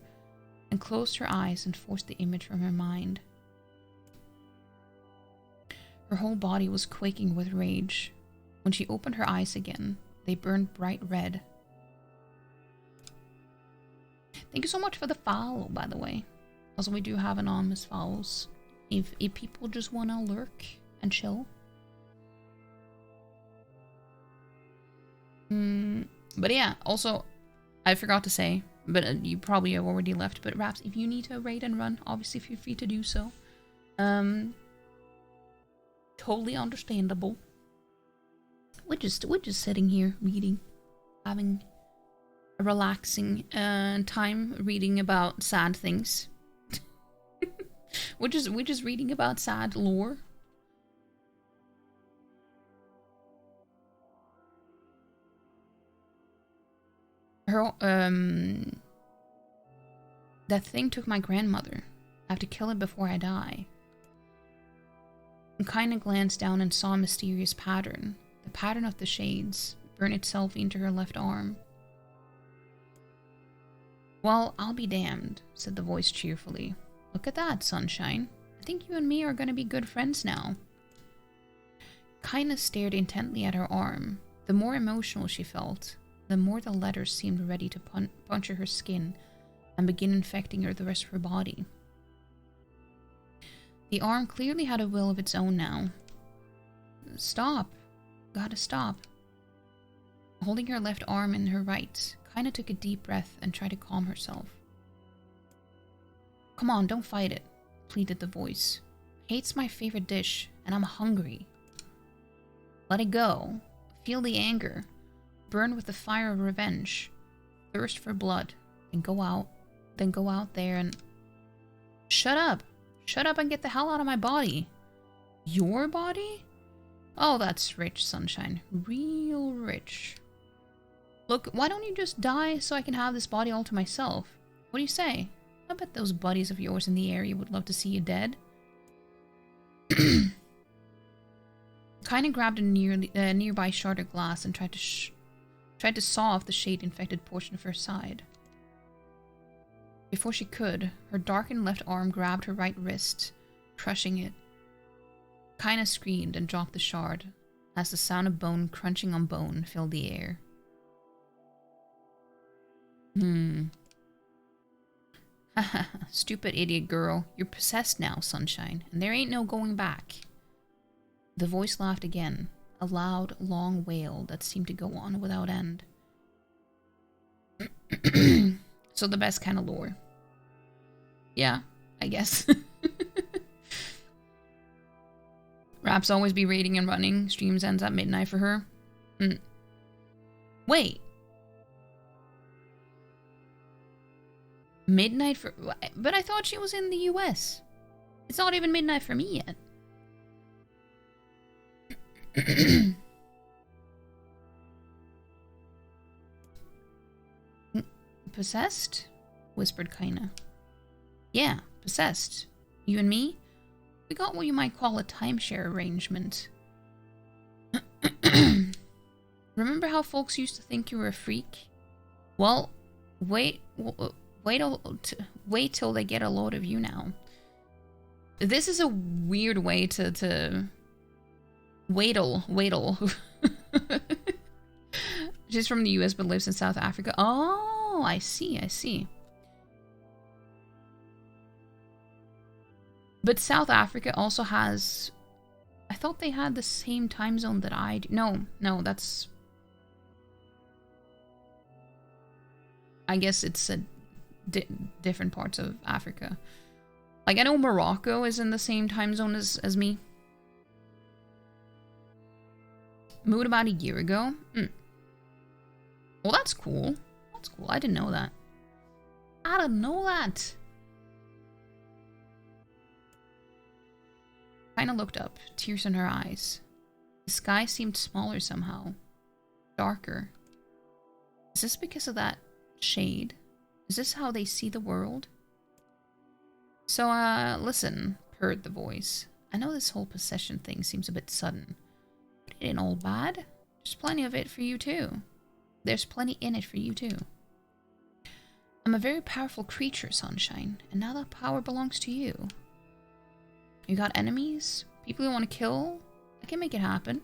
and closed her eyes and forced the image from her mind. Her whole body was quaking with rage. When she opened her eyes again, they burned bright red. Thank you so much for the follow, by the way. Also, we do have anonymous follows. If people just want to lurk and chill. But yeah, also, I forgot to say, but you probably have already left, but Raps, if you need to raid and run, obviously feel free to do so. Totally understandable. We're just sitting here reading, having a relaxing time reading about sad things. we're just reading about sad lore. Her that thing took my grandmother. I have to kill it before I die. And Kainé glanced down and saw a mysterious pattern. The pattern of the shades burn itself into her left arm. Well, I'll be damned, said the voice cheerfully. Look at that, Sunshine. I think you and me are going to be good friends now. Kainé stared intently at her arm. The more emotional she felt, the more the letters seemed ready to puncture her skin and begin infecting her the rest of her body. The arm clearly had a will of its own now. Stop. Gotta stop. Holding her left arm in her right, Kainé took a deep breath and tried to calm herself. Come on, don't fight it, pleaded the voice. Hate's my favorite dish, and I'm hungry. Let it go. Feel the anger. Burn with the fire of revenge. Thirst for blood. And go out. Then go out there and... Shut up. Shut up and get the hell out of my body. Your body? Oh, that's rich, Sunshine. Real rich. Look, why don't you just die so I can have this body all to myself? What do you say? I bet those buddies of yours in the area would love to see you dead. Kainé grabbed a nearby shard of glass and tried to saw off the shade-infected portion of her side. Before she could, her darkened left arm grabbed her right wrist, crushing it. Kainé screamed and dropped the shard, as the sound of bone crunching on bone filled the air. Haha, stupid idiot girl. You're possessed now, Sunshine, and there ain't no going back. The voice laughed again, a loud, long wail that seemed to go on without end. So the best kind of lore. Yeah, I guess. Raps always be raiding and running. Streams ends at midnight for her. Wait. Midnight for... But I thought she was in the US. It's not even midnight for me yet. Possessed? Whispered Kainé. Yeah, possessed. You and me? We got what you might call a timeshare arrangement. Remember how folks used to think you were a freak? Well, wait till they get a load of you now. This is a weird way to Waddle. She's from the US but lives in South Africa. Oh, I see. But South Africa also has... I thought they had the same time zone that I do. No, that's... I guess it's a different parts of Africa. Like, I know Morocco is in the same time zone as me. Moved about a year ago. Well, that's cool. That's cool. I didn't know that. Kainé looked up, tears in her eyes. The sky seemed smaller somehow. Darker. Is this because of that shade? Is this how they see the world? So, listen, purred the voice. I know this whole possession thing seems a bit sudden. But it ain't all bad. There's plenty of it for you too. There's plenty in it for you too. I'm a very powerful creature, Sunshine, and now that power belongs to you. You got enemies? People you want to kill? I can make it happen.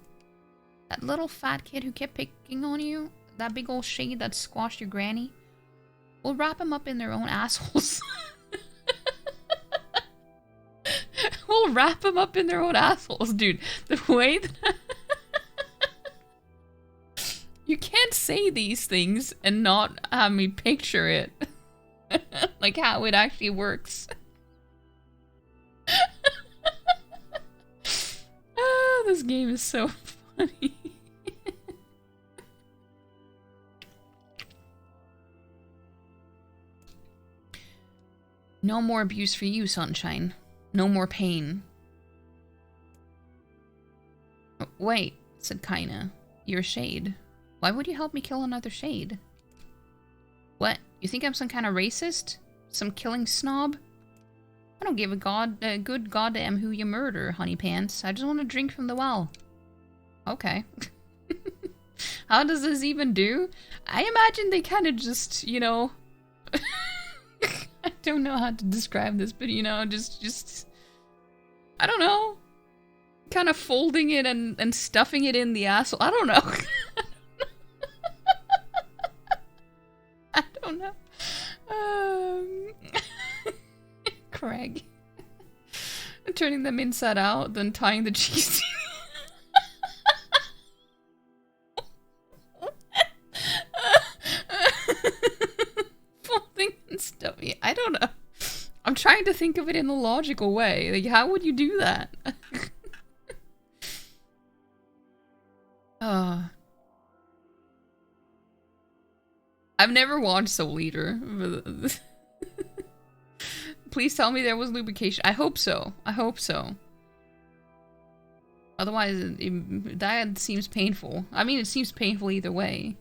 That little fat kid who kept picking on you? That big old shade that squashed your granny? We'll wrap them up in their own assholes. We'll wrap them up in their own assholes, dude. The way that... You can't say these things and not have me picture it. Like how it actually works. This game is so funny. No more abuse for you, Sunshine. No more pain. Wait, said Kainé. You're a shade. Why would you help me kill another shade? What? You think I'm some kind of racist? Some killing snob? I don't give a good goddamn who you murder, honey pants. I just want to drink from the well. Okay. How does this even do? I imagine they kind of just, you know... I don't know how to describe this, but you know, just... I don't know. Kind of folding it and stuffing it in the asshole. I don't know. I don't know. Craig. Turning them inside out, then tying the cheese. Folding and stuffing. I don't know. I'm trying to think of it in a logical way. Like, how would you do that? I've never watched Soul Eater. Please tell me there was lubrication. I hope so. I hope so. Otherwise, that seems painful. I mean, it seems painful either way.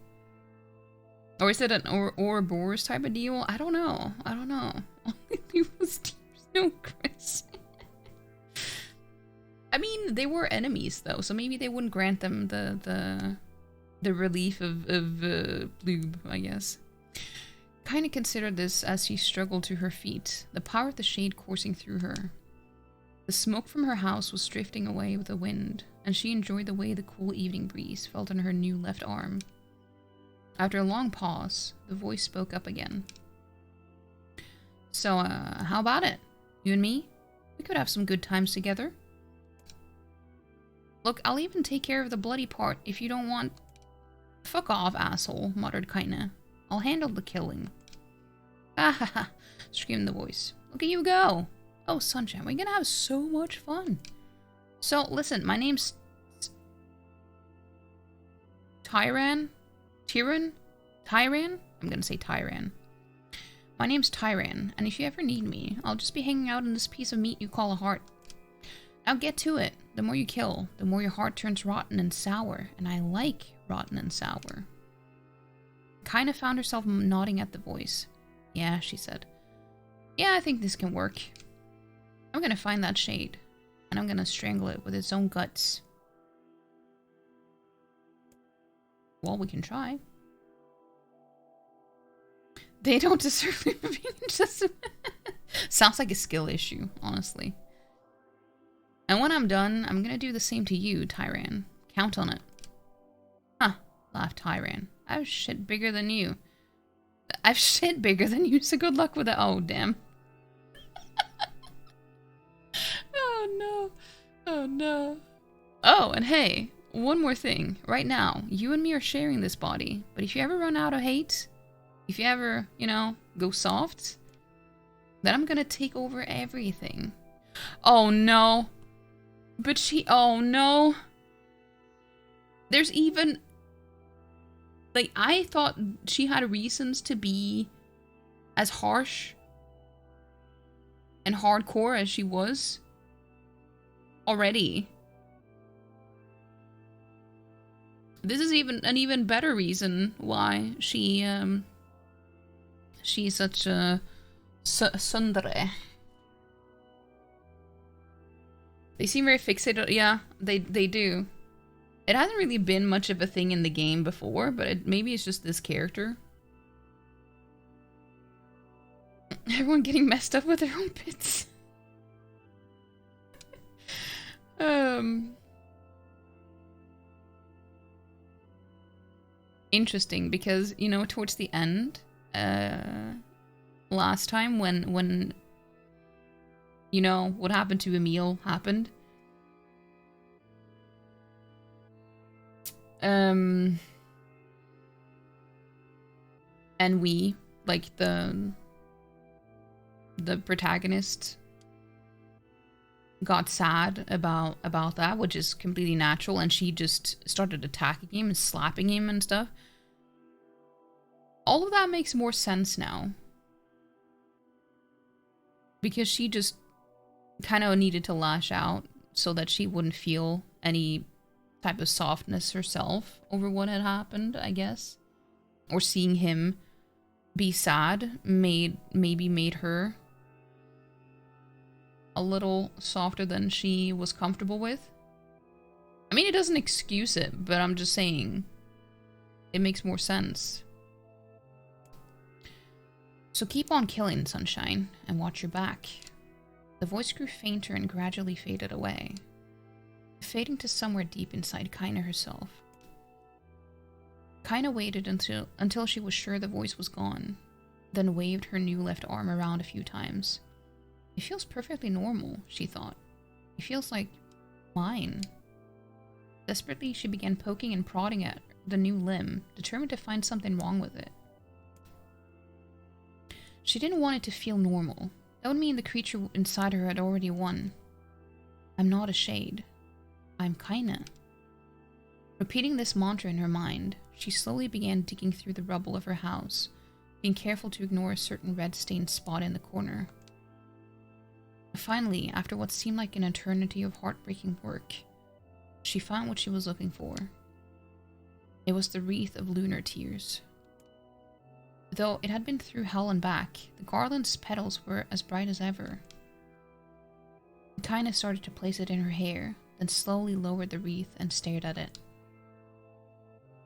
Or is it an Ouroboros type of deal? I don't know. I don't know. No, Chris. I mean, they were enemies though, so maybe they wouldn't grant them the relief of lube, I guess. Kainé considered this as she struggled to her feet, the power of the shade coursing through her. The smoke from her house was drifting away with the wind, and she enjoyed the way the cool evening breeze felt on her new left arm. After a long pause, the voice spoke up again. So, how about it? You and me? We could have some good times together. Look, I'll even take care of the bloody part if you don't want... Fuck off, asshole, muttered Kainé. I'll handle the killing. Ah ha ha, screamed the voice. Look at you go! Oh, sunshine, we're gonna have so much fun. So, listen, my name's... Tyran? Tyran? Tyran? I'm gonna say Tyran. My name's Tyran, and if you ever need me, I'll just be hanging out in this piece of meat you call a heart. Now get to it. The more you kill, the more your heart turns rotten and sour, and I like rotten and sour. Kainé found herself nodding at the voice. Yeah, she said. Yeah, I think this can work. I'm gonna find that shade, and I'm gonna strangle it with its own guts. Well, we can try. They don't deserve being just... Sounds like a skill issue, honestly. And when I'm done, I'm gonna do the same to you, Tyran. Count on it. Huh, laughed Tyran. I have shit bigger than you. I've shit bigger than you, so good luck with it. Oh, damn. Oh, no. Oh, no. Oh, and hey, one more thing. Right now, you and me are sharing this body. But if you ever run out of hate, if you ever, you know, go soft, then I'm gonna take over everything. Oh, no. But oh no. There's even... Like, I thought she had reasons to be as harsh and hardcore as she was already. This is an even better reason why she's such a tsundere. They seem very fixated. Yeah, they do. It hasn't really been much of a thing in the game before, but maybe it's just this character. Everyone getting messed up with their own bits. Interesting, because, you know, towards the end, last time when you know, what happened to Emil happened. And we, like, the protagonist got sad about that, which is completely natural, and she just started attacking him and slapping him and stuff. All of that makes more sense now. Because she just kind of needed to lash out so that she wouldn't feel any type of softness herself over what had happened, I guess. Or seeing him be sad maybe made her a little softer than she was comfortable with. I mean, it doesn't excuse it, but I'm just saying it makes more sense. So keep on killing, Sunshine, and watch your back. The voice grew fainter and gradually faded away, fading to somewhere deep inside Kainé herself. Kainé waited until she was sure the voice was gone, then waved her new left arm around a few times. It feels perfectly normal, she thought. It feels like mine. Desperately, she began poking and prodding at the new limb, determined to find something wrong with it. She didn't want it to feel normal. That would mean the creature inside her had already won. I'm not a shade. I'm Kainé. Repeating this mantra in her mind, she slowly began digging through the rubble of her house, being careful to ignore a certain red-stained spot in the corner. Finally, after what seemed like an eternity of heartbreaking work, she found what she was looking for. It was the wreath of lunar tears. Though it had been through hell and back, the garland's petals were as bright as ever. Kainé started to place it in her hair, then slowly lowered the wreath and stared at it.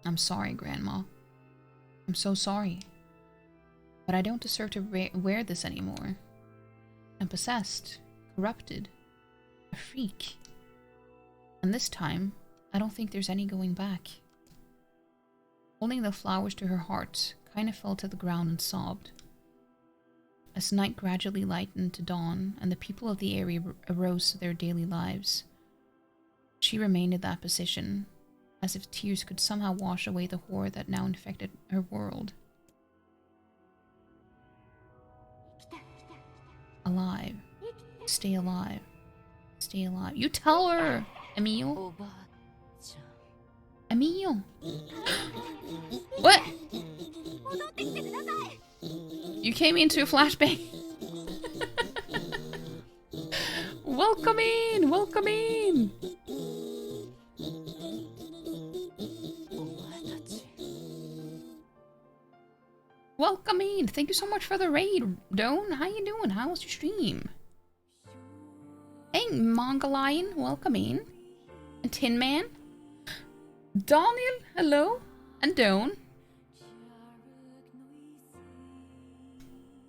I'm sorry, Grandma. I'm so sorry. But I don't deserve to wear this anymore. I'm possessed, corrupted, a freak. And this time, I don't think there's any going back. Holding the flowers to her heart, Kainé fell to the ground and sobbed. As night gradually lightened to dawn and the people of the area arose to their daily lives, she remained in that position, as if tears could somehow wash away the horror that now infected her world. Alive. Stay alive. Stay alive. You tell her, Emil. Emil. What? You came into a flashbang. Welcome in. Welcome in. Welcome in. Thank you so much for the raid, Doan. How you doing? How was your stream? Hey, Mongolian. Welcome in. And Tin Man. Daniel. Hello. And Doan.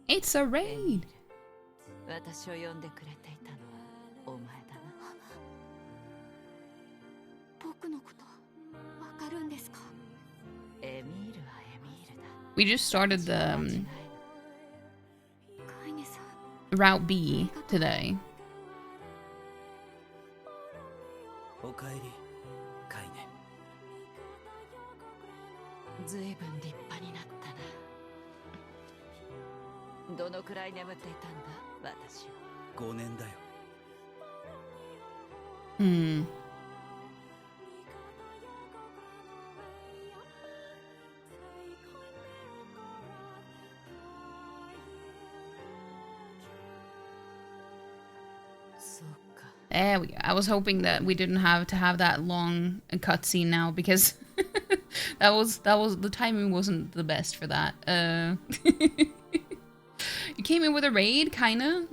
It's a raid. We just started the Route B today. There we go. I was hoping that we didn't have to have that long cutscene now because that was the timing wasn't the best for that. You came in with a raid, kinda.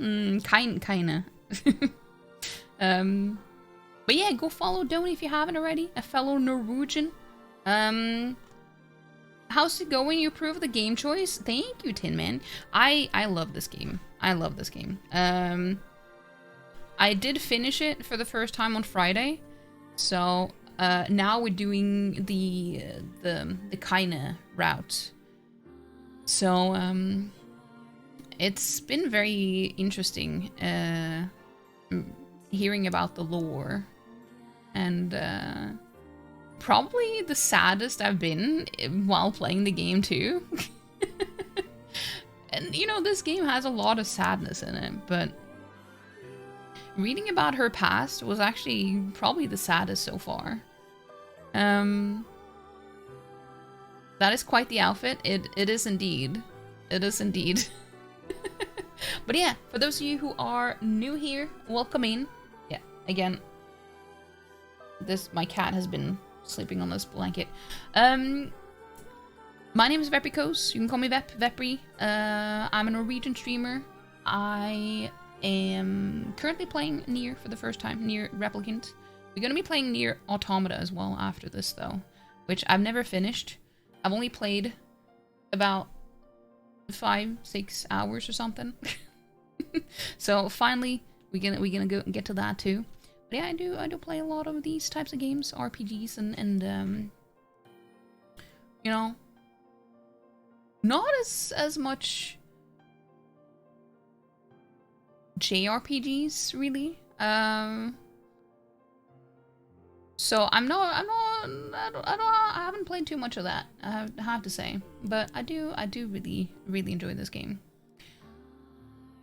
Kinda. But yeah, go follow Donny if you haven't already. A fellow Norwegian. How's it going? You approve of the game choice? Thank you, Tin Man. I love this game. I love this game. I did finish it for the first time on Friday, so now we're doing the Kainé route. So it's been very interesting hearing about the lore, and probably the saddest I've been while playing the game too. And you know, this game has a lot of sadness in it, but reading about her past was actually probably the saddest so far. That is quite the outfit. It is indeed. It is indeed. But yeah, for those of you who are new here, welcome in. Yeah, again, my cat has been sleeping on this blanket. My name is Vepricos. You can call me Vepri. I'm a Norwegian streamer. I am currently playing NieR for the first time, NieR Replicant. We're going to be playing NieR Automata as well after this though, which I've never finished. I've only played about 5-6 hours or something. So finally we're gonna go and get to that too. But yeah, I do play a lot of these types of games, RPGs and you know, not as much JRPGs really. So I haven't played too much of that, I have to say, but I do really enjoy this game.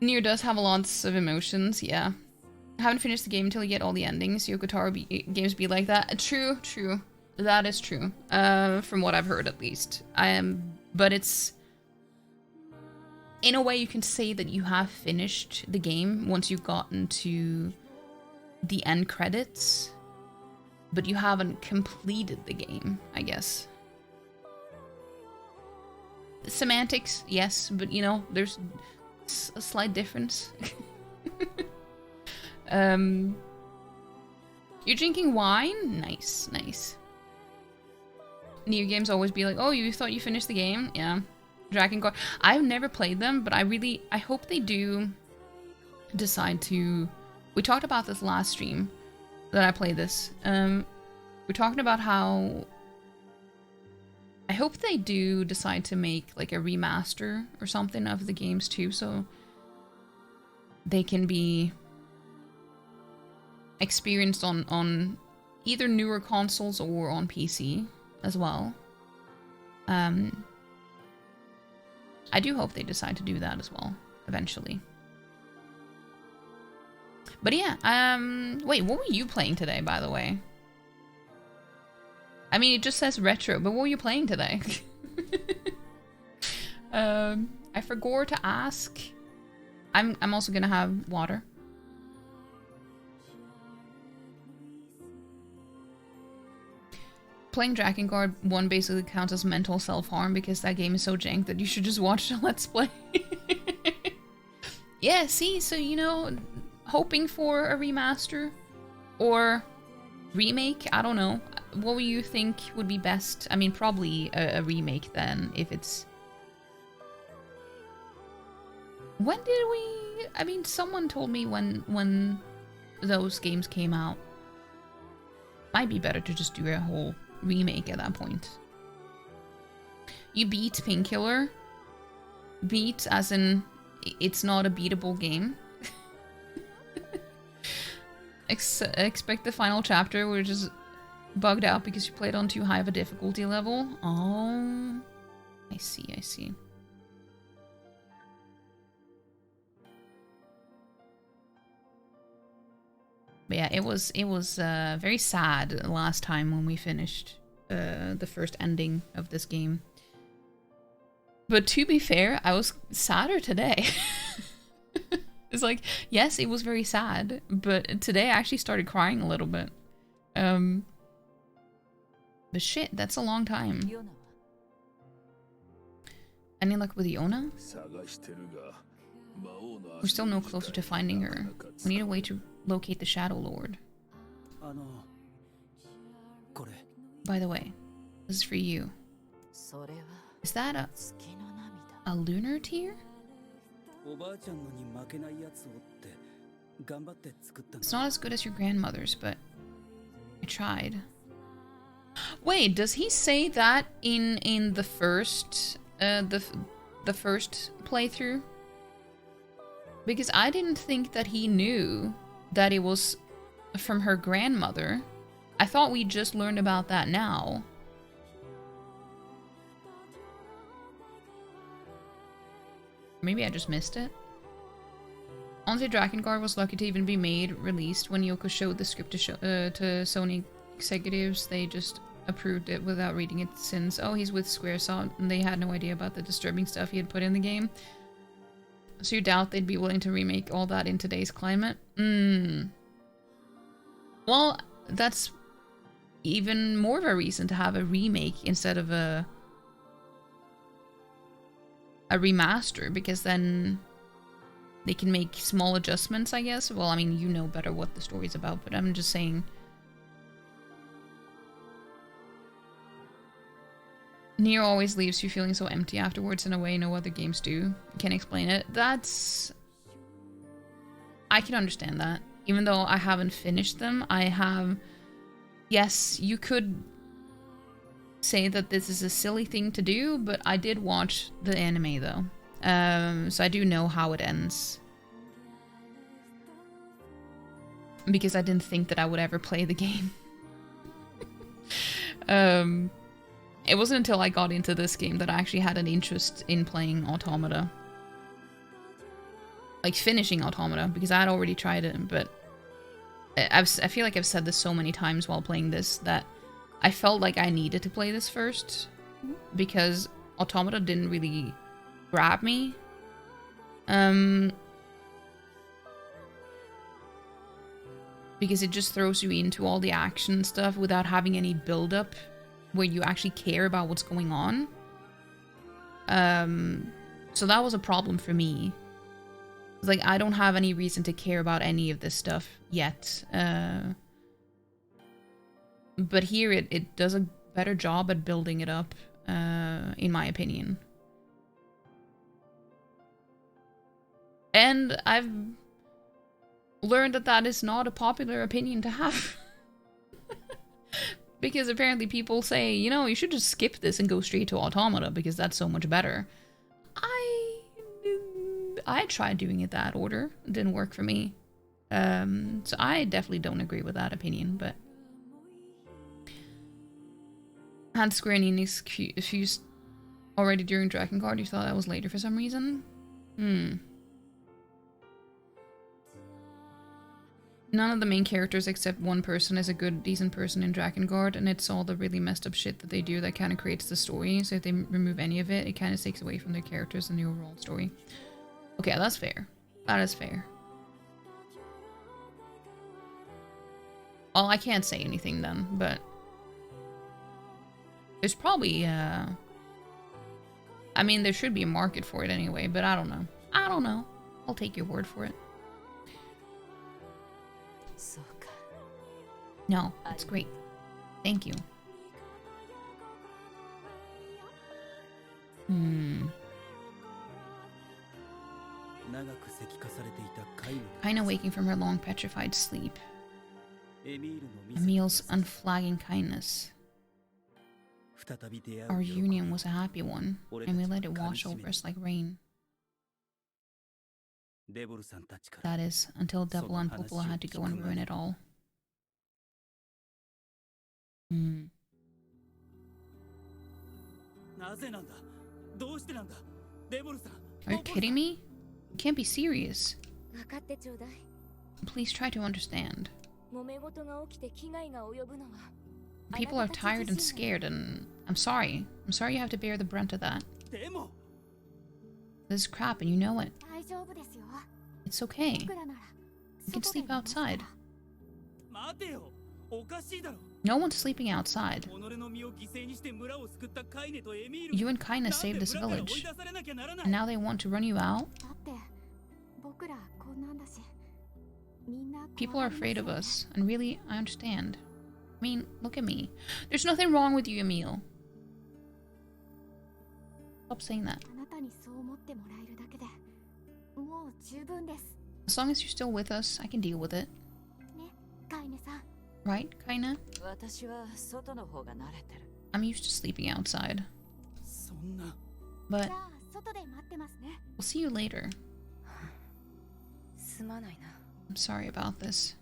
NieR does have lots of emotions, yeah. I haven't finished the game until you get all the endings. Yoko Taro games be like that. True, true. That is true. From what I've heard, at least. But it's... In a way, you can say that you have finished the game once you've gotten to the end credits. But you haven't completed the game, I guess. Semantics, yes, but you know, there's a slight difference. You're drinking wine? Nice, nice. NieR games always be like, oh, you thought you finished the game? Yeah. Dragon Guard. I've never played them, but I hope they do decide to... We talked about this last stream that I played this. We're talking about how... I hope they do decide to make like a remaster or something of the games too, so they can be experienced on either newer consoles or on PC as well. I do hope they decide to do that as well eventually. But yeah, wait, what were you playing today, by the way? I mean, it just says retro, but what were you playing today? I forgot to ask. I'm also gonna have water. Playing Dragon Guard 1 basically counts as mental self-harm because that game is so jank that you should just watch the Let's Play. Yeah, see, so you know, hoping for a remaster or remake, I don't know. What would you think would be best? I mean, probably a remake then, if it's... When did we... I mean, someone told me when those games came out. Might be better to just do a whole remake at that point. You beat Painkiller. Beat as in, it's not a beatable game. Expect the final chapter, which is bugged out because you played on too high of a difficulty level. Oh, I see, I see. But yeah, it was very sad last time when we finished the first ending of this game. But to be fair, I was sadder today. It's like, yes, it was very sad, but today I actually started crying a little bit. But shit, that's a long time. Any luck with Yona? We're still no closer to finding her. We need a way to locate the Shadow Lord. By the way, this is for you. Is that a lunar tear? It's not as good as your grandmother's, but I tried. Wait, does he say that in the first the first playthrough? Because I didn't think that he knew that it was from her grandmother. I thought we just learned about that now. Maybe I just missed it. Honestly, Dragon Guard was lucky to even be released. When Yoko showed the script to Sony executives, they just approved it without reading it since, oh, he's with Squaresoft, and they had no idea about the disturbing stuff he had put in the game. So you doubt they'd be willing to remake all that in today's climate? Well, that's even more of a reason to have a remake instead of a remaster, because then they can make small adjustments, I guess. Well, I mean, you know better what the story's about, but I'm just saying. NieR always leaves you feeling so empty afterwards in a way no other games do. Can't explain it. That's... I can understand that. Even though I haven't finished them, I have... Yes, you could say that this is a silly thing to do, but I did watch the anime though. So I do know how it ends. Because I didn't think that I would ever play the game. It wasn't until I got into this game that I actually had an interest in playing Automata. like finishing Automata, because I had already tried it, but I feel like I've said this so many times while playing this that I felt like I needed to play this first because Automata didn't really grab me. Because it just throws you into all the action stuff without having any build-up where you actually care about what's going on. So that was a problem for me. Like, I don't have any reason to care about any of this stuff yet. But here it does a better job at building it up, in my opinion. And I've learned that that is not a popular opinion to have. Because apparently people say, you know, you should just skip this and go straight to Automata because that's so much better. I tried doing it that order. It didn't work for me. So I definitely don't agree with that opinion, but... Had Square Enix fused already during Dragon Guard? You thought that was later for some reason? None of the main characters except one person is a good, decent person in Dragon Guard, and it's all the really messed up shit that they do that kind of creates the story. So if they remove any of it, it kind of takes away from their characters and the overall story. Okay, that's fair. That is fair. Well, I can't say anything then, but... There's probably, I mean, there should be a market for it anyway, but I don't know. I don't know. I'll take your word for it. No, that's great. Thank you. Kainé waking from her long petrified sleep. Emil's unflagging kindness. Our union was a happy one, and we let it wash over us like rain. That is, until Devil and Popola had to go and ruin it all. Are you kidding me? You can't be serious. Please try to understand. People are tired and scared, and I'm sorry. I'm sorry you have to bear the brunt of that. This is crap, and you know it. It's okay. You can sleep outside. No one's sleeping outside. You and Kainé saved this village, and now they want to run you out? People are afraid of us, and really, I understand. I mean, look at me. There's nothing wrong with you, Emil. Stop saying that. As long as you're still with us, I can deal with it. Right, Kainé? I'm used to sleeping outside. But we'll see you later. I'm sorry about this.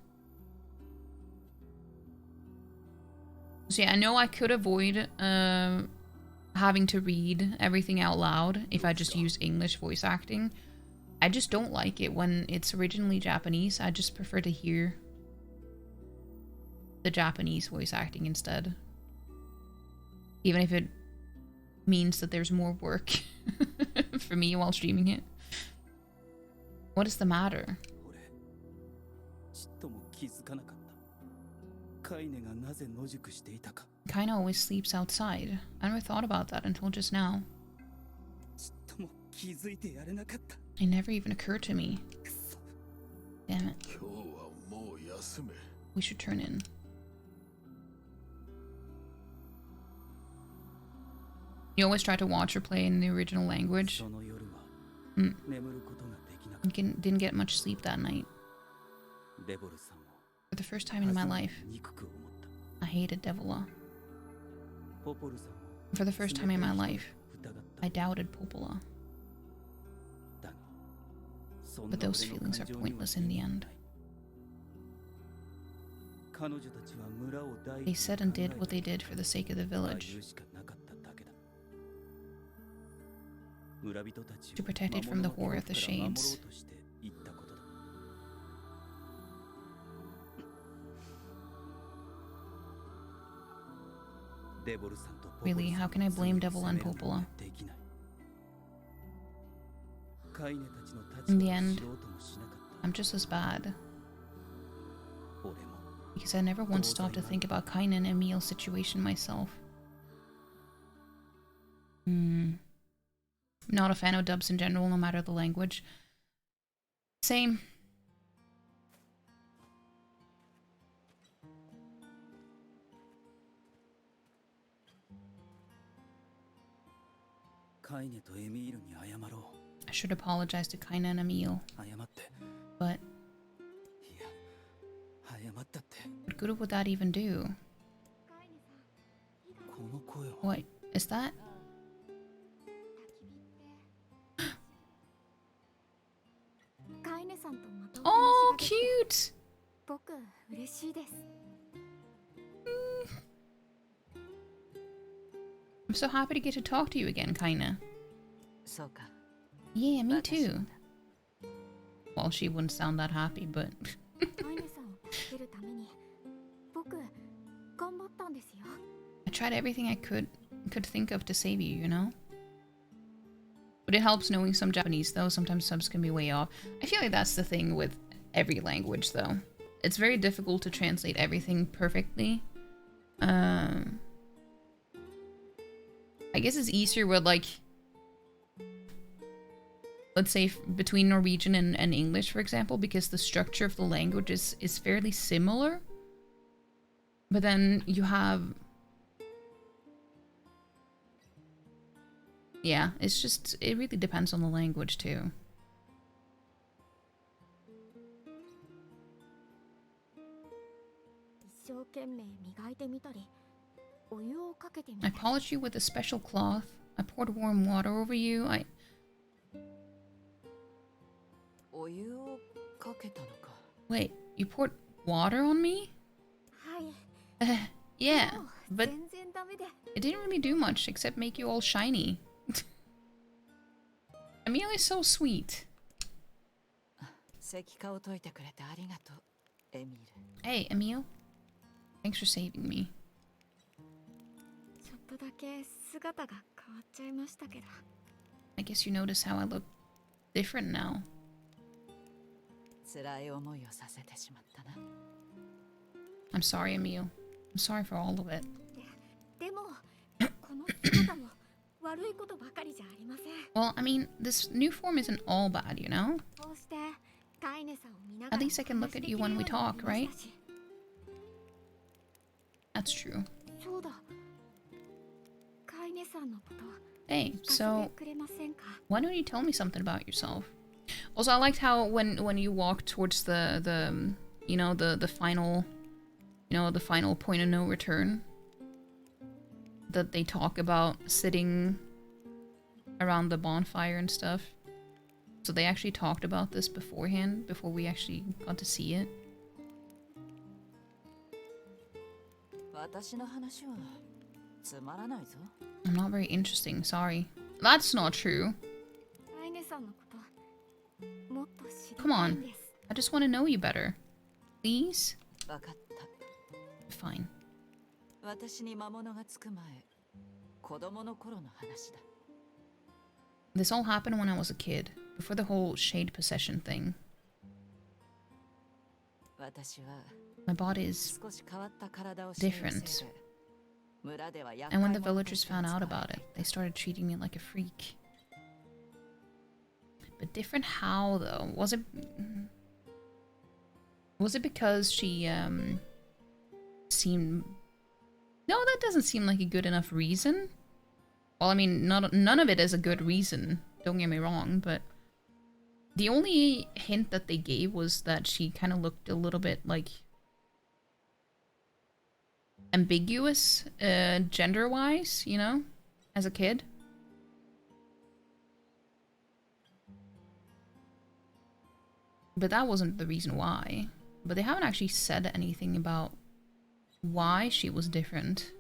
So yeah, I know I could avoid having to read everything out loud if I just use English voice acting. I just don't like it when it's originally Japanese. I just prefer to hear the Japanese voice acting instead. Even if it means that there's more work for me while streaming it. What is the matter? Kainé always sleeps outside. I never thought about that until just now. It never even occurred to me. Damn it. We should turn in. You always try to watch or play in the original language. Didn't get much sleep that night. For the first time in my life, I hated Devila. For the first time in my life, I doubted Popola. But those feelings are pointless in the end. They said and did what they did for the sake of the village. To protect it from the horror of the shades. Really, how can I blame Devil and Popola? In the end, I'm just as bad. Because I never once stopped to think about Kainé and Emil's situation myself. Not a fan of dubs in general, no matter the language. Same. I should apologize to Kainé and Emil. But what good would that even do? What is that? Oh, cute! I'm so happy to get to talk to you again, Kainé. Yeah, me too. Well, she wouldn't sound that happy, but... I tried everything I could think of to save you, you know? But it helps knowing some Japanese, though. Sometimes subs can be way off. I feel like that's the thing with every language, though. It's very difficult to translate everything perfectly. I guess it's easier with, like... Let's say between Norwegian and English, for example, because the structure of the language is fairly similar. But then you have... Yeah, it's just, it really depends on the language too. I polished you with a special cloth. I poured warm water over you. Wait, you poured water on me? Yeah, but it didn't really do much except make you all shiny. Emil is so sweet. Hey, Emil. Thanks for saving me. I guess you notice how I look different now. I'm sorry, Emil. I'm sorry for all of it. Well, I mean, this new form isn't all bad, you know? At least I can look at you when we talk, right? That's true. Hey, so why don't you tell me something about yourself? Also, I liked how when you walk towards the you know, the final, you know, the final point of no return, that they talk about sitting around the bonfire and stuff. So they actually talked about this beforehand, before we actually got to see it. I'm not very interesting, sorry. That's not true. Come on, I just want to know you better. Please? Fine. This all happened when I was a kid, before the whole shade possession thing. My body is different. And when the villagers found out about it, they started treating me like a freak. But different how, though? Was it because she seemed... No, that doesn't seem like a good enough reason. Well, I mean, none of it is a good reason, don't get me wrong, but the only hint that they gave was that she kind of looked a little bit, like, ambiguous, gender-wise, you know, as a kid. But that wasn't the reason why. But they haven't actually said anything about why she was different.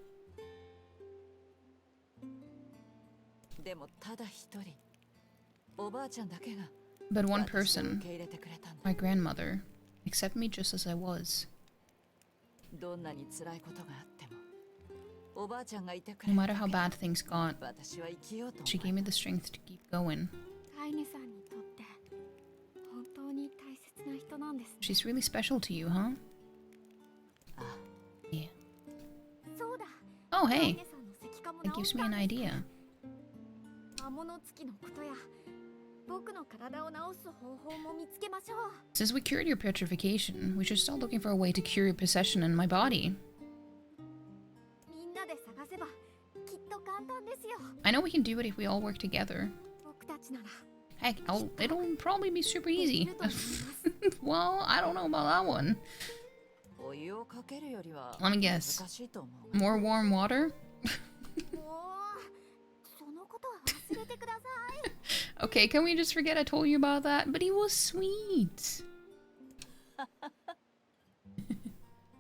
But one person, my grandmother, accepted me just as I was. No matter how bad things got, she gave me the strength to keep going. She's really special to you, huh? Yeah. Oh, hey. That gives me an idea. Since we cured your petrification, we should start looking for a way to cure your possession in my body. I know we can do it if we all work together. Heck, it'll probably be super easy. Well, I don't know about that one. Let me guess. More warm water? Okay, can we just forget I told you about that? But he was sweet.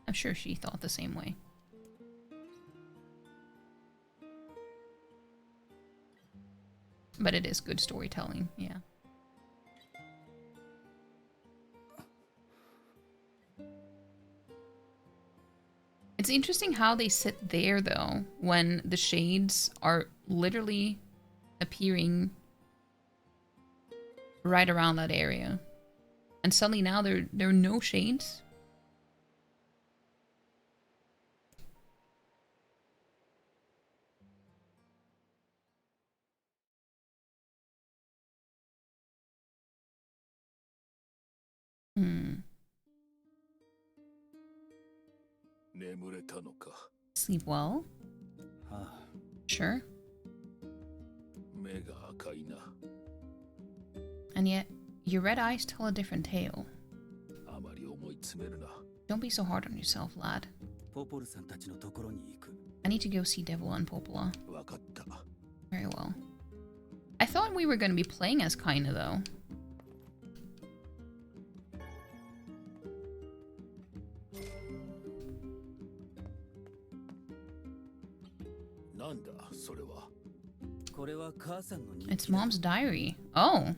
I'm sure she thought the same way. But it is good storytelling, yeah. It's interesting how they sit there, though, when the shades are literally appearing right around that area. And suddenly now there are no shades. Sleep well? Sure. And yet, your red eyes tell a different tale. Don't be so hard on yourself, lad. I need to go see Devil and Popola. Very well. I thought we were going to be playing as Kainé, though. It's Mom's diary. Oh.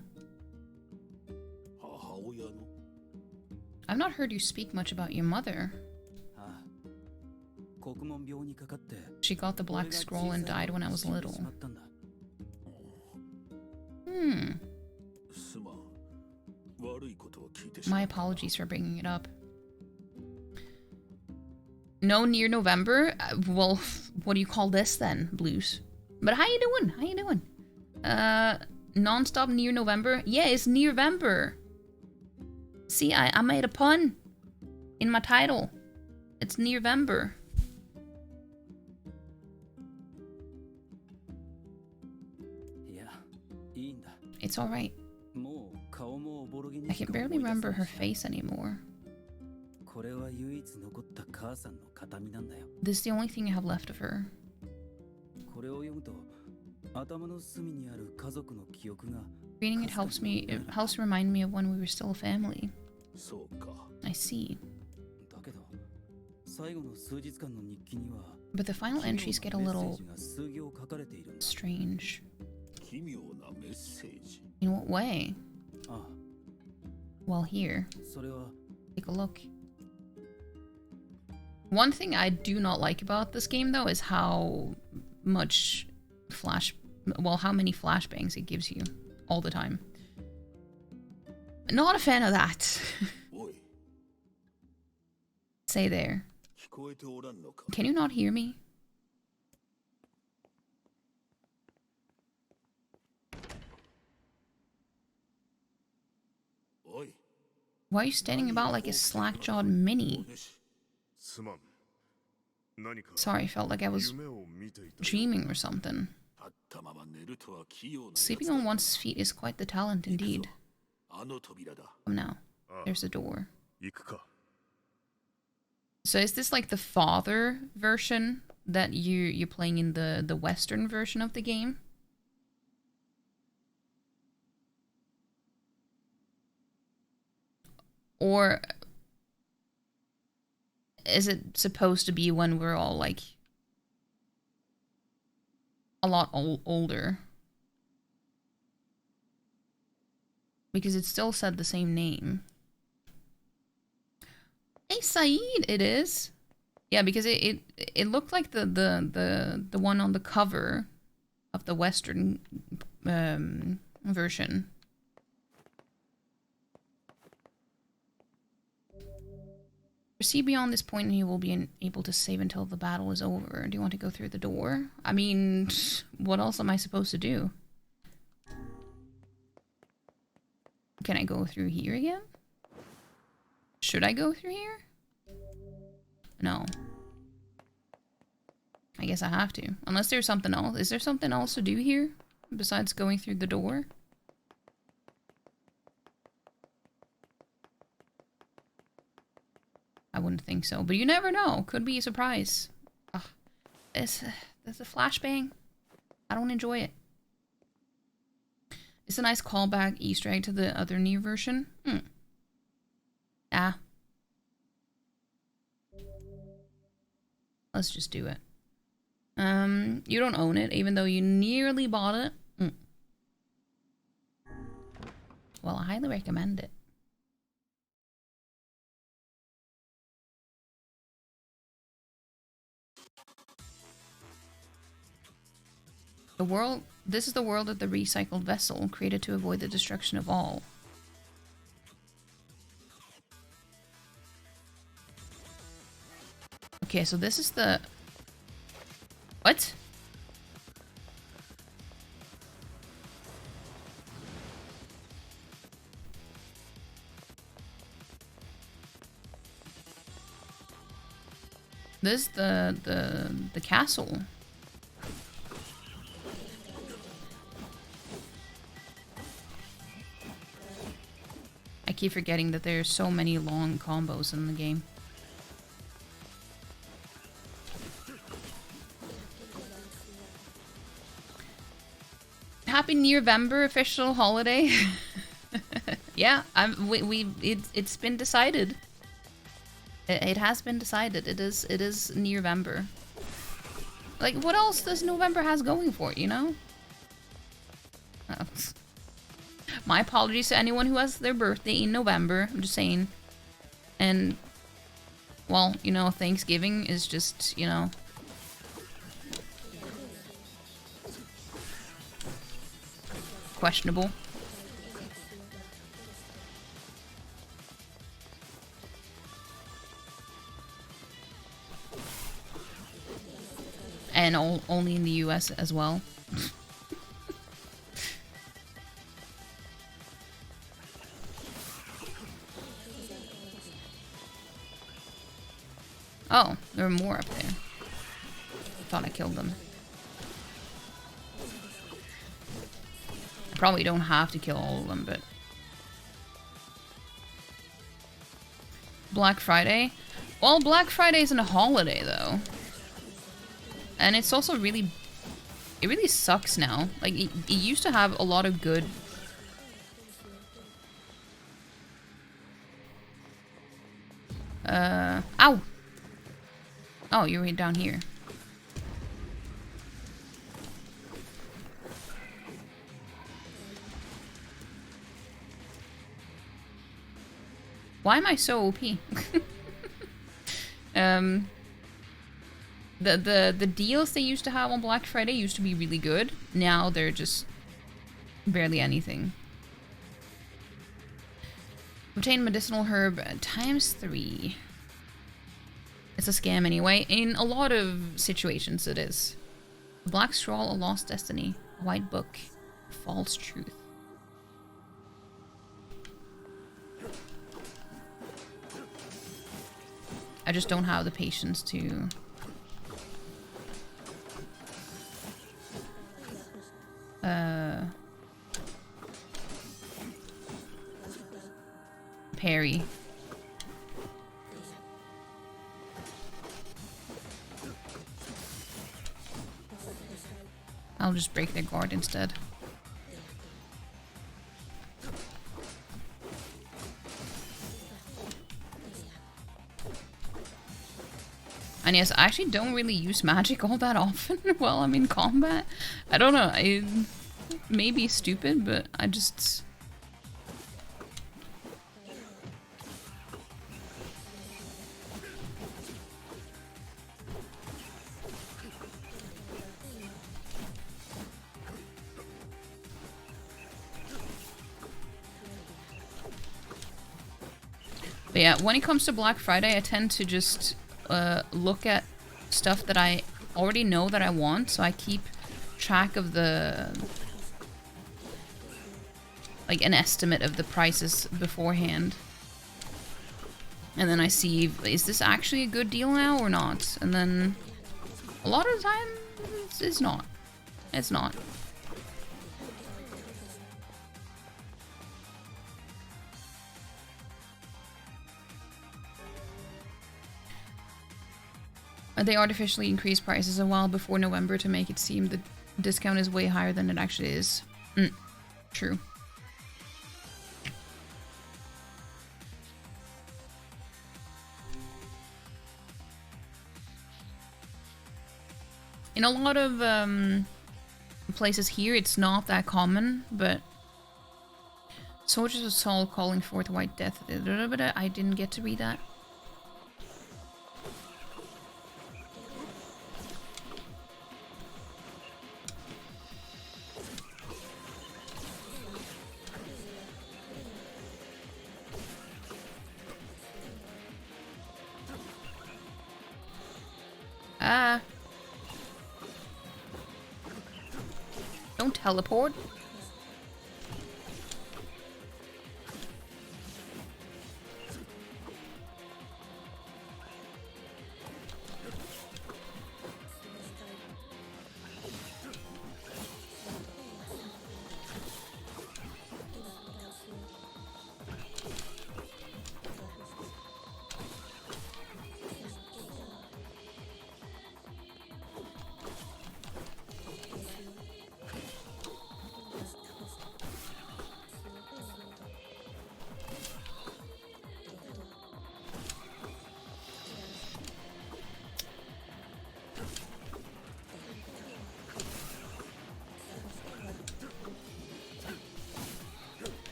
I've not heard you speak much about your mother. She got the black scroll and died when I was little. My apologies for bringing it up. No NieR November? Well, what do you call this then, Blues? But how you doing? How you doing? Non-stop NieR November? Yeah, it's NieRvember. See, I made a pun in my title. It's NieRvember. It's alright. I can barely remember her face anymore. This is the only thing I have left of her. Reading it helps remind me of when we were still a family. I see. But the final entries get a little strange. In what way? Well, here. Take a look. One thing I do not like about this game, though, is how much how many flashbangs it gives you all the time. Not a fan of that. Say there. Can you not hear me? Why are you standing about like a slack-jawed mini? Sorry, I felt like I was dreaming or something. Sleeping on one's feet is quite the talent indeed. Come now. There's the door. So is this like the father version that you're playing in the Western version of the game? Or is it supposed to be when we're all like a lot older? Because it still said the same name. Hey Saeed, it is. Yeah, because it looked like the one on the cover of the Western version. Proceed beyond this point and you will be able to save until the battle is over. Do you want to go through the door? I mean, what else am I supposed to do? Can I go through here again? Should I go through here? No. I guess I have to. Unless there's something else. Is there something else to do here? Besides going through the door? I wouldn't think so. But you never know. Could be a surprise. Ugh. There's a flashbang. I don't enjoy it. It's a nice callback Easter egg to the other NieR version. Ah. Let's just do it. You don't own it, even though you nearly bought it. Well, I highly recommend it. This is the world of the recycled vessel, created to avoid the destruction of all. Okay, so this is the... What? This is the castle. I keep forgetting that there's so many long combos in the game. Happy NieRvember official holiday. Yeah, it's been decided. It has been decided. It is NieRvember. Like, what else does November has going for it, you know? Oh. My apologies to anyone who has their birthday in November. I'm just saying. And, well, you know, Thanksgiving is just, you know... questionable. And only in the US as well. Oh, there are more up there. Thought I killed them. I probably don't have to kill all of them, but... Black Friday? Well, Black Friday isn't a holiday, though. And it's also really... It really sucks now. Like, it used to have a lot of good... Ow! Oh, you're right down here. Why am I so OP? The deals they used to have on Black Friday used to be really good. Now they're just barely anything. Obtain medicinal herb ×3. It's a scam anyway. In a lot of situations it is. A black scroll, a lost destiny. A white book. A false truth. I just don't have the patience to... parry. I'll just break their guard instead. And yes, I actually don't really use magic all that often while I'm in combat. I don't know, I may be stupid, but I just... But yeah, when it comes to Black Friday, I tend to just look at stuff that I already know that I want, so I keep track of the... like an estimate of the prices beforehand. And then I see, is this actually a good deal now or not? And then a lot of the time, it's not. It's not. They artificially increase prices a while before November to make it seem the discount is way higher than it actually is. True. In a lot of places here, it's not that common, but Soldiers of Sol calling forth White Death. I didn't get to read that. Don't teleport.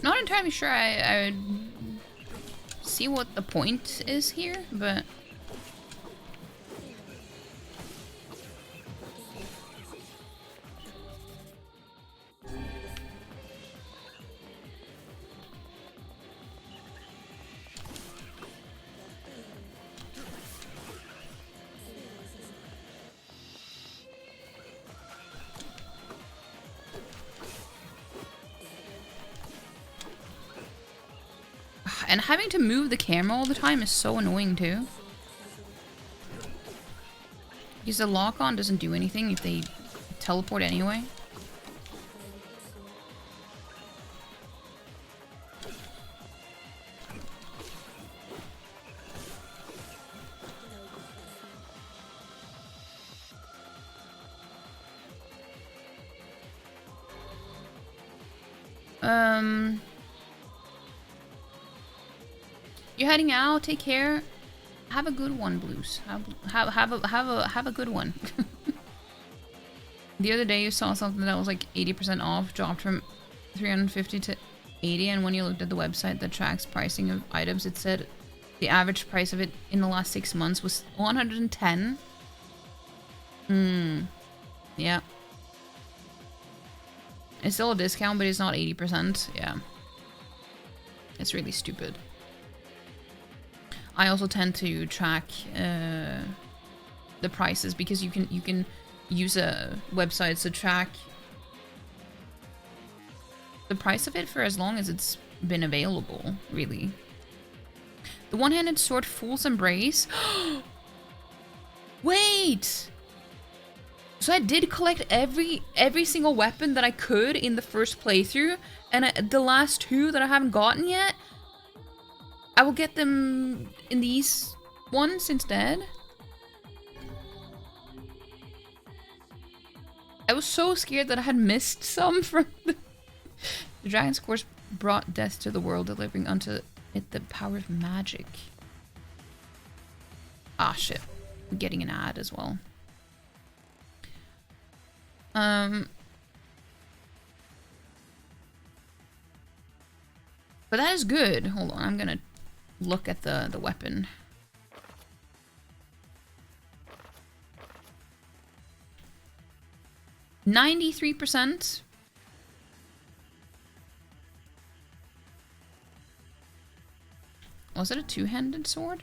Not entirely sure I see what the point is here, but... And having to move the camera all the time is so annoying too. Because the lock-on doesn't do anything if they teleport anyway. You're heading out. Take care. Have a good one, Blues. Have a good one. The other day you saw something that was like 80% off, dropped from 350 to 80, and when you looked at the website that tracks pricing of items, it said the average price of it in the last 6 months was 110. Yeah. It's still a discount, but it's not 80%. Yeah. It's really stupid. I also tend to track the prices because you can use a website to track the price of it for as long as it's been available, really. The one-handed sword Fool's Embrace. Wait! So I did collect every single weapon that I could in the first playthrough, and the last two that I haven't gotten yet, I will get them in these ones instead. I was so scared that I had missed some from the Dragon's Course brought death to the world, delivering unto it the power of magic. Ah, shit. I'm getting an ad as well. But that is good. Hold on, I'm gonna look at the weapon. %93. Was it a two-handed sword?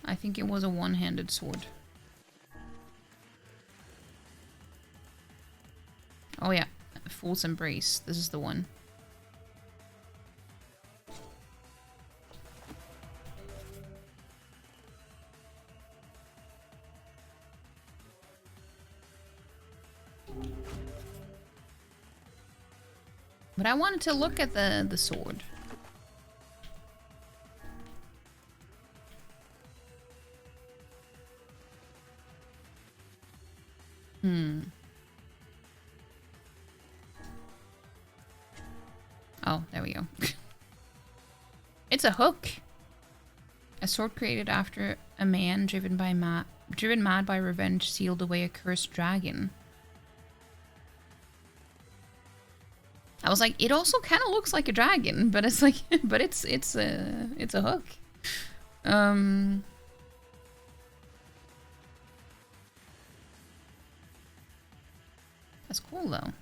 I think it was a one-handed sword. Oh yeah, Fool's Embrace. This is the one. But I wanted to look at the sword. Oh, there we go. It's a hook. A sword created after a man driven mad by revenge sealed away a cursed dragon. I was like, it also kind of looks like a dragon, but it's like, but it's a hook. That's cool though.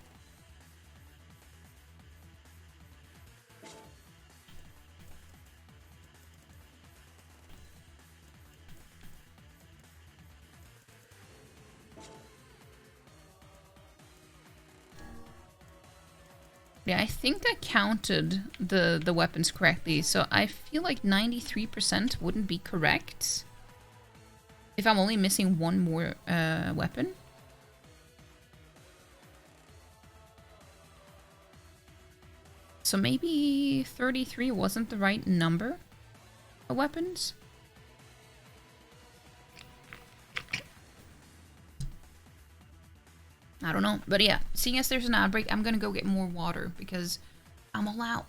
Yeah, I think I counted the weapons correctly, so I feel like 93% wouldn't be correct if I'm only missing one more weapon. So maybe 33 wasn't the right number of weapons. I don't know. But yeah, seeing as there's an ad break, I'm gonna go get more water because I'm all out.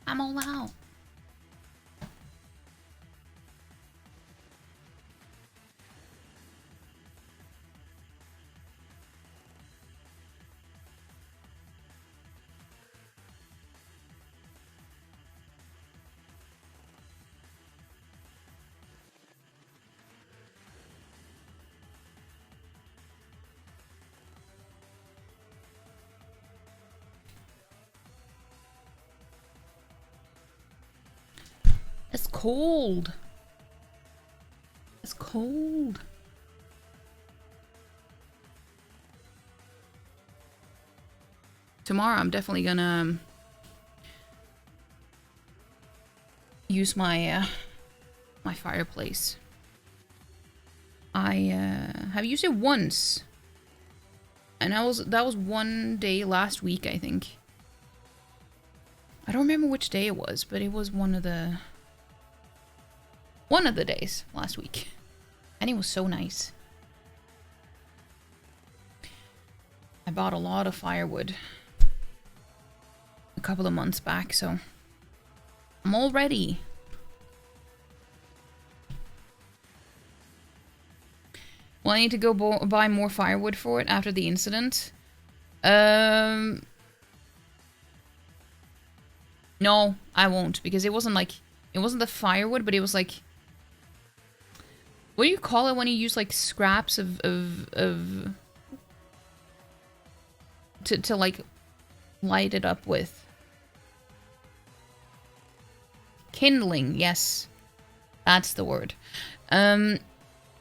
I'm all out. It's cold. It's cold. Tomorrow I'm definitely gonna use my my fireplace. I have used it once. And that was one day last week, I think. I don't remember which day it was, but it was one of the days last week. And it was so nice. I bought a lot of firewood a couple of months back, so I'm all ready. Well, I need to go buy more firewood for it after the incident. No, I won't, because it wasn't like, it wasn't the firewood, but it was like, what do you call it when you use like scraps of to like light it up with? Kindling, yes. That's the word.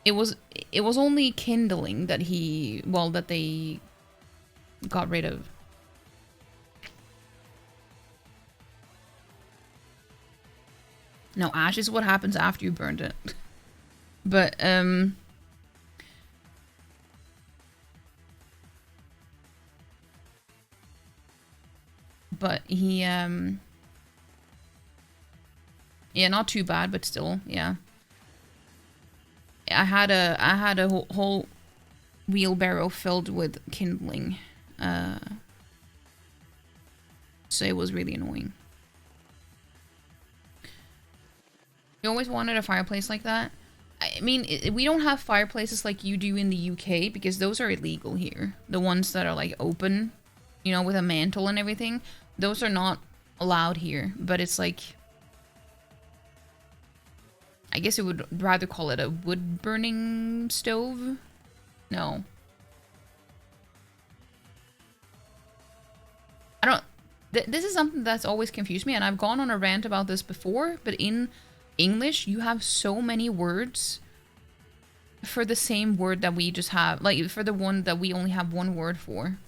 It was only kindling that that they got rid of. No, ash is what happens after you burned it. But, he, yeah, not too bad, but still, yeah. I had a whole wheelbarrow filled with kindling. So it was really annoying. You always wanted a fireplace like that? I mean, we don't have fireplaces like you do in the UK because those are illegal here. The ones that are like open, you know, with a mantle and everything. Those are not allowed here, but it's like, I guess it would rather call it a wood burning stove. No. This is something that's always confused me, and I've gone on a rant about this before, but in English, you have so many words for the same word that we just have. Like, for the one that we only have one word for.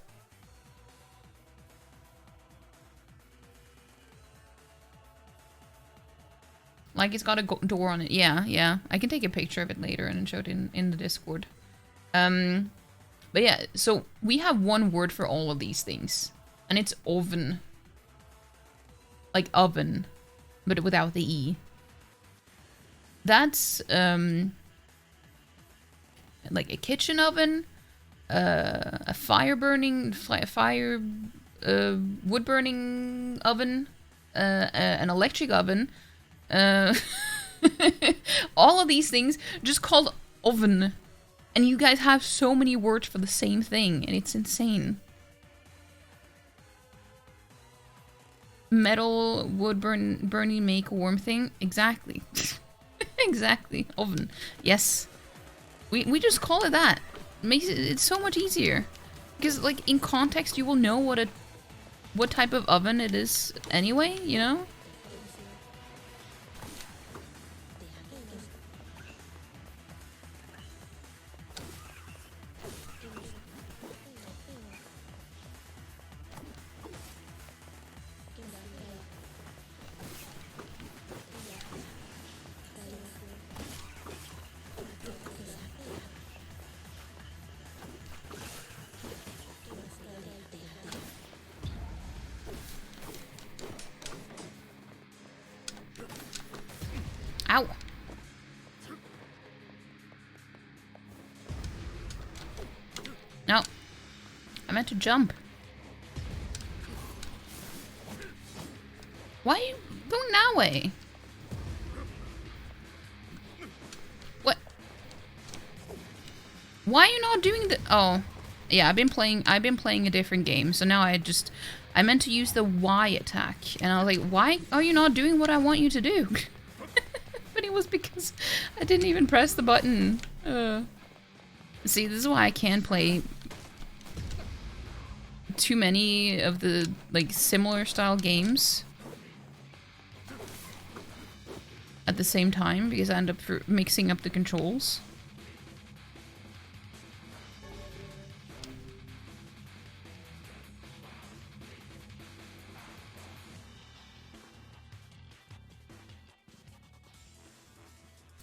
Like, it's got a door on it. Yeah, yeah. I can take a picture of it later and show it in the Discord. But yeah, so we have one word for all of these things. And it's oven. Like oven, but without the E. That's, like a kitchen oven, a wood burning oven, an electric oven, all of these things just called oven. And you guys have so many words for the same thing, and it's insane. Metal, wood burning, make warm thing. Exactly. Exactly. Oven. Yes. We just call it that. It's so much easier. Because, like, in context, you will know what type of oven it is anyway, you know? Ow! No. I meant to jump. Why are you going that way? What? Why are you not doing the— oh. Yeah, I've been playing a different game, so now I meant to use the Y attack, and I was like, why are you not doing what I want you to do? But it was because I didn't even press the button. See, this is why I can't play too many of the, like, similar style games at the same time, because I end up mixing up the controls.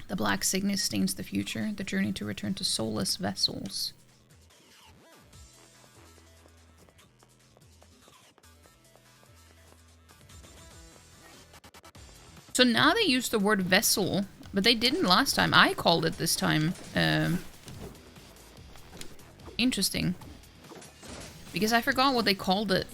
The black signet stains the future, the journey to return to soulless vessels. So now they use the word vessel, but they didn't last time. I called it this time. Interesting. Because I forgot what they called it.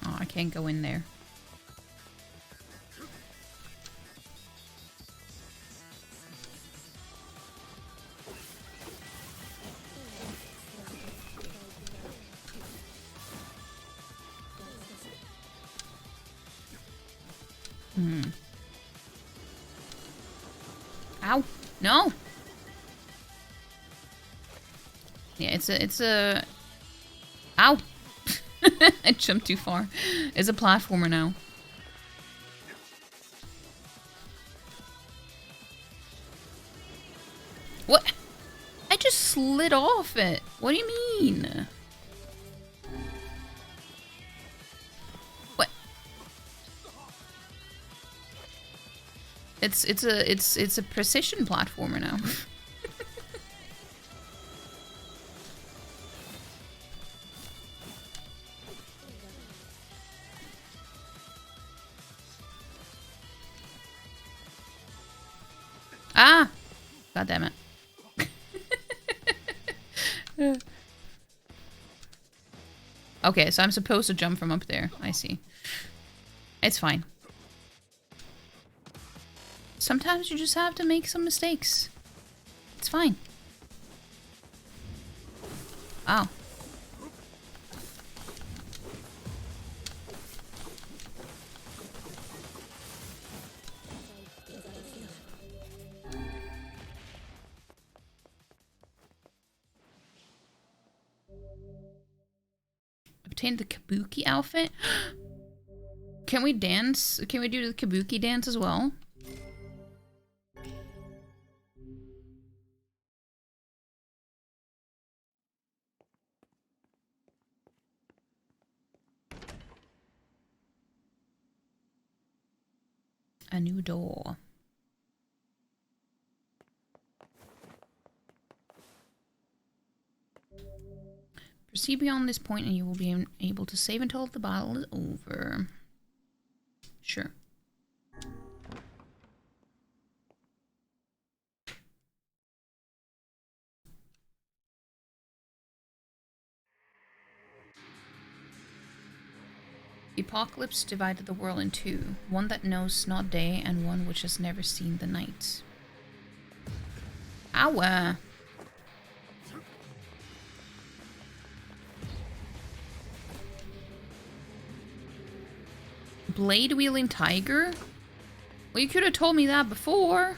Oh, I can't go in there. Ow! No! Yeah, it's a... Ow! I jumped too far. It's a platformer now. What? I just slid off it. What do you mean? What? It's a precision platformer now. Okay, so I'm supposed to jump from up there. I see. It's fine. Sometimes you just have to make some mistakes. It's fine. Oh. Obtain the kabuki outfit? Can we dance? Can we do the kabuki dance as well? A new door. Proceed beyond this point and you will be able to save until the battle is over. Sure. The apocalypse divided the world in two. One that knows not day and one which has never seen the night. Ow! Blade-wielding tiger? Well, you could have told me that before.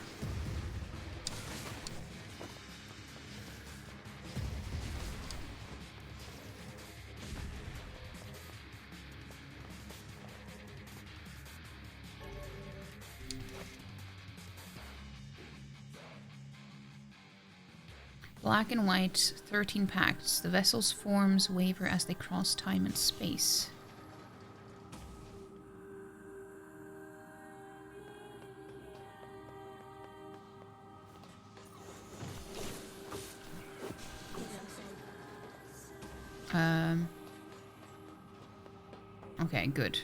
Black and white, 13 pacts. The vessel's forms waver as they cross time and space. Okay, good.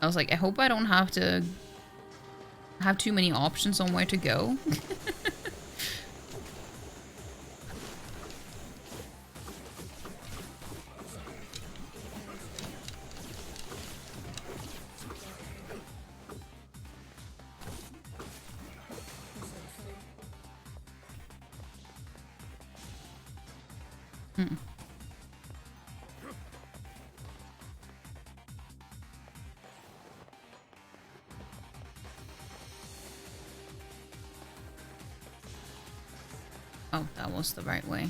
I was like, I hope I don't have to have too many options on where to go. Oh, that was the right way.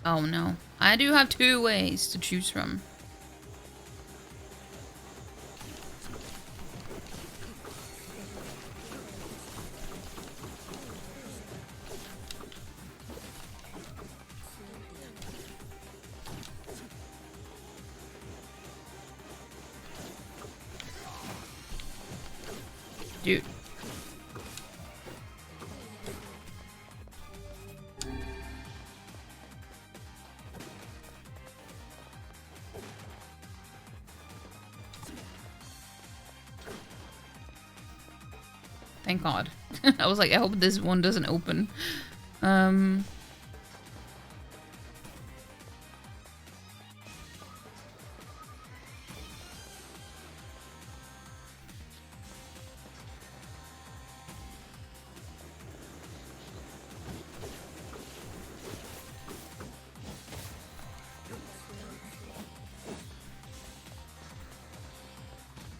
Oh no. I do have 2 ways to choose from. Dude. Thank God. I was like, I hope this one doesn't open.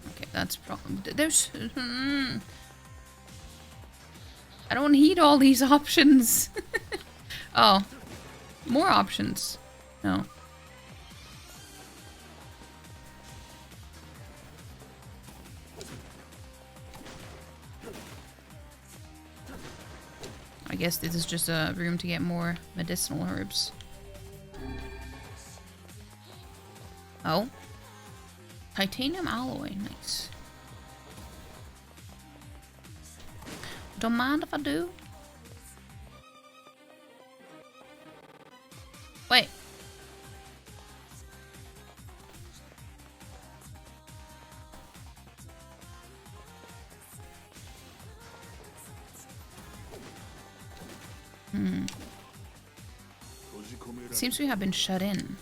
Okay, that's problem. There's... I don't need all these options. Oh. More options. No. I guess this is just a room to get more medicinal herbs. Oh. Titanium alloy. Nice. Don't mind if I do. Wait. Seems we have been shut in.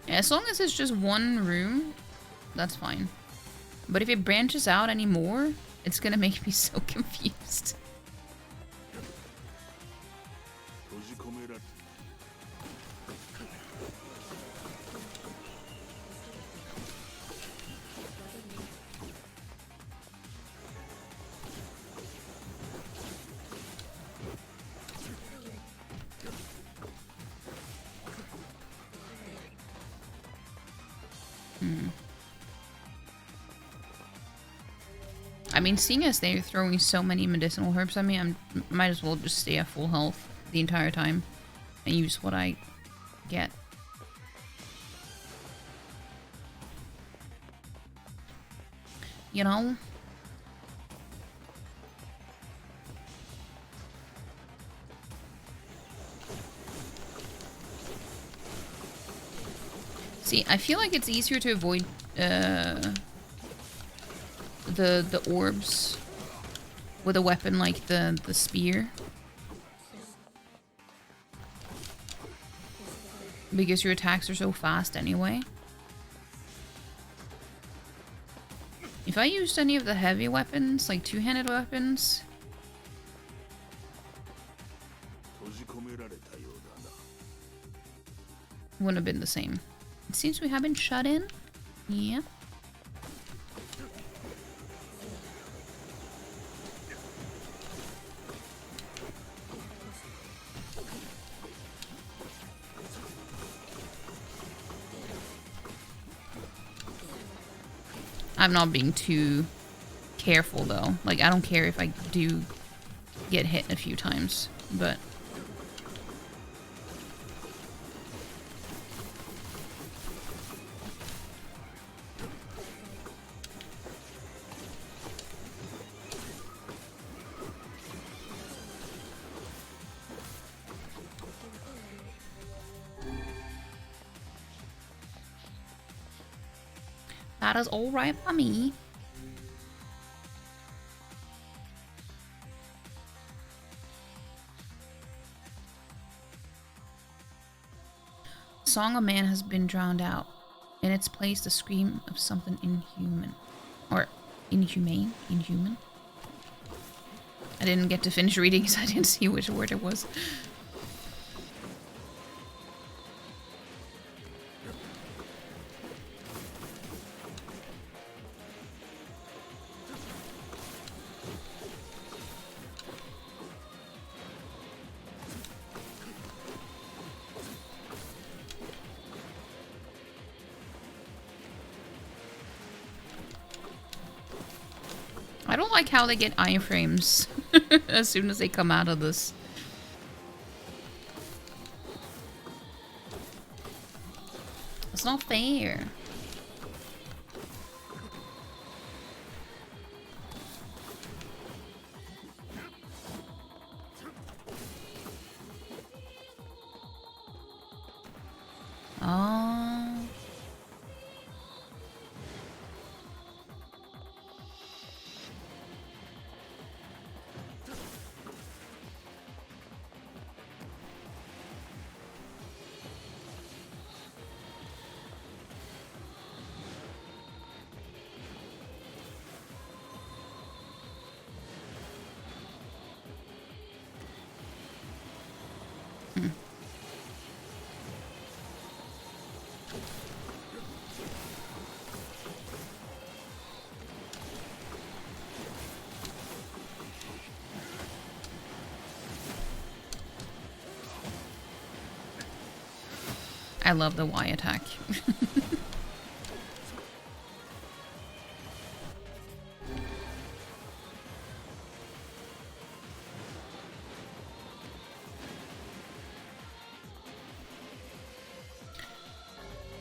As long as it's just one room, that's fine. But if it branches out anymore, it's gonna make me so confused. I mean, seeing as they're throwing so many medicinal herbs at me, I might as well just stay at full health the entire time and use what I get. You know? See, I feel like it's easier to avoid the orbs with a weapon like the spear, because your attacks are so fast anyway. If I used any of the heavy weapons, like two-handed weapons, wouldn't have been the same. It seems we have been shut in. Yeah. I'm not being too careful though. Like, I don't care if I do get hit a few times, but that is all right by me. Song of Man has been drowned out. In its place, the scream of something inhuman. Or inhumane? Inhuman? I didn't get to finish reading because I didn't see which word it was. I don't like how they get iframes as soon as they come out of this. It's not fair. Oh. I love the Y attack.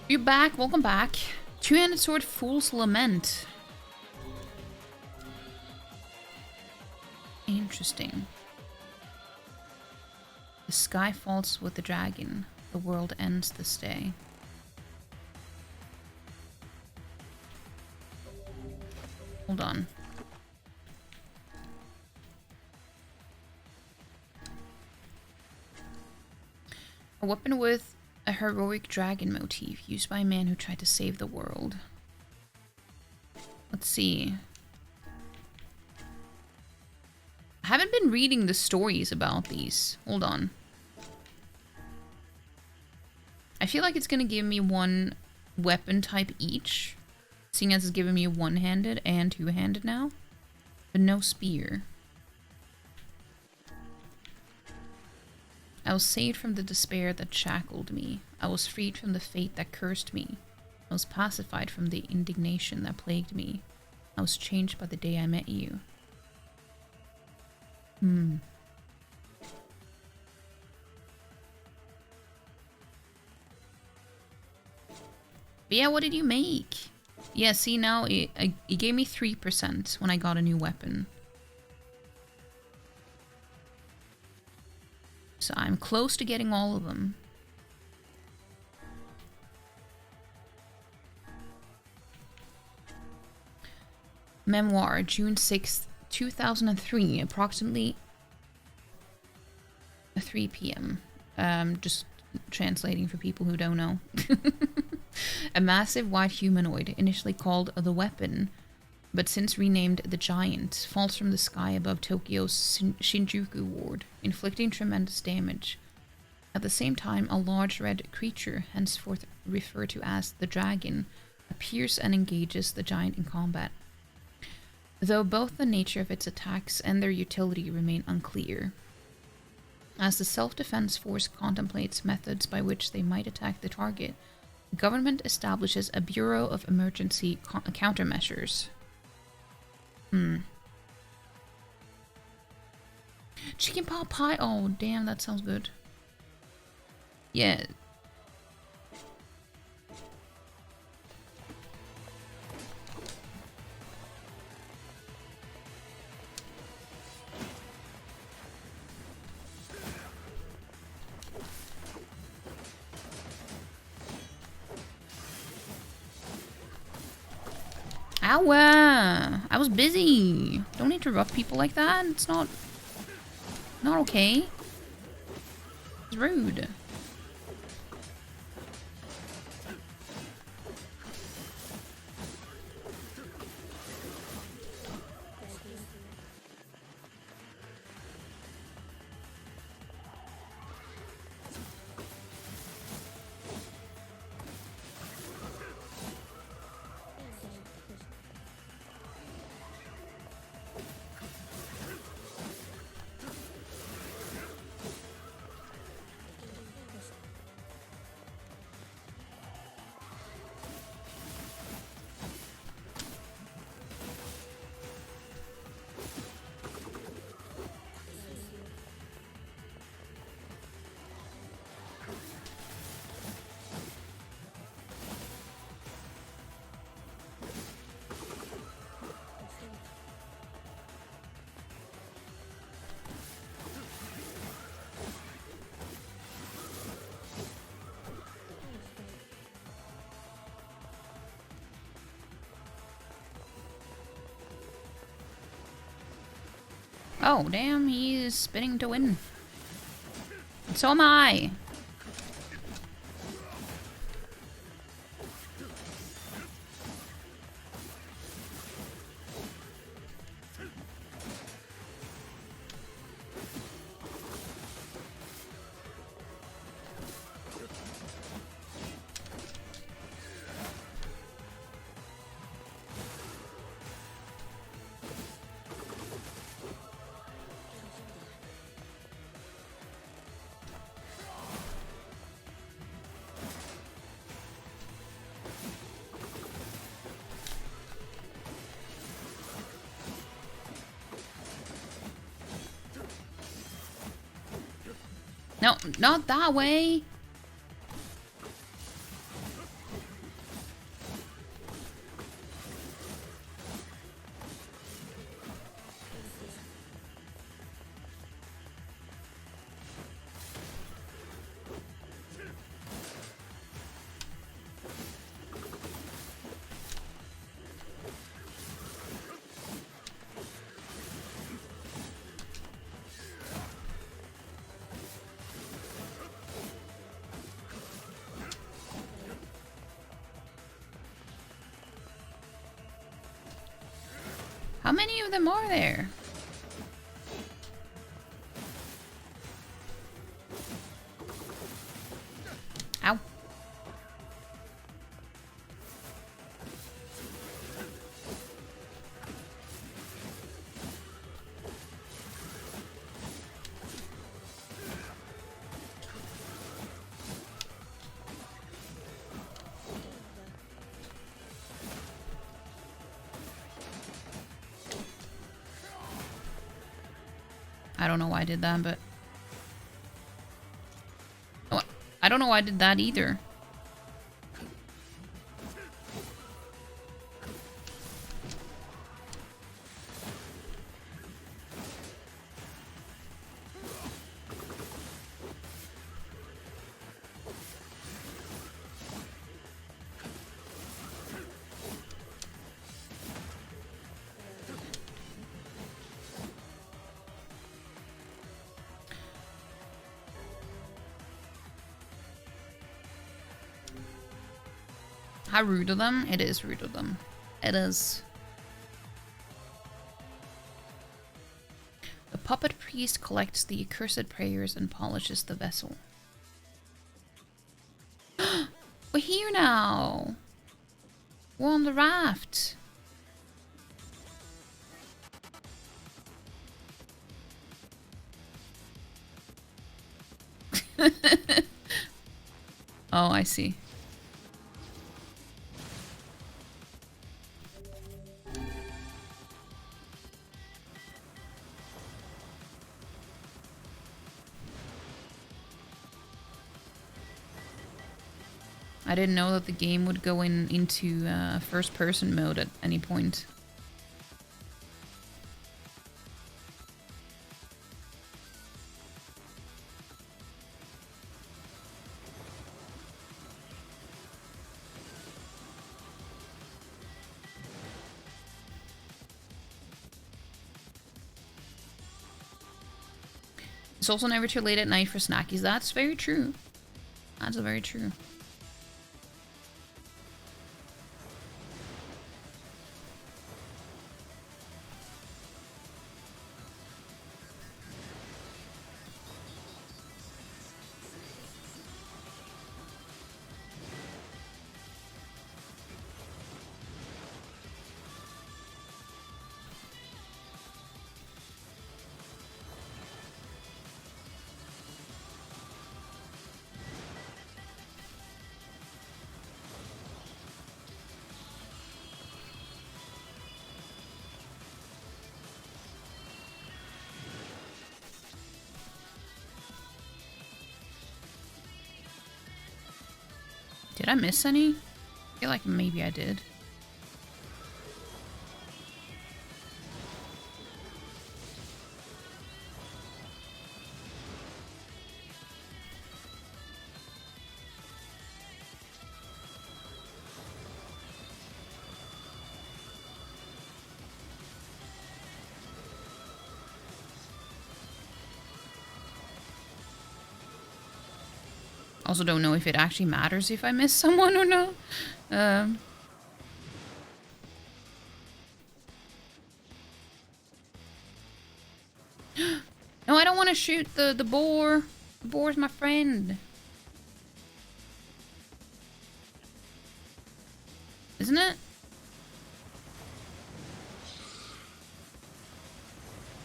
You're back, welcome back. Two-handed sword, Fool's Lament. Interesting. The sky falls with the dragon. The world ends this day. Hold on. A weapon with a heroic dragon motif used by a man who tried to save the world. Let's see. I haven't been reading the stories about these. Hold on. I feel like it's gonna give me one weapon type each, seeing as it's giving me one-handed and two-handed now, but no spear. I was saved from the despair that shackled me. I was freed from the fate that cursed me. I was pacified from the indignation that plagued me. I was changed by the day I met you. But yeah, what did you make? Yeah, see now, it gave me 3% when I got a new weapon. So I'm close to getting all of them. Memoir, June 6th, 2003, approximately 3 p.m. Just translating for people who don't know. A massive white humanoid, initially called the Weapon, but since renamed the Giant, falls from the sky above Tokyo's Shinjuku ward, inflicting tremendous damage. At the same time, a large red creature, henceforth referred to as the Dragon, appears and engages the Giant in combat. Though both the nature of its attacks and their utility remain unclear. As the self-defense force contemplates methods by which they might attack the target, the government establishes a Bureau of Emergency Countermeasures. Chicken pot pie? Oh, damn, that sounds good. Yeah. Ow! I was busy. Don't interrupt people like that. It's not okay. It's rude. Oh, damn, he is spinning to win. And so am I. No, not that way. many of them are there? Ow. I don't know why I did that, but... Oh, I don't know why I did that either. How rude of them? It is rude of them. It is. The puppet priest collects the accursed prayers and polishes the vessel. We're here now! We're on the raft! Oh, I see. I didn't know that the game would go into first-person mode at any point. It's also never too late at night for snackies. That's very true. That's very true. Did I miss any? I feel like maybe I did. Also don't know if it actually matters if I miss someone or not. No, I don't want to shoot the boar. The boar's my friend. Isn't it?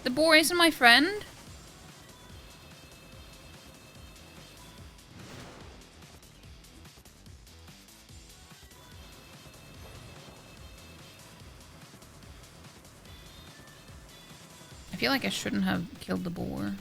The boar isn't my friend? I feel like I shouldn't have killed the boar.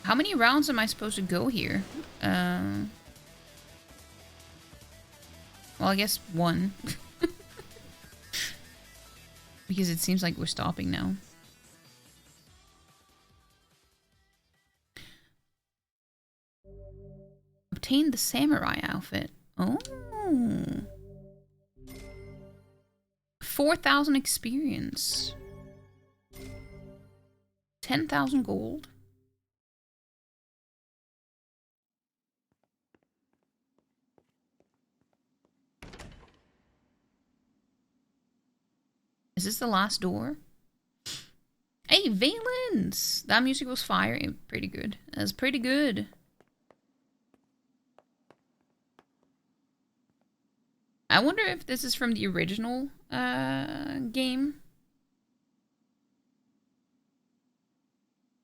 How many rounds am I supposed to go here? Well, I guess 1. Because it seems like we're stopping now. Obtain the samurai outfit. Oh. 4,000 experience. 10,000 gold. Is this the last door? Hey, Valence! That music was fire. Pretty good. That's pretty good. I wonder if this is from the original game.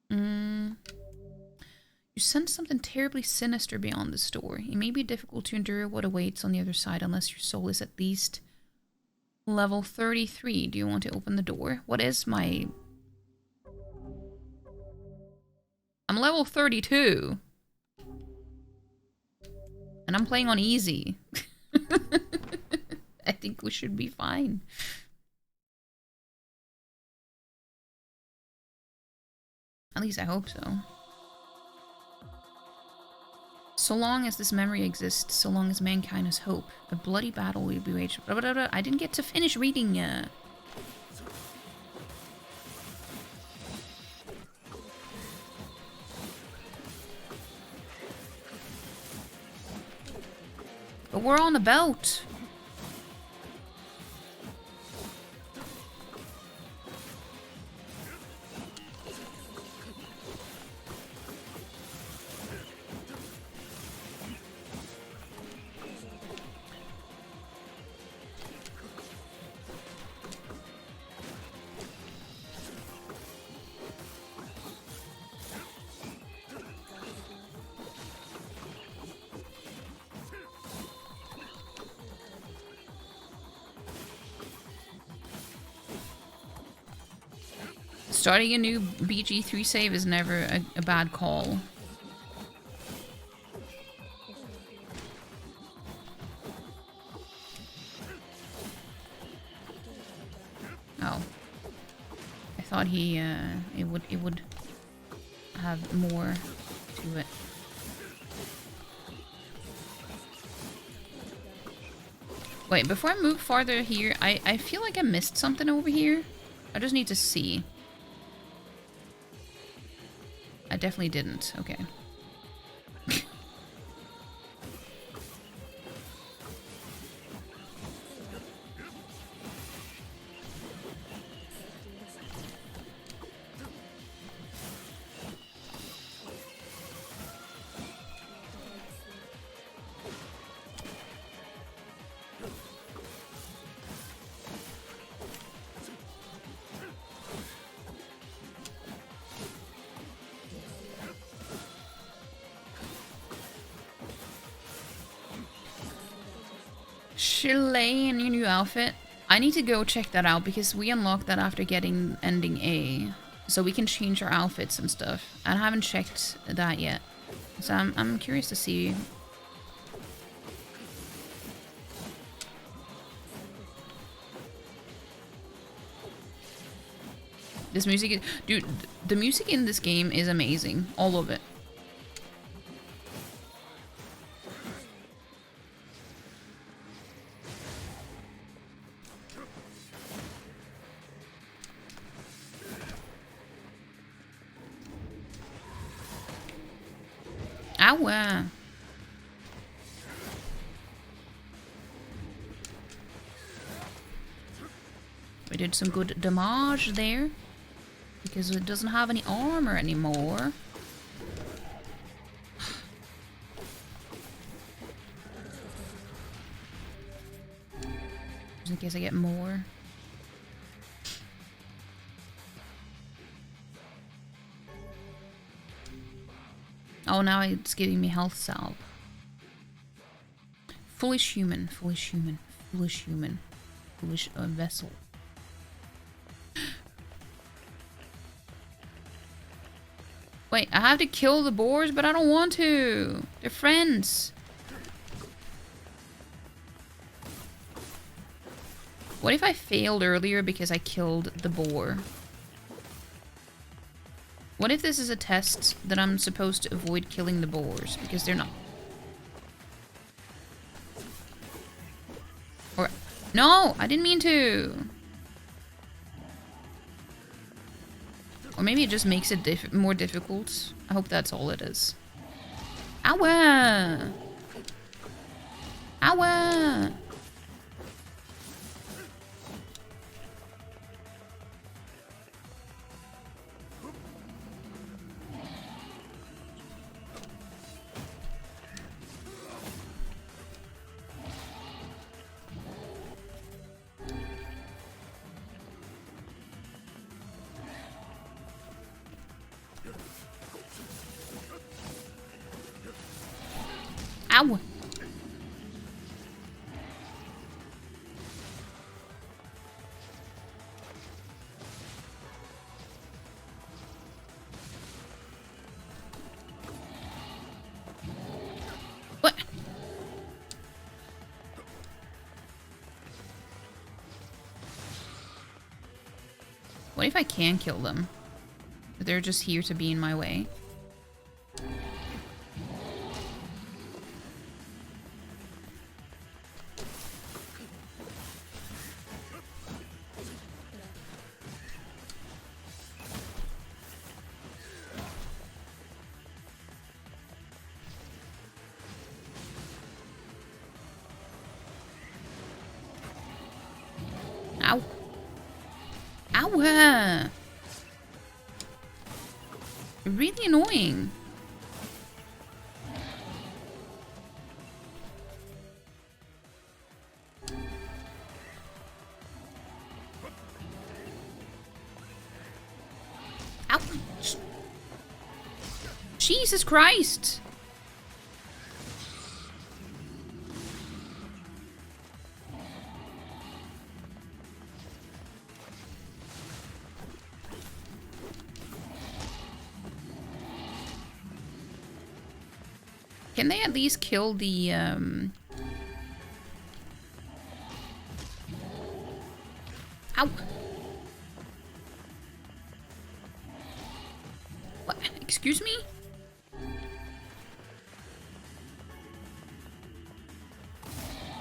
You sense something terribly sinister beyond this door. It may be difficult to endure what awaits on the other side unless your soul is at least level 33. Do you want to open the door? What is my... I'm level 32. And I'm playing on easy. I think we should be fine. At least I hope so. So long as this memory exists, so long as mankind has hope, a bloody battle will be waged. I didn't get to finish reading yet. But we're on the boat. Starting a new BG3 save is never a bad call. Oh. I thought he, it would have more to it. Wait, before I move farther here, I feel like I missed something over here. I just need to see. I definitely didn't. Okay. Chile in your new outfit. I need to go check that out because we unlocked that after getting ending A. So we can change our outfits and stuff. I haven't checked that yet. So I'm curious to see. This music is... Dude, the music in this game is amazing. All of it. Ow! We did some good damage there. Because it doesn't have any armor anymore. Just in case I get more. Oh, now it's giving me health salve. Foolish human, foolish human, foolish human, foolish vessel. Wait, I have to kill the boars, but I don't want to. They're friends. What if I failed earlier because I killed the boar? What if this is a test that I'm supposed to avoid killing the boars because they're not? Or no, I didn't mean to. Or maybe it just makes it more difficult. I hope that's all it is. Ow! Ow! Ow! What? What if I can kill them? They're just here to be in my way. Ow. Ow! Really annoying. Ow! Jesus Christ! Can they at least kill the, Ow! What? Excuse me?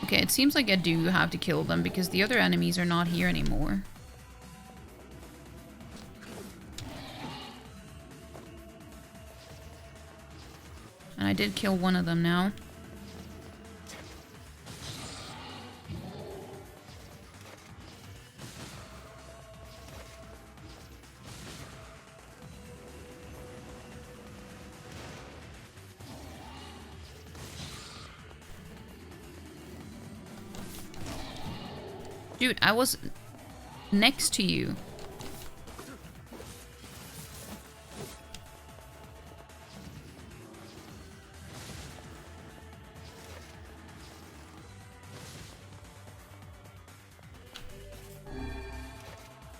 Okay, it seems like I do have to kill them because the other enemies are not here anymore. And I did kill one of them now. Dude, I was next to you.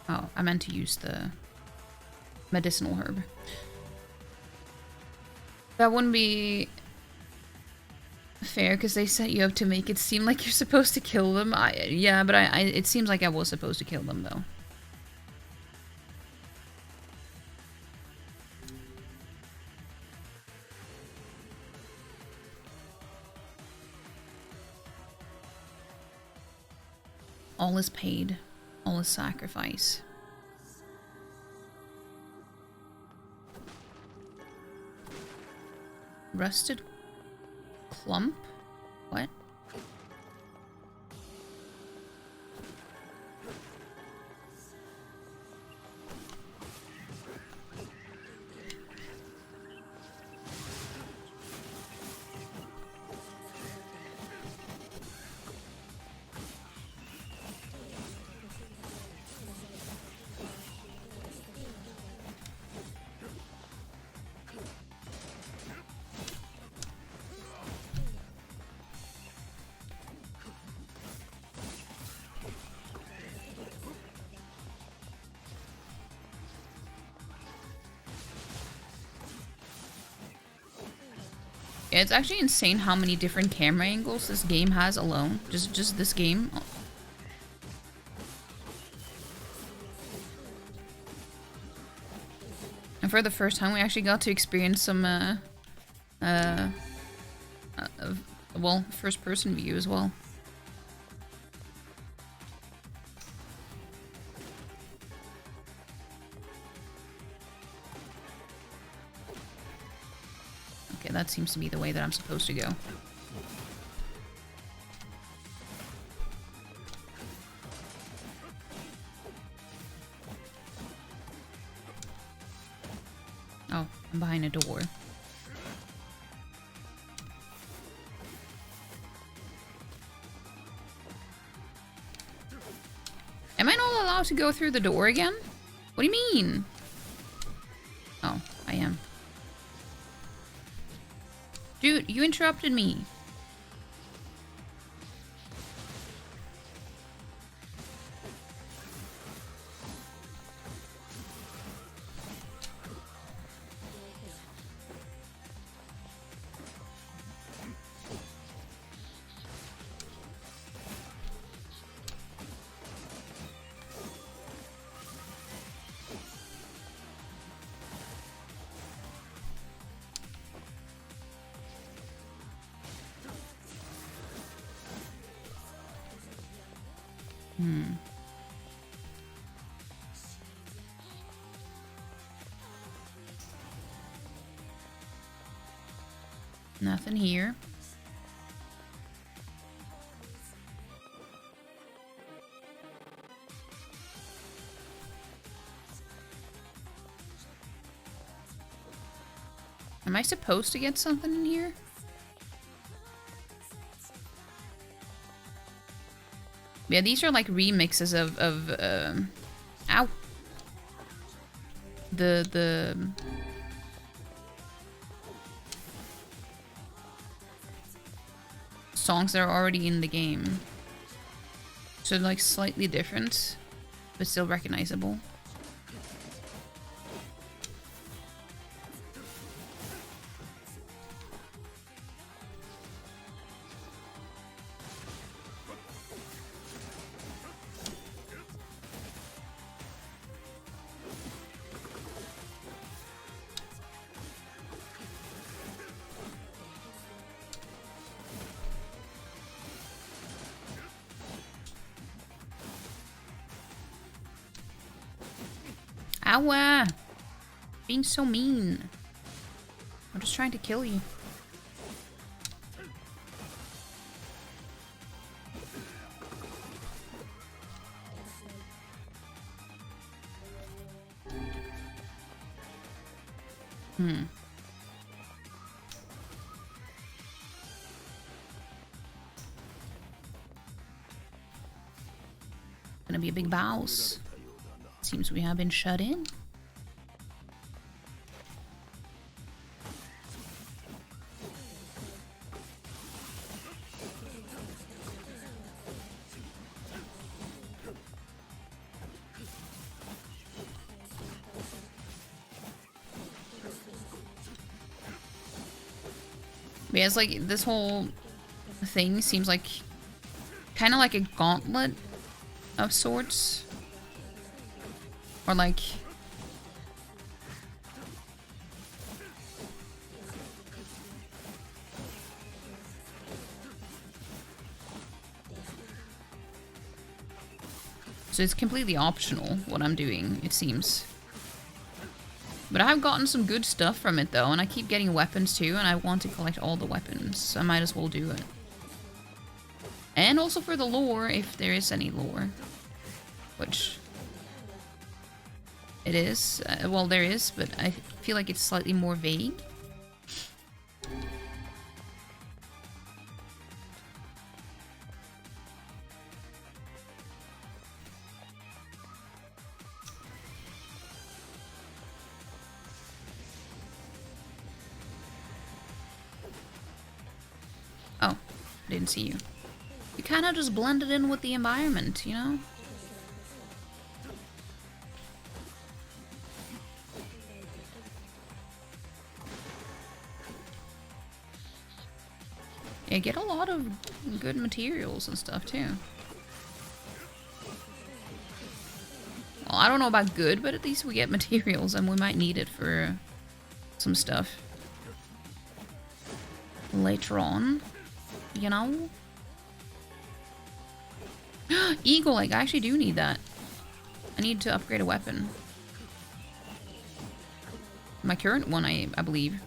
Oh, I meant to use the medicinal herb. That wouldn't be fair because they set you up to make it seem like you're supposed to kill them. Yeah, but it seems like I was supposed to kill them though. All is paid. All is sacrifice. Rusted clump? What? Yeah, it's actually insane how many different camera angles this game has alone. Just this game. And for the first time, we actually got to experience some, well, first-person view as well. Okay, that seems to be the way that I'm supposed to go. Oh, I'm behind a door. Am I not allowed to go through the door again? What do you mean? Oh, I am. Dude, you interrupted me. Nothing here. Am I supposed to get something in here? Yeah, these are like remixes of ow. The songs that are already in the game. So like slightly different, but still recognizable. Ow! Being so mean. I'm just trying to kill you. Gonna be a big boss. Seems we have been shut in. But yeah, it's like this whole thing seems like kind of like a gauntlet of sorts. Or like... So it's completely optional what I'm doing, it seems. But I have gotten some good stuff from it though, and I keep getting weapons too, and I want to collect all the weapons, so I might as well do it. And also for the lore, if there is any lore. Which... it is. Well, there is, but I feel like it's slightly more vague. Oh, didn't see you. You kind of just blended in with the environment, you know? Yeah, get a lot of good materials and stuff too. Well, I don't know about good, but at least we get materials and we might need it for some stuff later on, you know? Eagle egg, I actually do need that. I need to upgrade a weapon. My current one, I believe.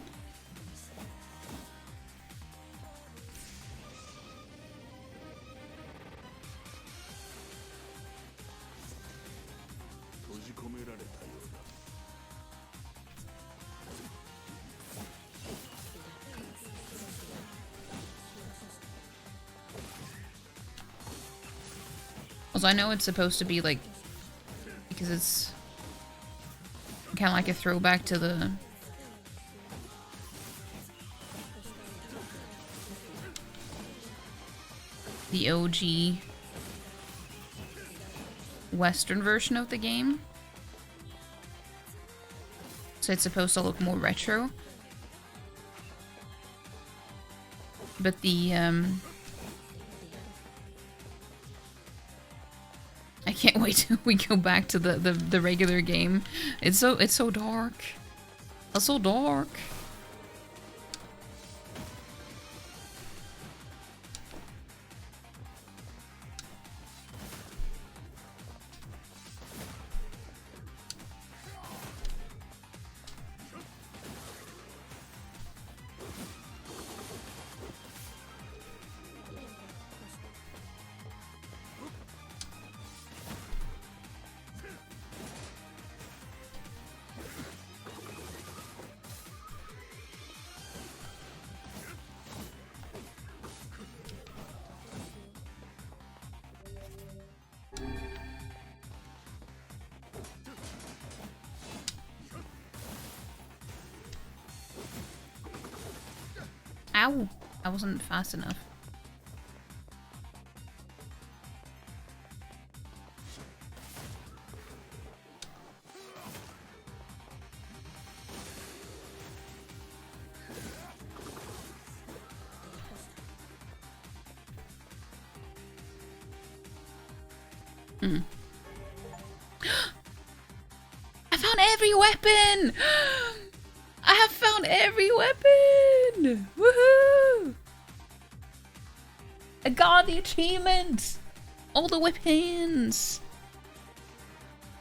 Also, I know it's supposed to be like, because it's kind of like a throwback to the OG Western version of the game. So it's supposed to look more retro. But the I can't wait till we go back to the regular game. It's so dark. It's so dark. Ow! I wasn't fast enough. I found every weapon! I have found every weapon! Woohoo! I got the achievement! All the weapons!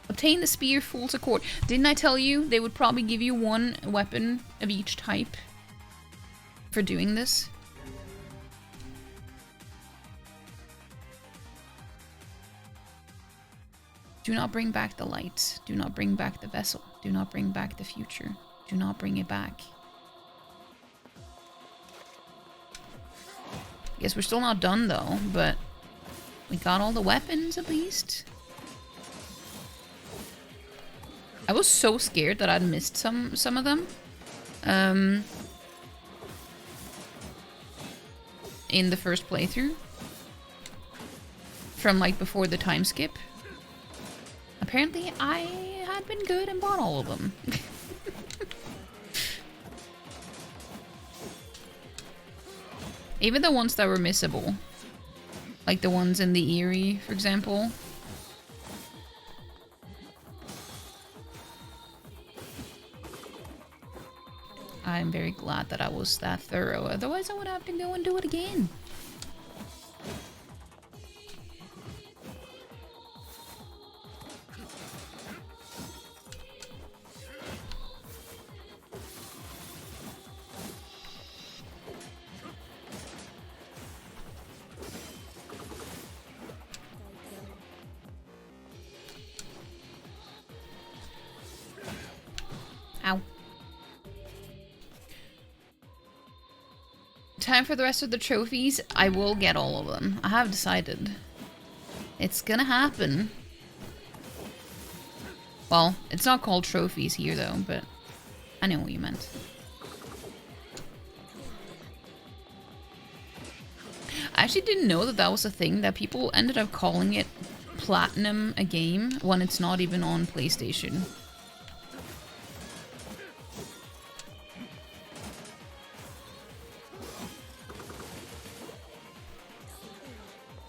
Obtain the spear full to court. Didn't I tell you they would probably give you one weapon of each type for doing this? Do not bring back the light. Do not bring back the vessel. Do not bring back the future. Do not bring it back. Guess we're still not done though, but we got all the weapons at least. I was so scared that I'd missed some of them. In the first playthrough. From like before the time skip. Apparently I had been good and bought all of them. Even the ones that were missable. Like the ones in the Eyrie, for example. I'm very glad that I was that thorough. Otherwise I would have to go and do it again. Ow. Time for the rest of the trophies. I will get all of them. I have decided. It's gonna happen. Well, it's not called trophies here though, but I know what you meant. I actually didn't know that that was a thing, that people ended up calling it platinum a game when it's not even on PlayStation.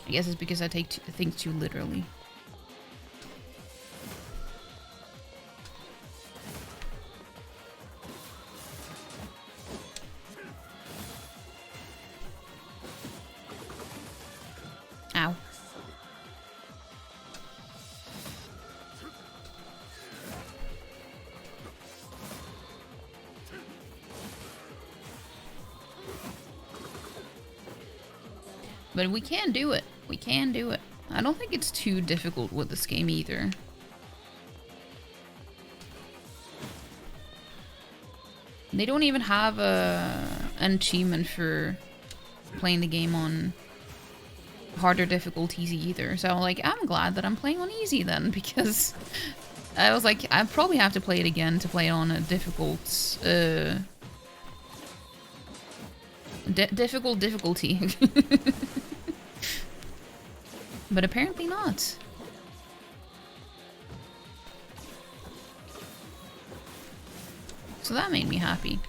I guess it's because I take things too literally. Ow. But we can do it. We can do it. I don't think it's too difficult with this game either. They don't even have an achievement for playing the game on harder difficulties either. So like, I'm glad that I'm playing on easy then, because I was like, I probably have to play it again to play it on a difficult, difficulty. But apparently not. So that made me happy.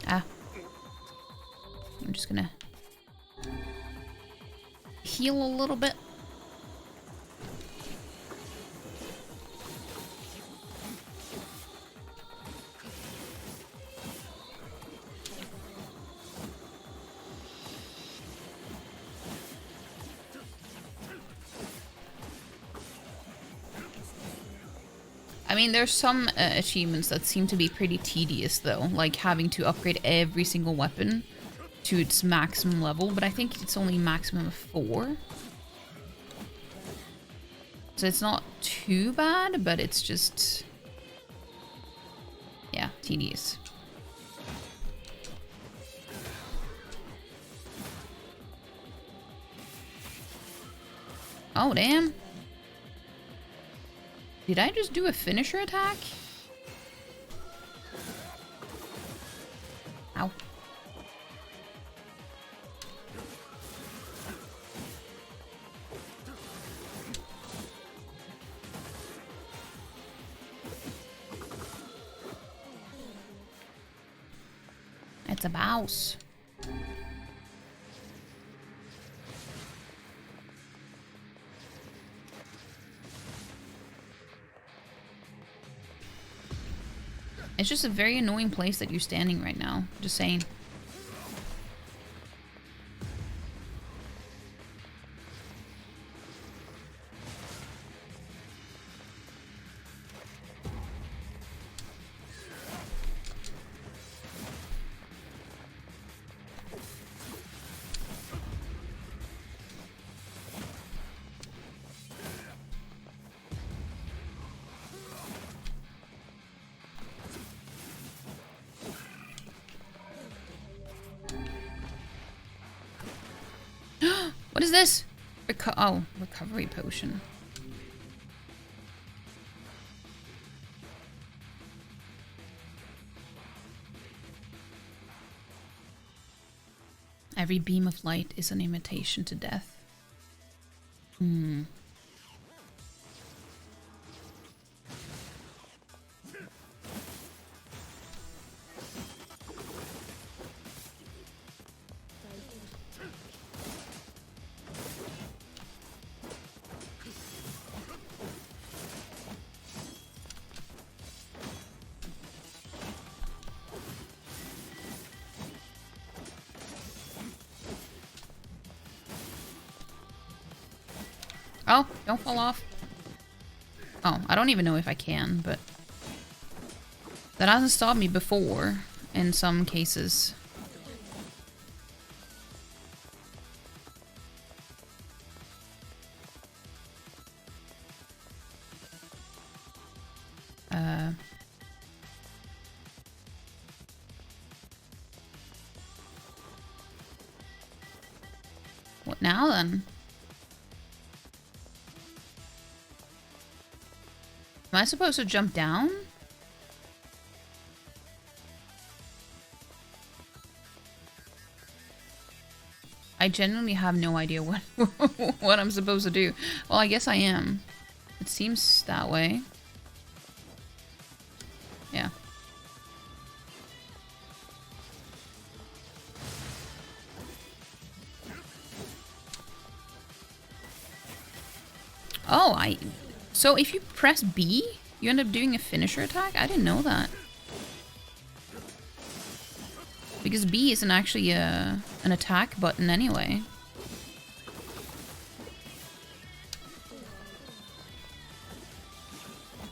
Ah. I'm just gonna heal a little bit. I mean, there's some achievements that seem to be pretty tedious though, like having to upgrade every single weapon to its maximum level, but I think it's only maximum of 4. So it's not too bad, but it's just, yeah, tedious. Oh, damn. Did I just do a finisher attack? Ow. It's a mouse. It's just a very annoying place that you're standing right now. Just saying. What is this? Recovery potion. Every beam of light is an invitation to death. Hmm. Oh, don't fall off. Oh, I don't even know if I can, but that hasn't stopped me before in some cases. What now then? Am I supposed to jump down? I genuinely have no idea what what I'm supposed to do. Well, I guess I am. It seems that way. Yeah. Oh, so if you press B, you end up doing a finisher attack? I didn't know that. Because B isn't actually an attack button anyway.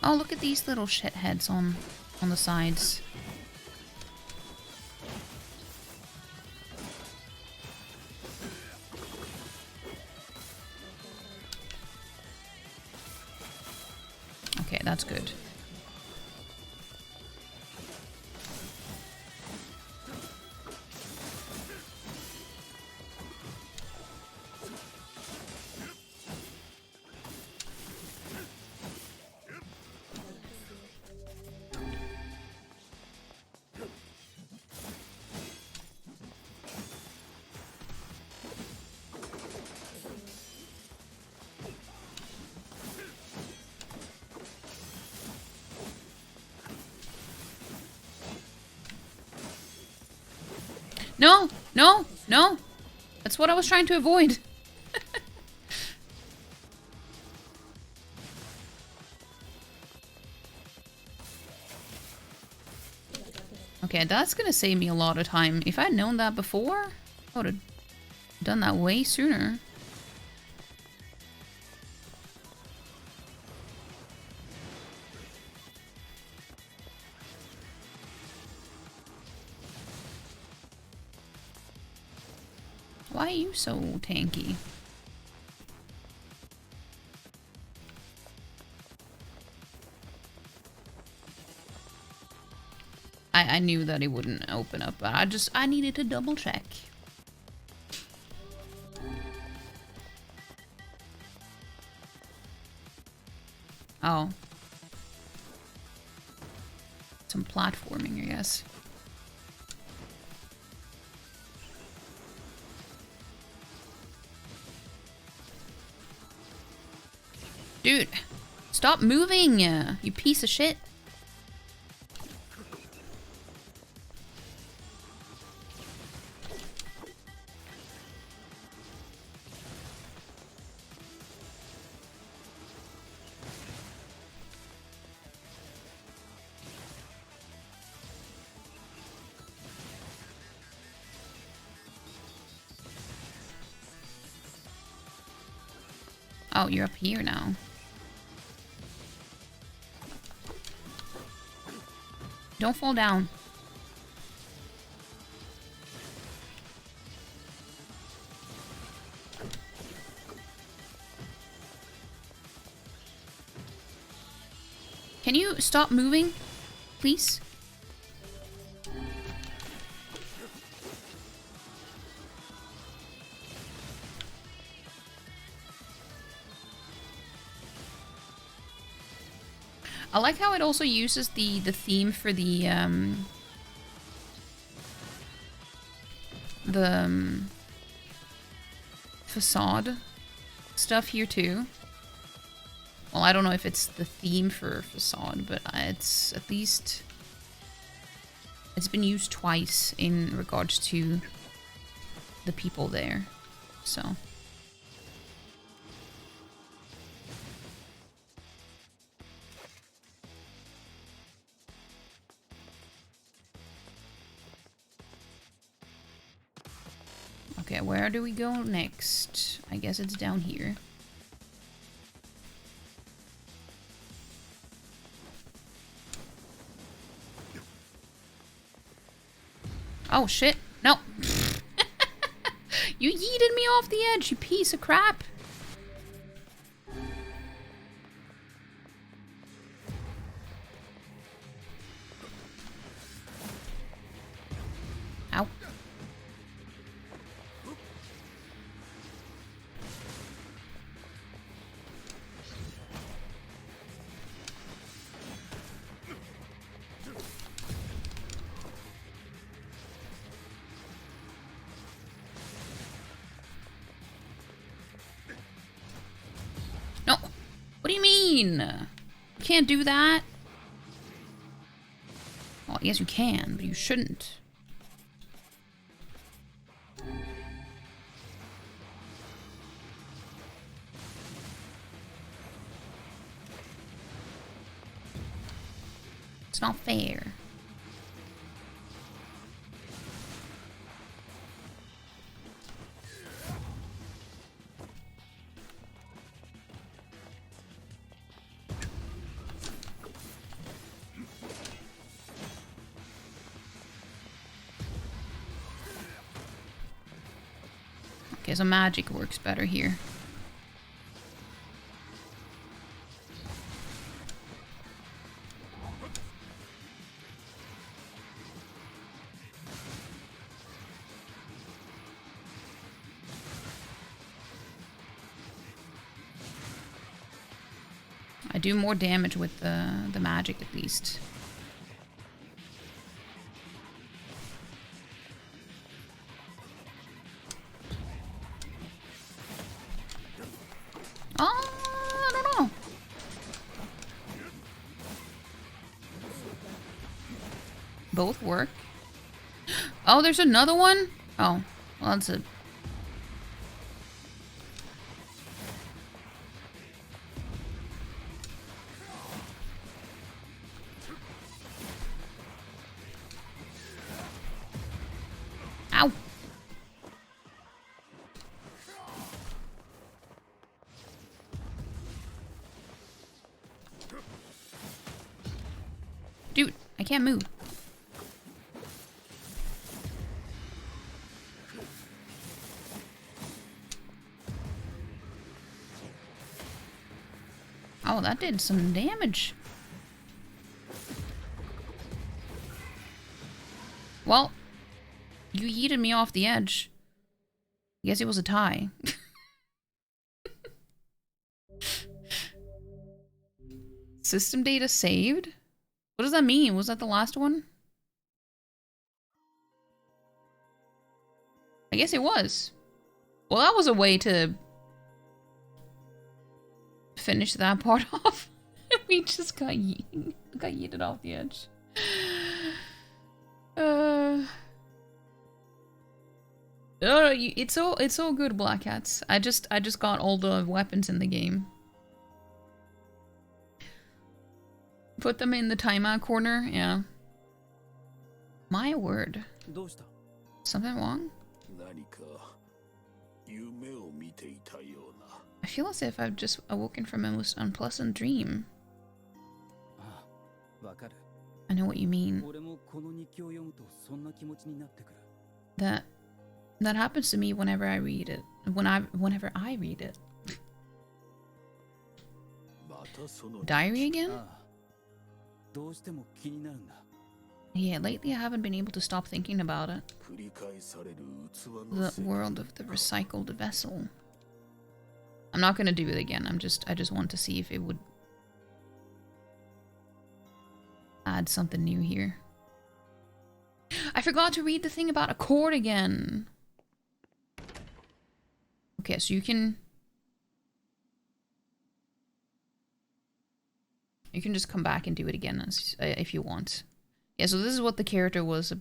Oh, look at these little shitheads on the sides. Okay, that's good. No! No! No! That's what I was trying to avoid. Okay, that's gonna save me a lot of time. If I'd known that before, I would have done that way sooner. Why are you so tanky? I knew that it wouldn't open up, but I needed to double check. Oh. Some platforming, I guess. Dude, stop moving, you piece of shit. Oh, you're up here now. Don't fall down. Can you stop moving, please? I like how it also uses the theme for the facade stuff here too. Well, I don't know if it's the theme for facade, but it's at least it's been used twice in regards to the people there. So. Okay, where do we go next? I guess it's down here. Oh shit, no. You yeeted me off the edge, you piece of crap. Ow. mean? You can't do that. Well, yes, you can, but you shouldn't. It's not fair. Okay, so magic works better here. I do more damage with the magic at least. Oh, I don't know. Both work. Oh, there's another one? Oh, well, that's a... Ow! Dude, I can't move. Oh, that did some damage. Well, you yeeted me off the edge. I guess it was a tie. System data saved? What does that mean? Was that the last one? I guess it was. Well, that was a way to finish that part off. We just got yeeted off the edge. No, it's all good, Black Hats. I just got all the weapons in the game. Put them in the timeout corner, yeah. My word. Something wrong? I feel as if I've just awoken from a most unpleasant dream. I know what you mean. That happens to me whenever I read it. Whenever I read it. Diary again? Yeah, lately I haven't been able to stop thinking about it. The world of the recycled vessel. I'm not gonna do it again. I just want to see if it would add something new here. I forgot to read the thing about Accord again. Okay, so you can just come back and do it again as, if you want. Yeah, so this is what the character was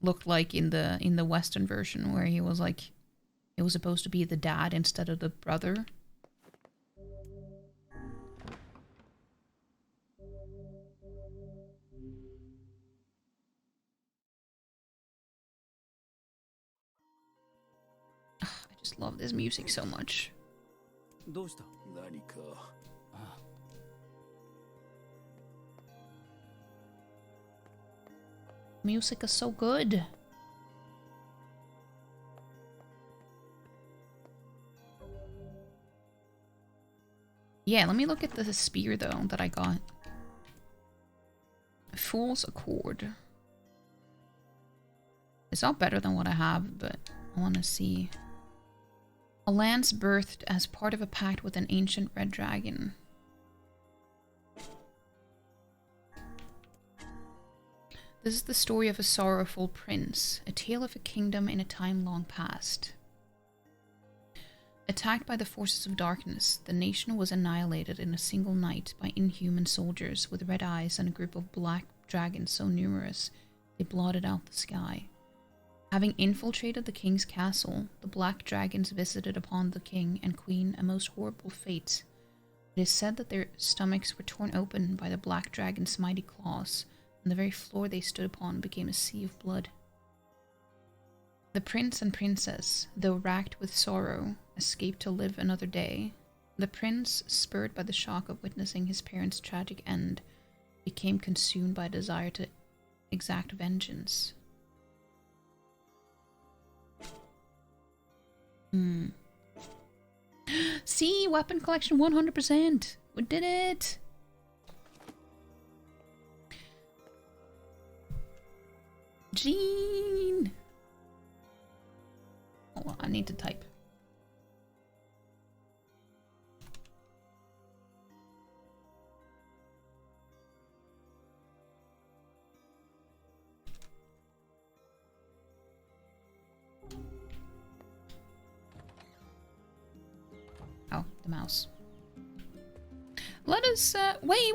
looked like in the Western version, where he was like, it was supposed to be the dad instead of the brother. Ugh, I just love this music so much. Music is so good. Yeah, let me look at the spear though that I got. Fool's Accord. It's not better than what I have, but I want to see. A lance birthed as part of a pact with an ancient red dragon. This is the story of a sorrowful prince, a tale of a kingdom in a time long past. Attacked by the forces of darkness, the nation was annihilated in a single night by inhuman soldiers with red eyes and a group of black dragons so numerous they blotted out the sky. Having infiltrated the king's castle, the black dragons visited upon the king and queen a most horrible fate. It is said that their stomachs were torn open by the black dragon's mighty claws, and the very floor they stood upon became a sea of blood. The prince and princess, though racked with sorrow, escaped to live another day. The prince, spurred by the shock of witnessing his parents' tragic end, became consumed by a desire to exact vengeance. See, weapon collection 100%. We did it. Jean. Hold on, I need to type. Oh, the mouse. Let us, wait.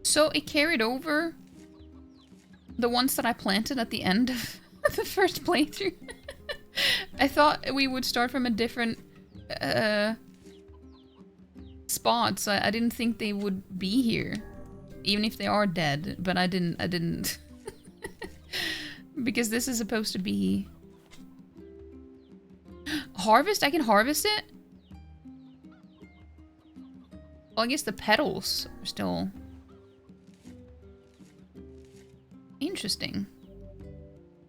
So it carried over the ones that I planted at the end of the first playthrough. I thought we would start from a different spot, so I didn't think they would be here, even if they are dead. But I didn't, because this is supposed to be harvest. I can harvest it. Well, I guess the petals are still. Interesting.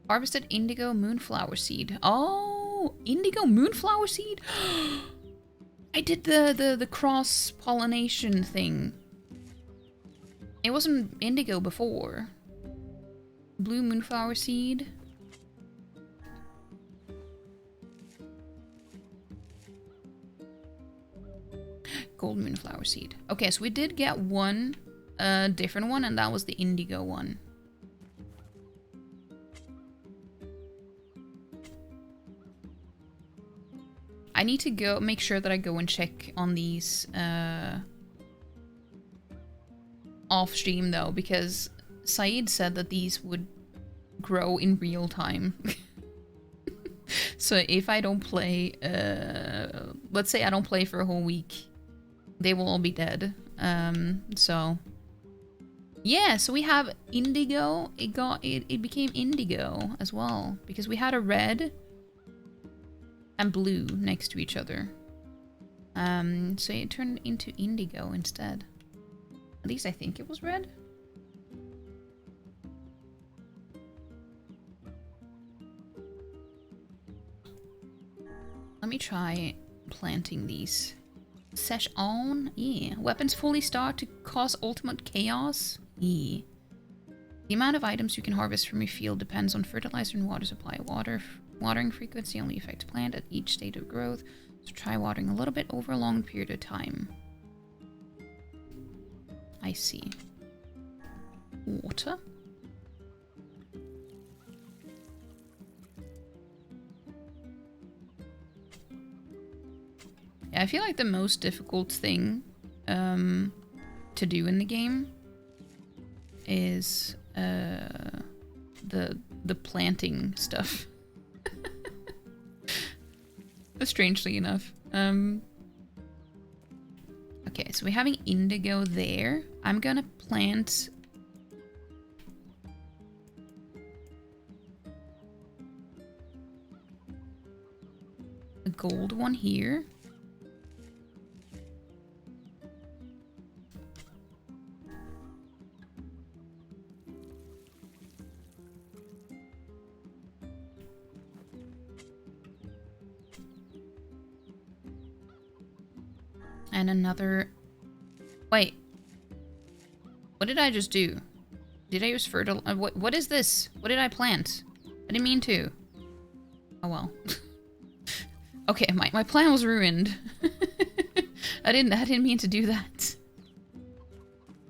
Harvested indigo moonflower seed. Oh, indigo moonflower seed? I did the cross-pollination thing. It wasn't indigo before. Blue moonflower seed. Gold moonflower seed. Okay, so we did get one different one, and that was the indigo one. I need to go make sure that I go and check on these off stream though, because Saeed said that these would grow in real time. So if I don't play, let's say I don't play for a whole week, they will all be dead. So yeah, so we have indigo. It became indigo as well, because we had a red and blue next to each other. So it turned into indigo instead. At least I think it was red. Let me try planting these. Sesh on? Yeah. Weapons fully start to cause ultimate chaos? Yeah. The amount of items you can harvest from your field depends on fertilizer and water supply. Watering frequency only affects plant at each stage of growth, so try watering a little bit over a long period of time. I see. Water. Yeah, I feel like the most difficult thing to do in the game is the planting stuff. Strangely enough. Okay, so we're having indigo there. I'm gonna plant a gold one here. And another... Wait. What did I just do? Did I use fertile... what is this? What did I plant? I didn't mean to. Oh well. Okay, my plan was ruined. I didn't mean to do that.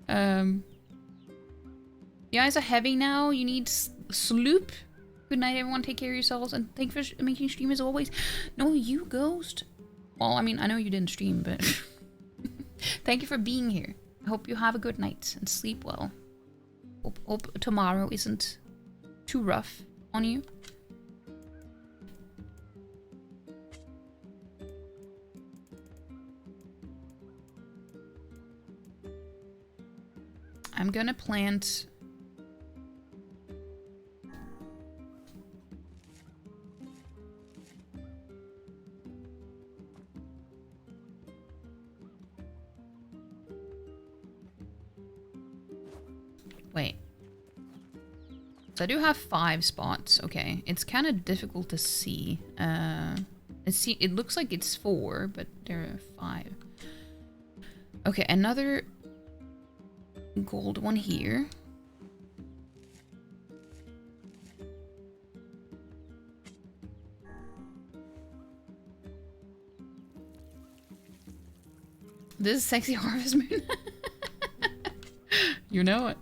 You guys are heavy now. You need sloop. Good night, everyone. Take care of yourselves, and thank you for making stream as always. No, you, Ghost. Well, I mean, I know you didn't stream, but thank you for being here. I hope you have a good night and sleep well. Hope tomorrow isn't too rough on you. I'm gonna plant... Wait. So I do have 5 spots. Okay. It's kind of difficult to see. It looks like it's 4, but there are 5. Okay, another gold one here. This is Sexy Harvest Moon. You know it.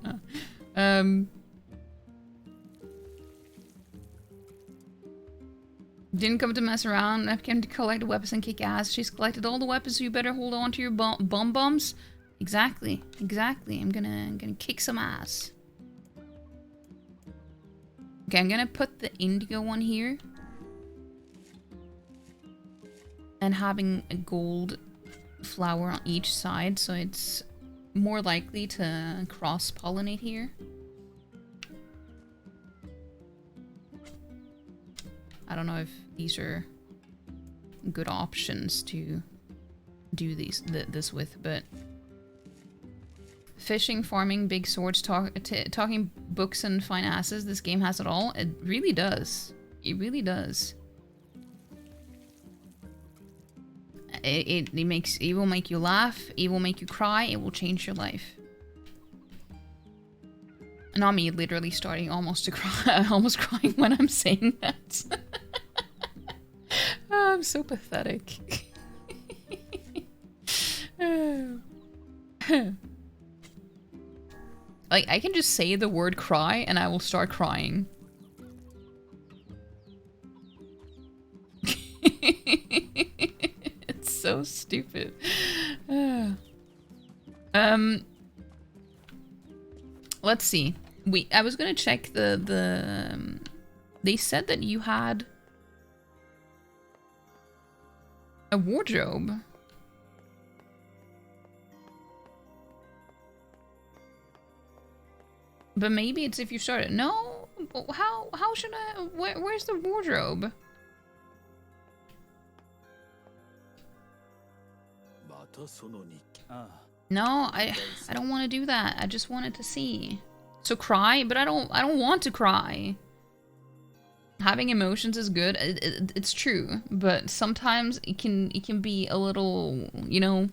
Didn't come to mess around. I came to collect weapons and kick ass. She's collected all the weapons, so you better hold on to your bums. Exactly. Exactly. I'm gonna kick some ass. Okay, I'm gonna put the indigo one here. And having a gold flower on each side, so it's more likely to cross-pollinate here. I don't know if these are good options to do this with, but fishing, farming, big swords, talking books and fine asses, this game has it all. It really does. It really does. It will make you laugh, it will make you cry, it will change your life. Not me literally starting almost to cry, almost crying when I'm saying that. Oh, I'm so pathetic. Like, I can just say the word cry and I will start crying. It's so stupid. Let's see. I was gonna check they said that you had a wardrobe. But maybe it's if you started. No, how should I? Where's the wardrobe? No, I don't want to do that. I just wanted to see. So cry, but I don't want to cry. Having emotions is good. It's true, but sometimes it can be a little, you know.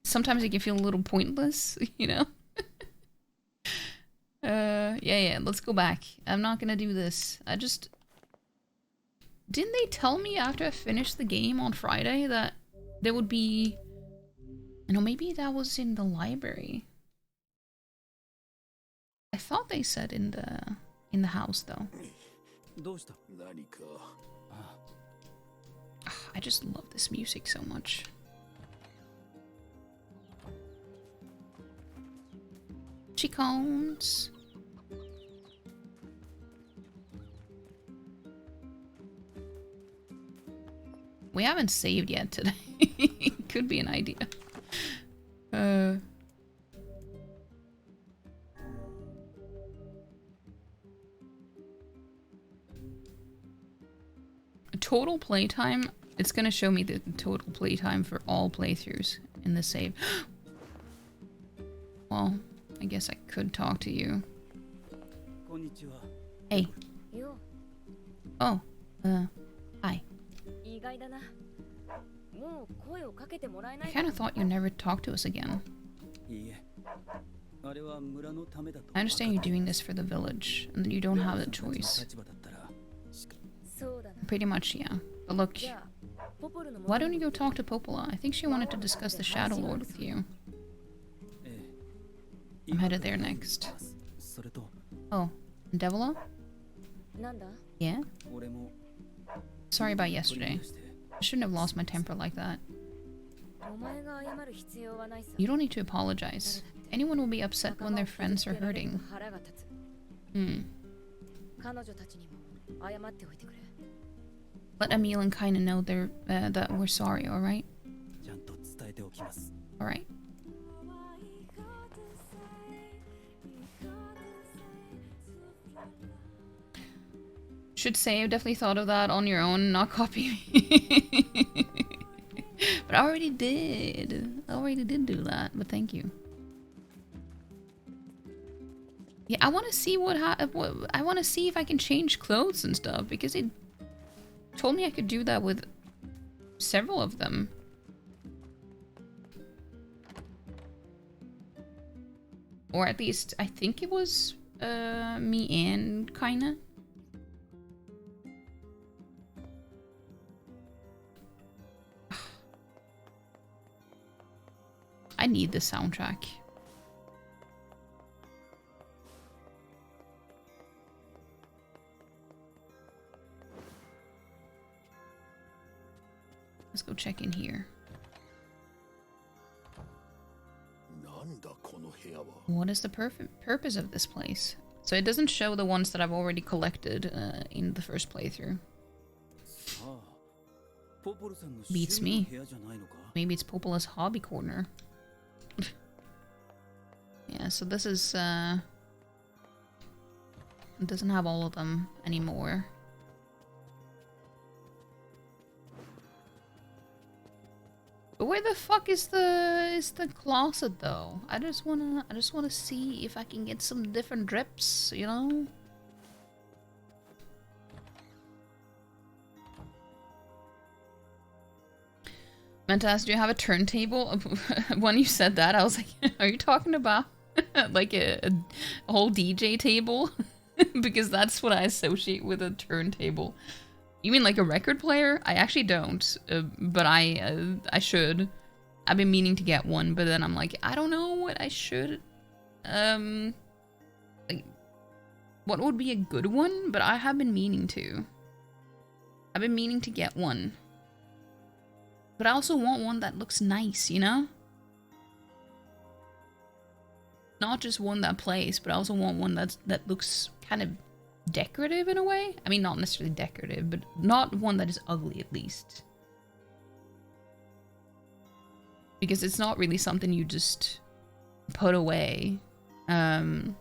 Sometimes it can feel a little pointless, you know. Yeah. Let's go back. I'm not gonna do this. Didn't they tell me after I finished the game on Friday that there would be? No, maybe that was in the library. I thought they said in the house though. I just love this music so much. Chickens. We haven't saved yet today. Could be an idea. Total playtime. It's gonna show me the total playtime for all playthroughs in the save. Well, I guess I could talk to you. Hey. Oh, hi. I kind of thought you'd never talk to us again. I understand you're doing this for the village, and that you don't have a choice. Pretty much, yeah. But look, why don't you go talk to Popola? I think she wanted to discuss the Shadow Lord with you. I'm headed there next. Oh, and Devila? Yeah? Sorry about yesterday. I shouldn't have lost my temper like that. You don't need to apologize. Anyone will be upset when their friends are hurting. Let Emil and Kainé know that we're sorry, alright? Alright. Should say I definitely thought of that on your own, not copy me. But I already did. I already did do that, but thank you. Yeah, I want to see what I want to see if I can change clothes and stuff, because it told me I could do that with several of them. Or at least I think it was me and Kainé. I need the soundtrack. Let's go check in here. What is the purpose of this place? So it doesn't show the ones that I've already collected in the first playthrough. Beats me. Maybe it's Popola's hobby corner. Yeah, so this is it doesn't have all of them anymore. But where the fuck is the closet though? I just wanna see if I can get some different drips, you know? Meant to ask, do you have a turntable? When you said that, I was like, are you talking about like a whole DJ table? Because that's what I associate with a turntable. You mean like a record player? I actually don't, but I should. I've been meaning to get one, but then I'm like, I don't know what I should. Like, what would be a good one? But I have been meaning to. I've been meaning to get one. But I also want one that looks nice, you know? Not just one that plays, but I also want one that looks kind of decorative in a way. I mean, not necessarily decorative, but not one that is ugly at least. Because it's not really something you just put away. You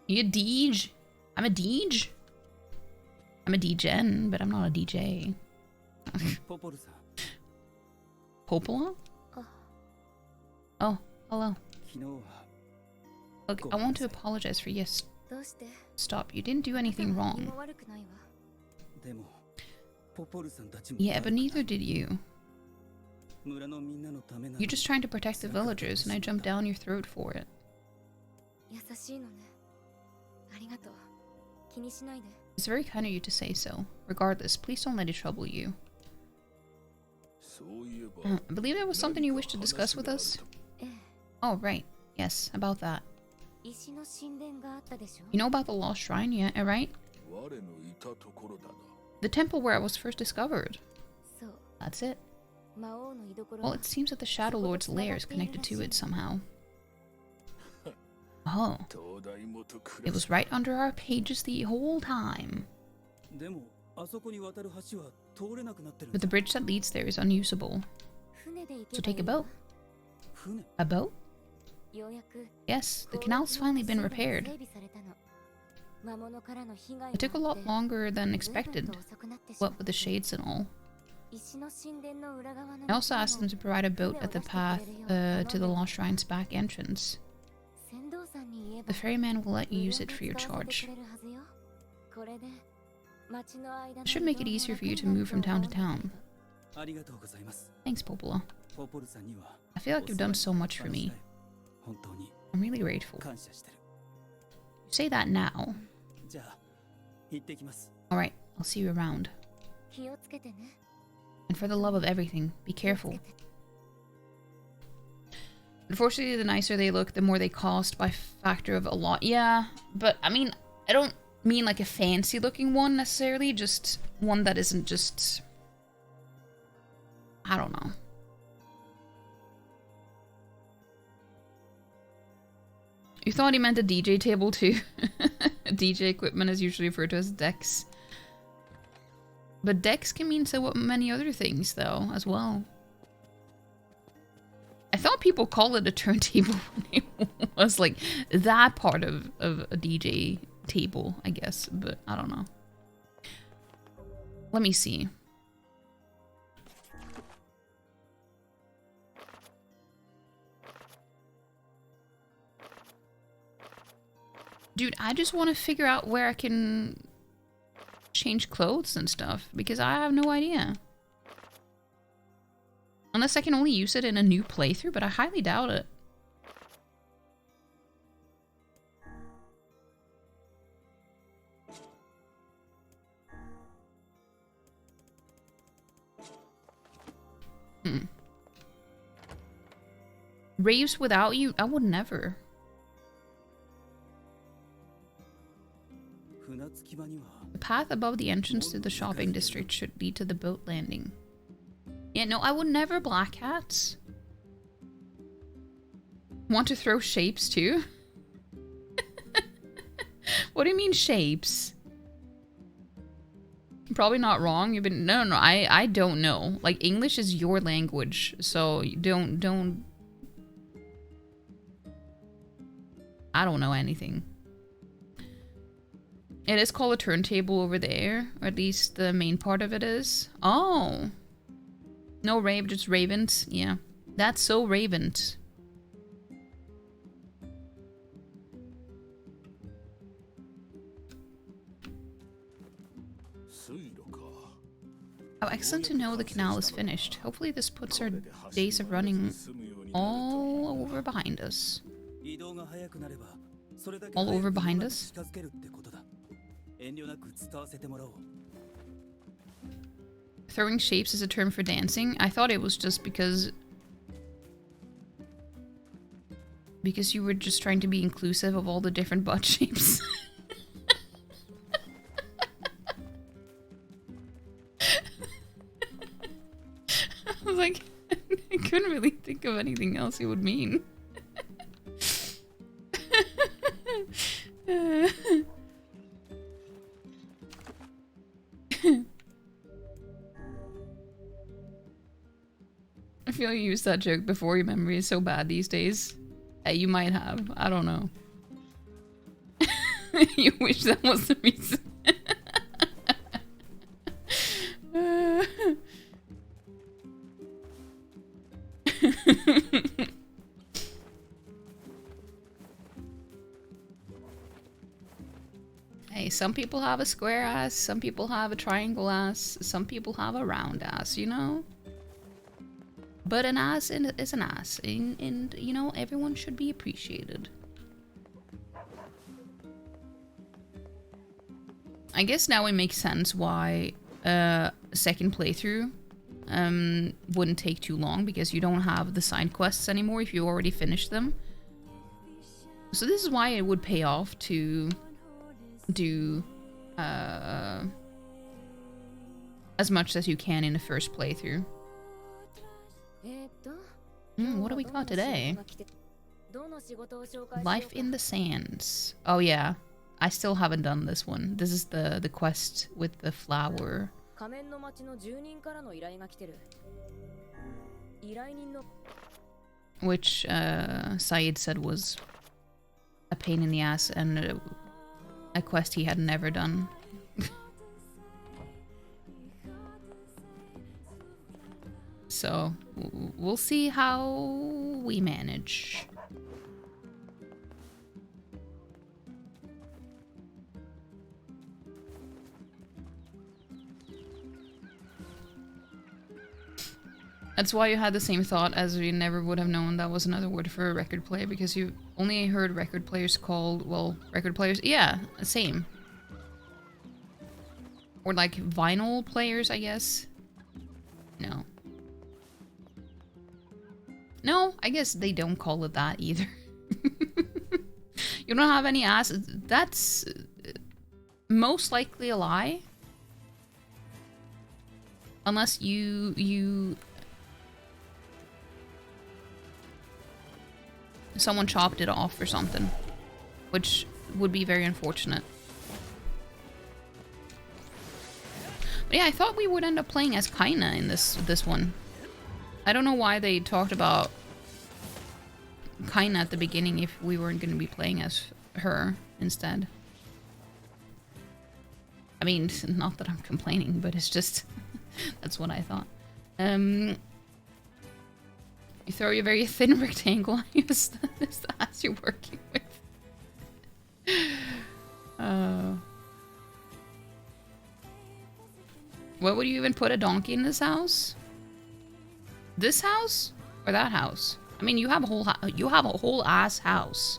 a Deej? I'm a Deej? I'm a DGen, but I'm not a DJ. Popola? Oh, hello. Look, I want to apologize for yes. Stop, you didn't do anything wrong. Yeah, but neither did you. You're just trying to protect the villagers, and I jumped down your throat for it. It's very kind of you to say so. Regardless, please don't let it trouble you. I believe there was something you wished to discuss with us? Oh, right. Yes, about that. You know about the lost shrine, yeah, right? The temple where I was first discovered. That's it. Well, it seems that the Shadow Lord's lair is connected to it somehow. Oh. It was right under our pages the whole time. But the bridge that leads there is unusable. So take a boat. A boat? Yes, the canal's finally been repaired. It took a lot longer than expected, what with the shades and all. I also asked them to provide a boat at the path to the Lost Shrine's back entrance. The ferryman will let you use it free of charge. It should make it easier for you to move from town to town. Thanks, Popola. I feel like you've done so much for me. I'm really grateful. You say that now. Alright, I'll see you around. And for the love of everything, be careful. Unfortunately, the nicer they look, the more they cost by factor of a lot. Yeah, but I mean, I don't mean like a fancy looking one necessarily, just one that isn't just... I don't know. You thought he meant a DJ table too? DJ equipment is usually referred to as decks. But decks can mean so many other things though, as well. I thought people call it a turntable when it was like that part of a DJ table, I guess, but I don't know. Let me see. Dude, I just want to figure out where I can change clothes and stuff, because I have no idea. Unless I can only use it in a new playthrough, but I highly doubt it. Raves without you? I would never. The path above the entrance to the shopping district should lead to the boat landing. Yeah, no, I would never black hats. Want to throw shapes too? What do you mean shapes? Probably not wrong. You've been no, I don't know. Like English is your language, so don't. I don't know anything. It is called a turntable over there, or at least the main part of it is. Oh. No rave, just ravens. Yeah. That's so ravens. Oh, excellent to know the canal is finished. Hopefully this puts our days of running all over behind us. All over behind us? Throwing shapes is a term for dancing? I thought it was just because you were just trying to be inclusive of all the different butt shapes. I was like, I couldn't really think of anything else it would mean. I feel you used that joke before. Your memory is so bad these days. You might have. I don't know. You wish that was the reason. Hey, some people have a square ass, some people have a triangle ass, some people have a round ass, you know? But an ass is an ass, and you know, everyone should be appreciated. I guess now it makes sense why a second playthrough wouldn't take too long, because you don't have the side quests anymore if you already finished them. So this is why it would pay off to do as much as you can in the first playthrough. What do we got today? Life in the Sands. Oh yeah, I still haven't done this one. This is the quest with the flower. Which Saeed said was a pain in the ass and a quest he had never done. So we'll see how we manage. That's why you had the same thought, as we never would have known that was another word for a record player, because you only heard record players called, well, record players, yeah, same. Or like vinyl players, I guess. No. No, I guess they don't call it that either. You don't have any ass. That's most likely a lie. Unless someone chopped it off or something, which would be very unfortunate. But yeah, I thought we would end up playing as Kainé in this one. I don't know why they talked about Kainé at the beginning if we weren't going to be playing as her instead. I mean, not that I'm complaining, but it's just that's what I thought. You throw your very thin rectangle. Is the ass you're working with? Why would you even put a donkey in this house? This house or that house? I mean, you have a whole ass house.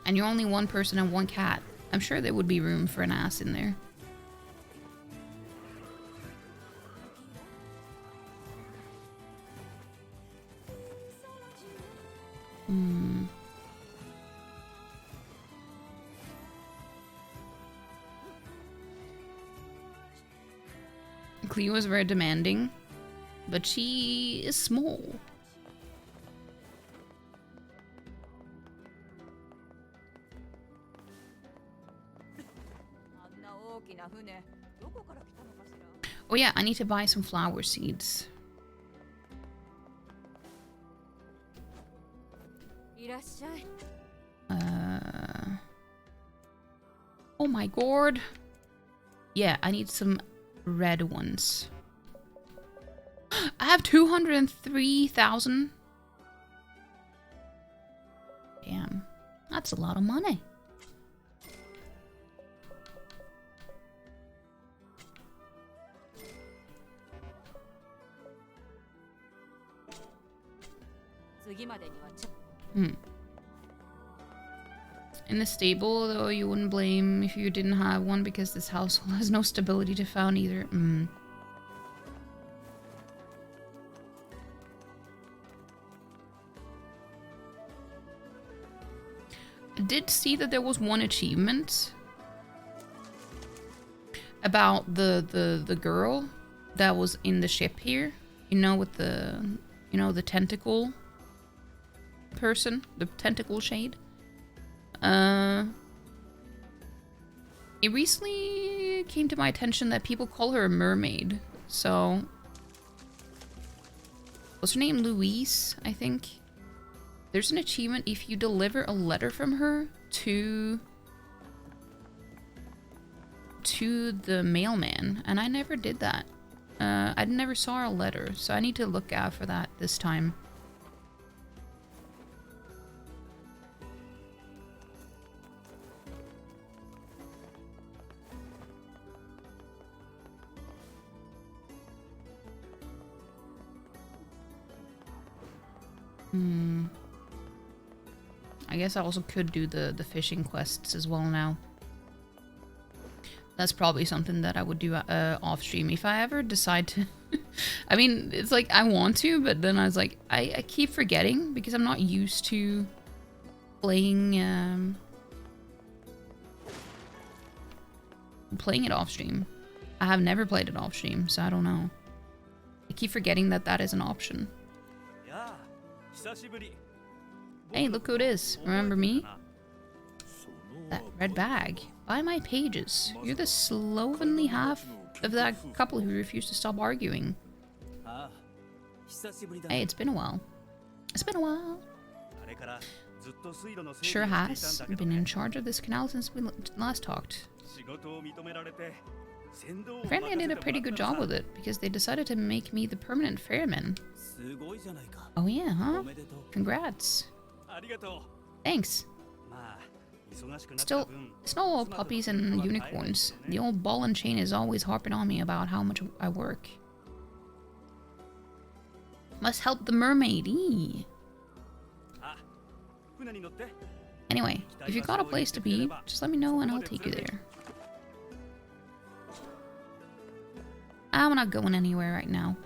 And you're only one person and one cat. I'm sure there would be room for an ass in there. Cleo is very demanding, but she is small. Oh yeah, I need to buy some flower seeds. Oh my god. Yeah, I need some red ones. I have 203,000. Damn, that's a lot of money. In the stable, though, you wouldn't blame if you didn't have one because this household has no stability to found either. I did see that there was one achievement about the girl that was in the ship here. You know, with the, you know, the tentacle person, the tentacle shade. It recently came to my attention that people call her a mermaid. So, what's her name? Louise, I think. There's an achievement if you deliver a letter from her to the mailman, and I never did that. I never saw a letter, so I need to look out for that this time. I guess I also could do the fishing quests as well now. That's probably something that I would do off stream if I ever decide to. I mean, it's like I want to, but then I was like, I keep forgetting because I'm not used to playing playing it off stream. I have never played it off stream, so I don't know. I keep forgetting that that is an option. Hey, look who it is. Remember me? That red bag. Buy my pages. You're the slovenly half of that couple who refused to stop arguing. Hey, it's been a while. It's been a while. Sure has. Been in charge of this canal since we last talked. Apparently I did a pretty good job with it, because they decided to make me the permanent ferryman. Oh yeah, huh? Congrats. Thanks. Still, it's not all puppies and unicorns. The old ball and chain is always harping on me about how much I work. Must help the mermaid. Anyway, if you got a place to be, just let me know and I'll take you there. I'm not going anywhere right now.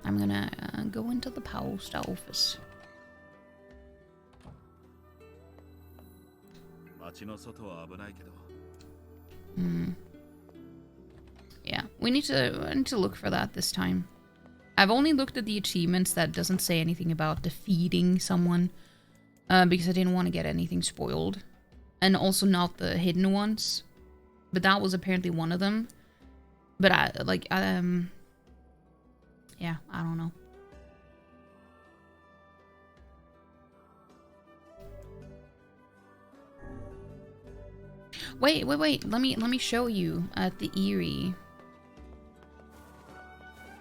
I'm gonna go into the post office. Yeah, we need to look for that this time. I've only looked at the achievements that doesn't say anything about defeating someone, because I didn't want to get anything spoiled, and also not the hidden ones. But that was apparently one of them. But yeah, I don't know. Wait. Let me show you at the Eyrie.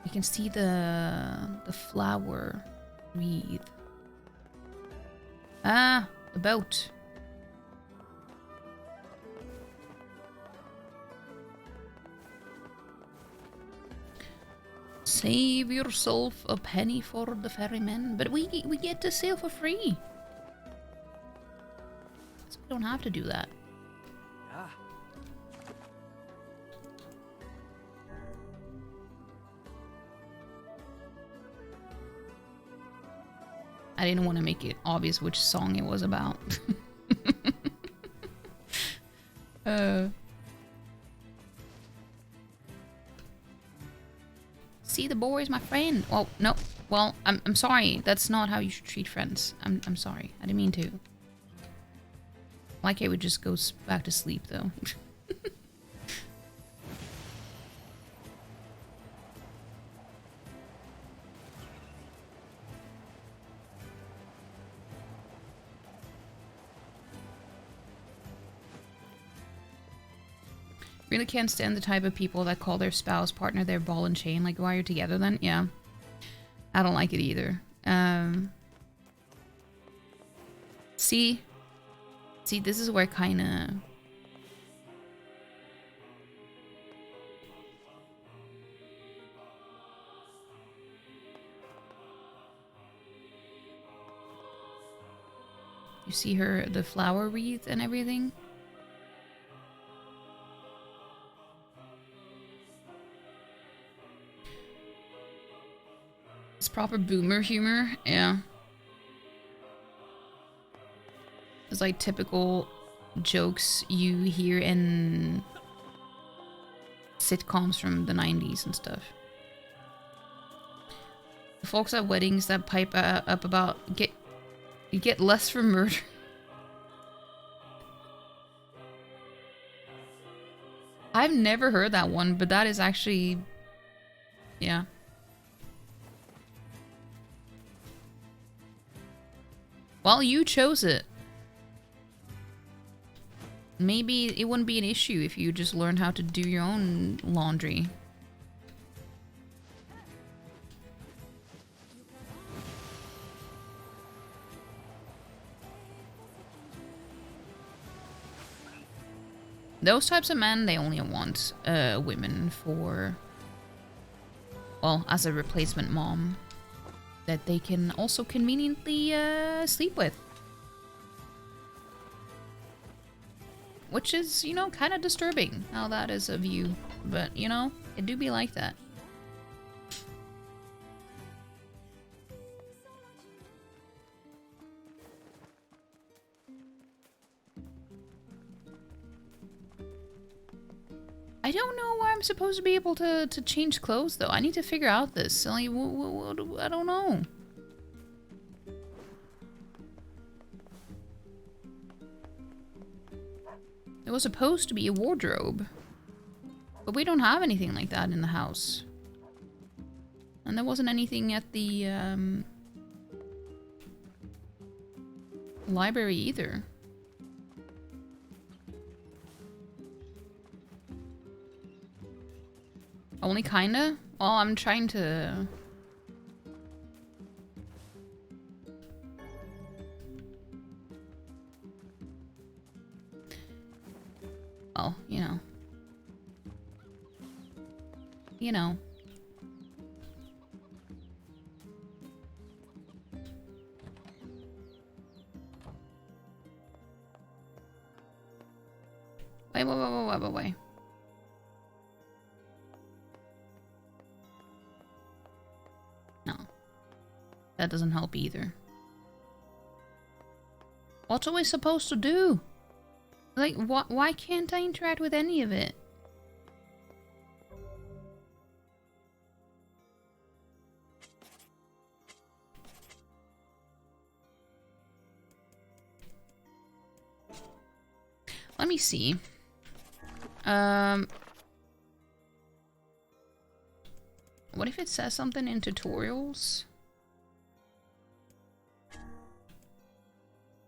You can see the flower wreath. Ah, the boat. Save yourself a penny for the ferryman, but we get to sail for free. So we don't have to do that. I didn't want to make it obvious which song it was about. See, the boy is my friend. Oh, no. Well, I'm sorry. That's not how you should treat friends. I'm sorry. I didn't mean to. Like I would just go back to sleep, though. Really can't stand the type of people that call their spouse partner their ball and chain. Like, why are you together then? Yeah. I don't like it either. See, this is where Kainé... You see her, the flower wreath and everything? It's proper boomer humor, yeah. It's like typical jokes you hear in sitcoms from the 90s and stuff. The folks at weddings that pipe up about you get less for murder. I've never heard that one, but that is actually, yeah. Well, you chose it. Maybe it wouldn't be an issue if you just learned how to do your own laundry. Those types of men, they only want women for, well, as a replacement mom that they can also conveniently sleep with. Which is, you know, kind of disturbing how that is a view. But, you know, it do be like that. I don't know why I'm supposed to be able to change clothes, though. I need to figure out this. Like, I don't know. It was supposed to be a wardrobe. But we don't have anything like that in the house. And there wasn't anything at the library either. Only kinda? Well, I'm trying to... Well, you know. You know. out of the way. No. That doesn't help either. What are we supposed to do? Like, why can't I interact with any of it? Let me see. What if it says something in tutorials?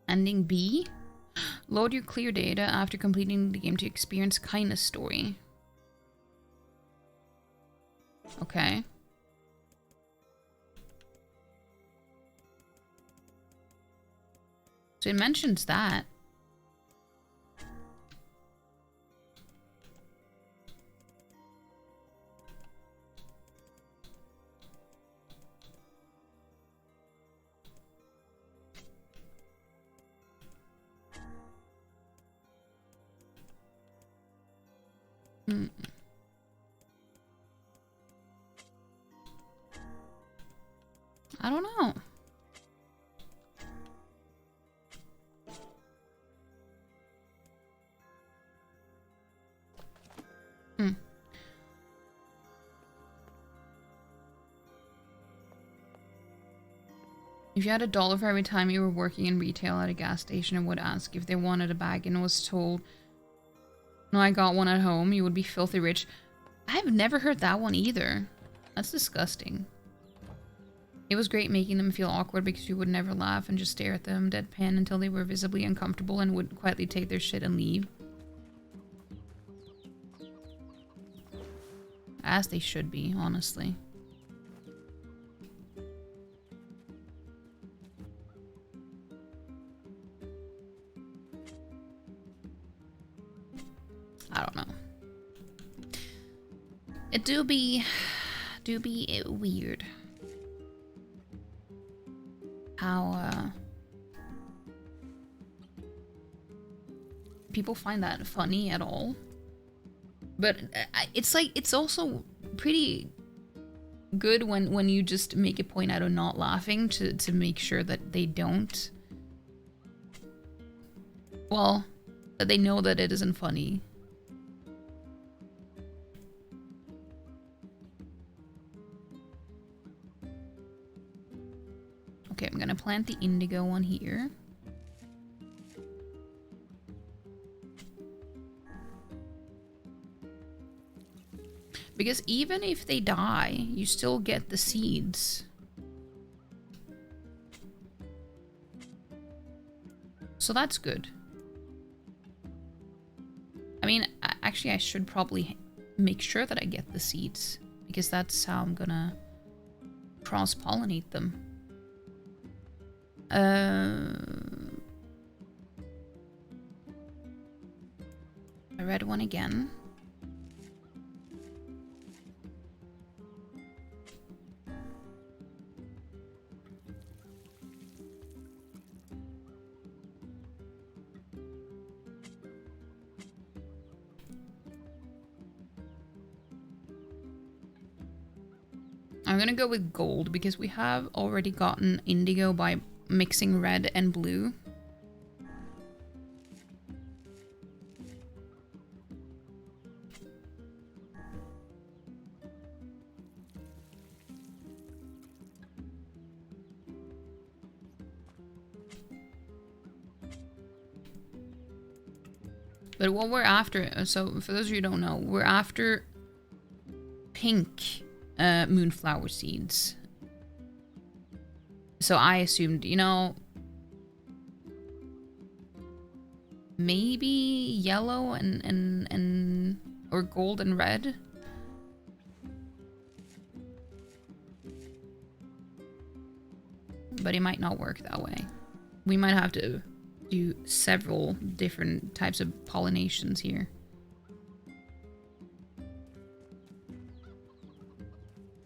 Ending B? Load your clear data after completing the game to experience Kainé story. Okay. So it mentions that. I don't know. If you had $1 for every time you were working in retail at a gas station and would ask if they wanted a bag and was told, no, I got one at home, you would be filthy rich. I've never heard that one either. That's disgusting. It was great making them feel awkward because you would never laugh and just stare at them deadpan until they were visibly uncomfortable and would quietly take their shit and leave. As they should be, honestly. I don't know. It do be weird how people find that funny at all. But it's like, it's also pretty good when you just make a point out of not laughing to make sure that they don't. Well, that they know that it isn't funny. Okay, I'm gonna plant the indigo one here. Because even if they die, you still get the seeds. So that's good. I mean, actually I should probably make sure that I get the seeds, because that's how I'm gonna cross-pollinate them. I read one again. I'm gonna go with gold because we have already gotten indigo by mixing red and blue. But what we're after, so for those of you who don't know, we're after pink moonflower seeds. So I assumed, you know, maybe yellow and or gold and red. But it might not work that way. We might have to do several different types of pollinations here.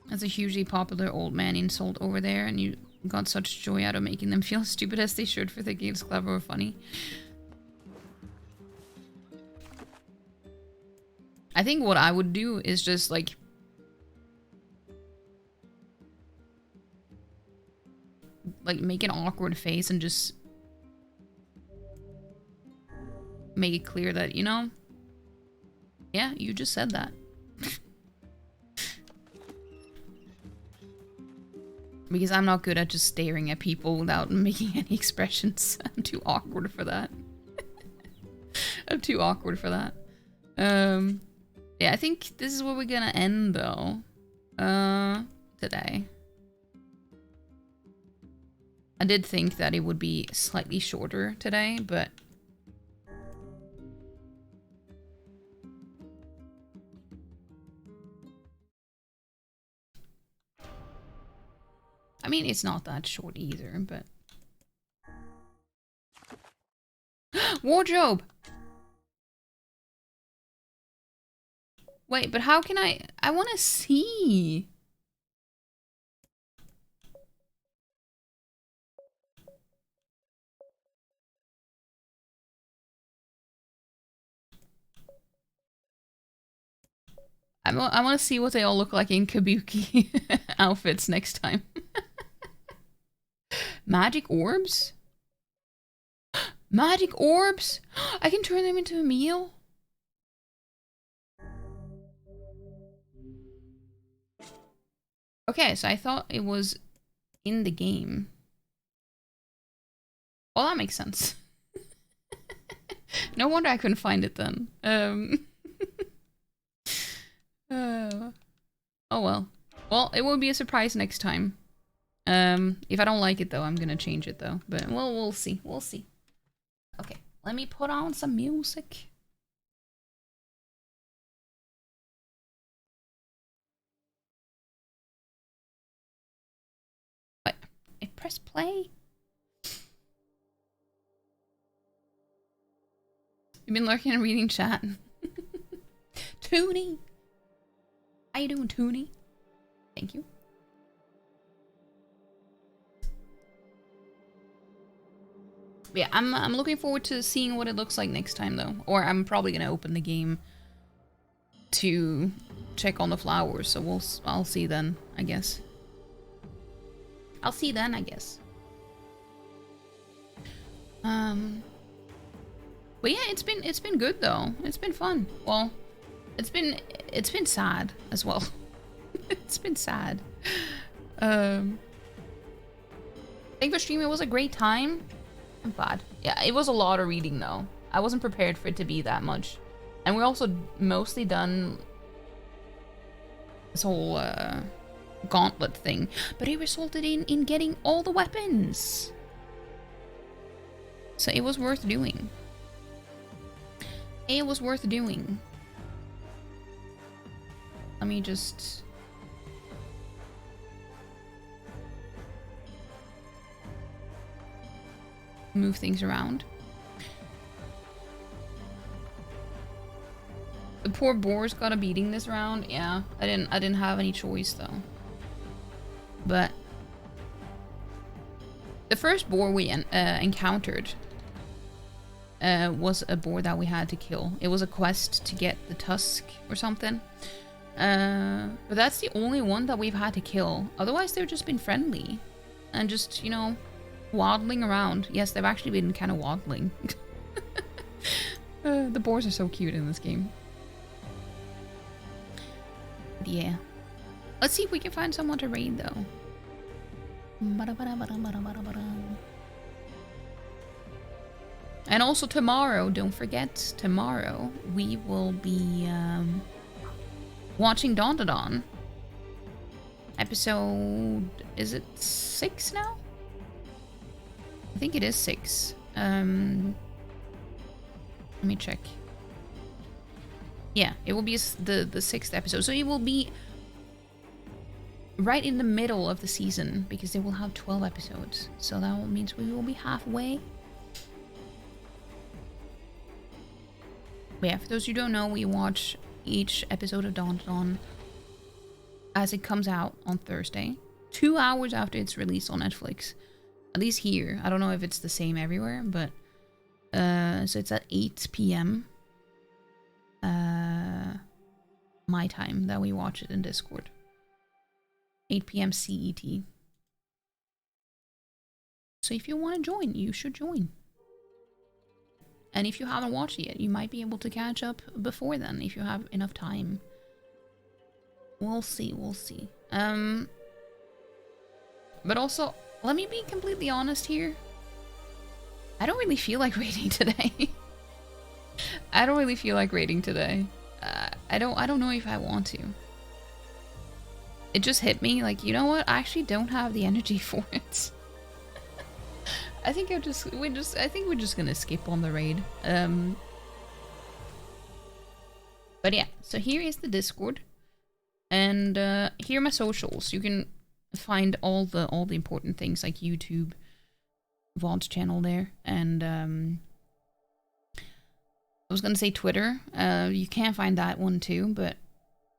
That's a hugely popular old man insult over there, and you got such joy out of making them feel stupid as they should for thinking it's clever or funny. I think what I would do is just like make an awkward face and just make it clear that, you know, yeah, you just said that. Because I'm not good at just staring at people without making any expressions. I'm too awkward for that. I'm too awkward for that. Yeah, I think this is where we're gonna end though. Today. I did think that it would be slightly shorter today, but I mean, it's not that short either, but wardrobe. Wait, but how can I want to see. I want to see what they all look like in kabuki outfits next time. Magic orbs? Magic orbs? I can turn them into a meal? Okay, so I thought it was in the game. Well, that makes sense. No wonder I couldn't find it then. Oh well. Well, it will be a surprise next time. If I don't like it though, I'm gonna change it though. But well, we'll see. We'll see. Okay, let me put on some music. What? I press play? You've been lurking and reading chat. Toonie! How you doing, Toonie? Thank you. Yeah, I'm looking forward to seeing what it looks like next time though. Or I'm probably gonna open the game to check on the flowers, so I'll see then, I guess. I'll see then, I guess. But yeah, it's been good though. It's been fun. Well, it's been sad as well. It's been sad. Thank you for streaming. It was a great time. I'm glad. Yeah, it was a lot of reading though. I wasn't prepared for it to be that much. And we're also mostly done this whole gauntlet thing. But it resulted in getting all the weapons. So it was worth doing. It was worth doing. Let me just... move things around. The poor boars got a beating this round. Yeah, I didn't have any choice though. But the first boar we encountered was a boar that we had to kill. It was a quest to get the tusk or something. But that's the only one that we've had to kill. Otherwise, they've just been friendly and just, you know, waddling around. Yes, they've actually been kind of waddling. The boars are so cute in this game. But yeah. Let's see if we can find someone to raid though. And also tomorrow, don't forget, tomorrow we will be watching Dawn to Dawn. Episode, is it 6 now? I think it is 6. Let me check. Yeah, it will be the 6th episode. So it will be right in the middle of the season because they will have 12 episodes. So that means we will be halfway. But yeah, for those who don't know, we watch each episode of Dawn to Dawn as it comes out on Thursday, 2 hours after it's released on Netflix. At least here. I don't know if it's the same everywhere, but so it's at 8 p.m. my time that we watch it in Discord. 8 p.m. CET. So if you want to join, you should join. And if you haven't watched it yet, you might be able to catch up before then if you have enough time. We'll see, we'll see. But also, let me be completely honest here. I don't really feel like raiding today. I don't really feel like raiding today. I don't know if I want to. It just hit me like, you know what? I actually don't have the energy for it. I think we're just gonna skip on the raid. But yeah, so here is the Discord, and here are my socials. You can find all the important things like YouTube, VODs channel there, and I was gonna say Twitter. You can find that one too, but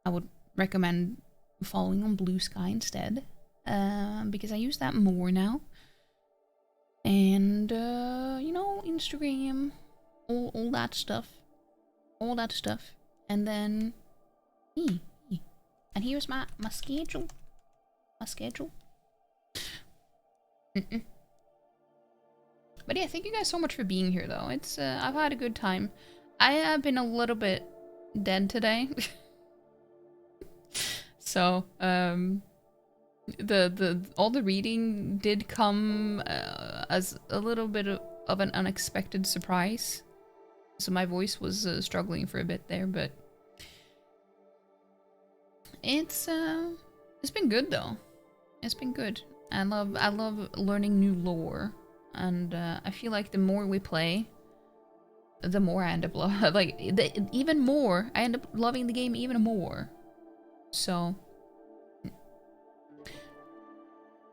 I would recommend following on Blue Sky instead, because I use that more now. And you know, Instagram, all that stuff, and then and here's my schedule, But yeah, thank you guys so much for being here, though. It's I've had a good time. I have been a little bit dead today, so all the reading did come as a little bit of an unexpected surprise. So my voice was struggling for a bit there, but it's been good though. It's been good. I love learning new lore, and I feel like the more we play, the more I end up even more. I end up loving the game even more. So.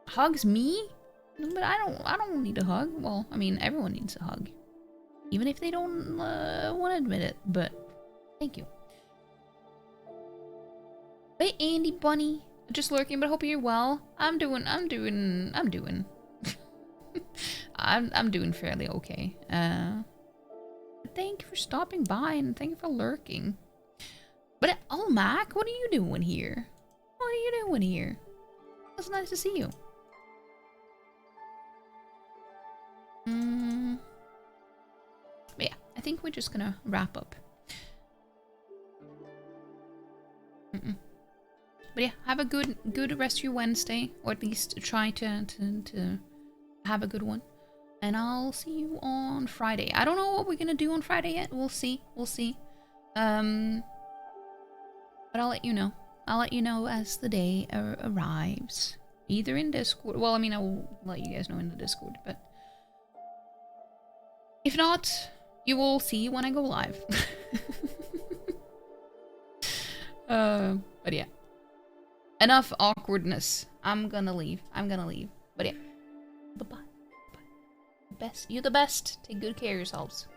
Hugs me? But I don't need a hug. Well, I mean, everyone needs a hug. Even if they don't want to admit it, but thank you. Hey, Andy Bunny. Just lurking, but hope you're well. I'm doing I'm doing fairly okay. Thank you for stopping by, and thank you for lurking. But, oh, Mac, what are you doing here? What are you doing here? It's nice to see you. But yeah, I think we're just gonna wrap up. But yeah, have a good rest of your Wednesday, or at least try to have a good one. And I'll see you on Friday. I don't know what we're gonna do on Friday yet. We'll see. But I'll let you know. I'll let you know as the day arrives. Either in Discord. Well, I mean, I will let you guys know in the Discord, but if not, you will see when I go live. But yeah. Enough awkwardness. I'm gonna leave. But yeah. Bye-bye. You're the best. Take good care of yourselves.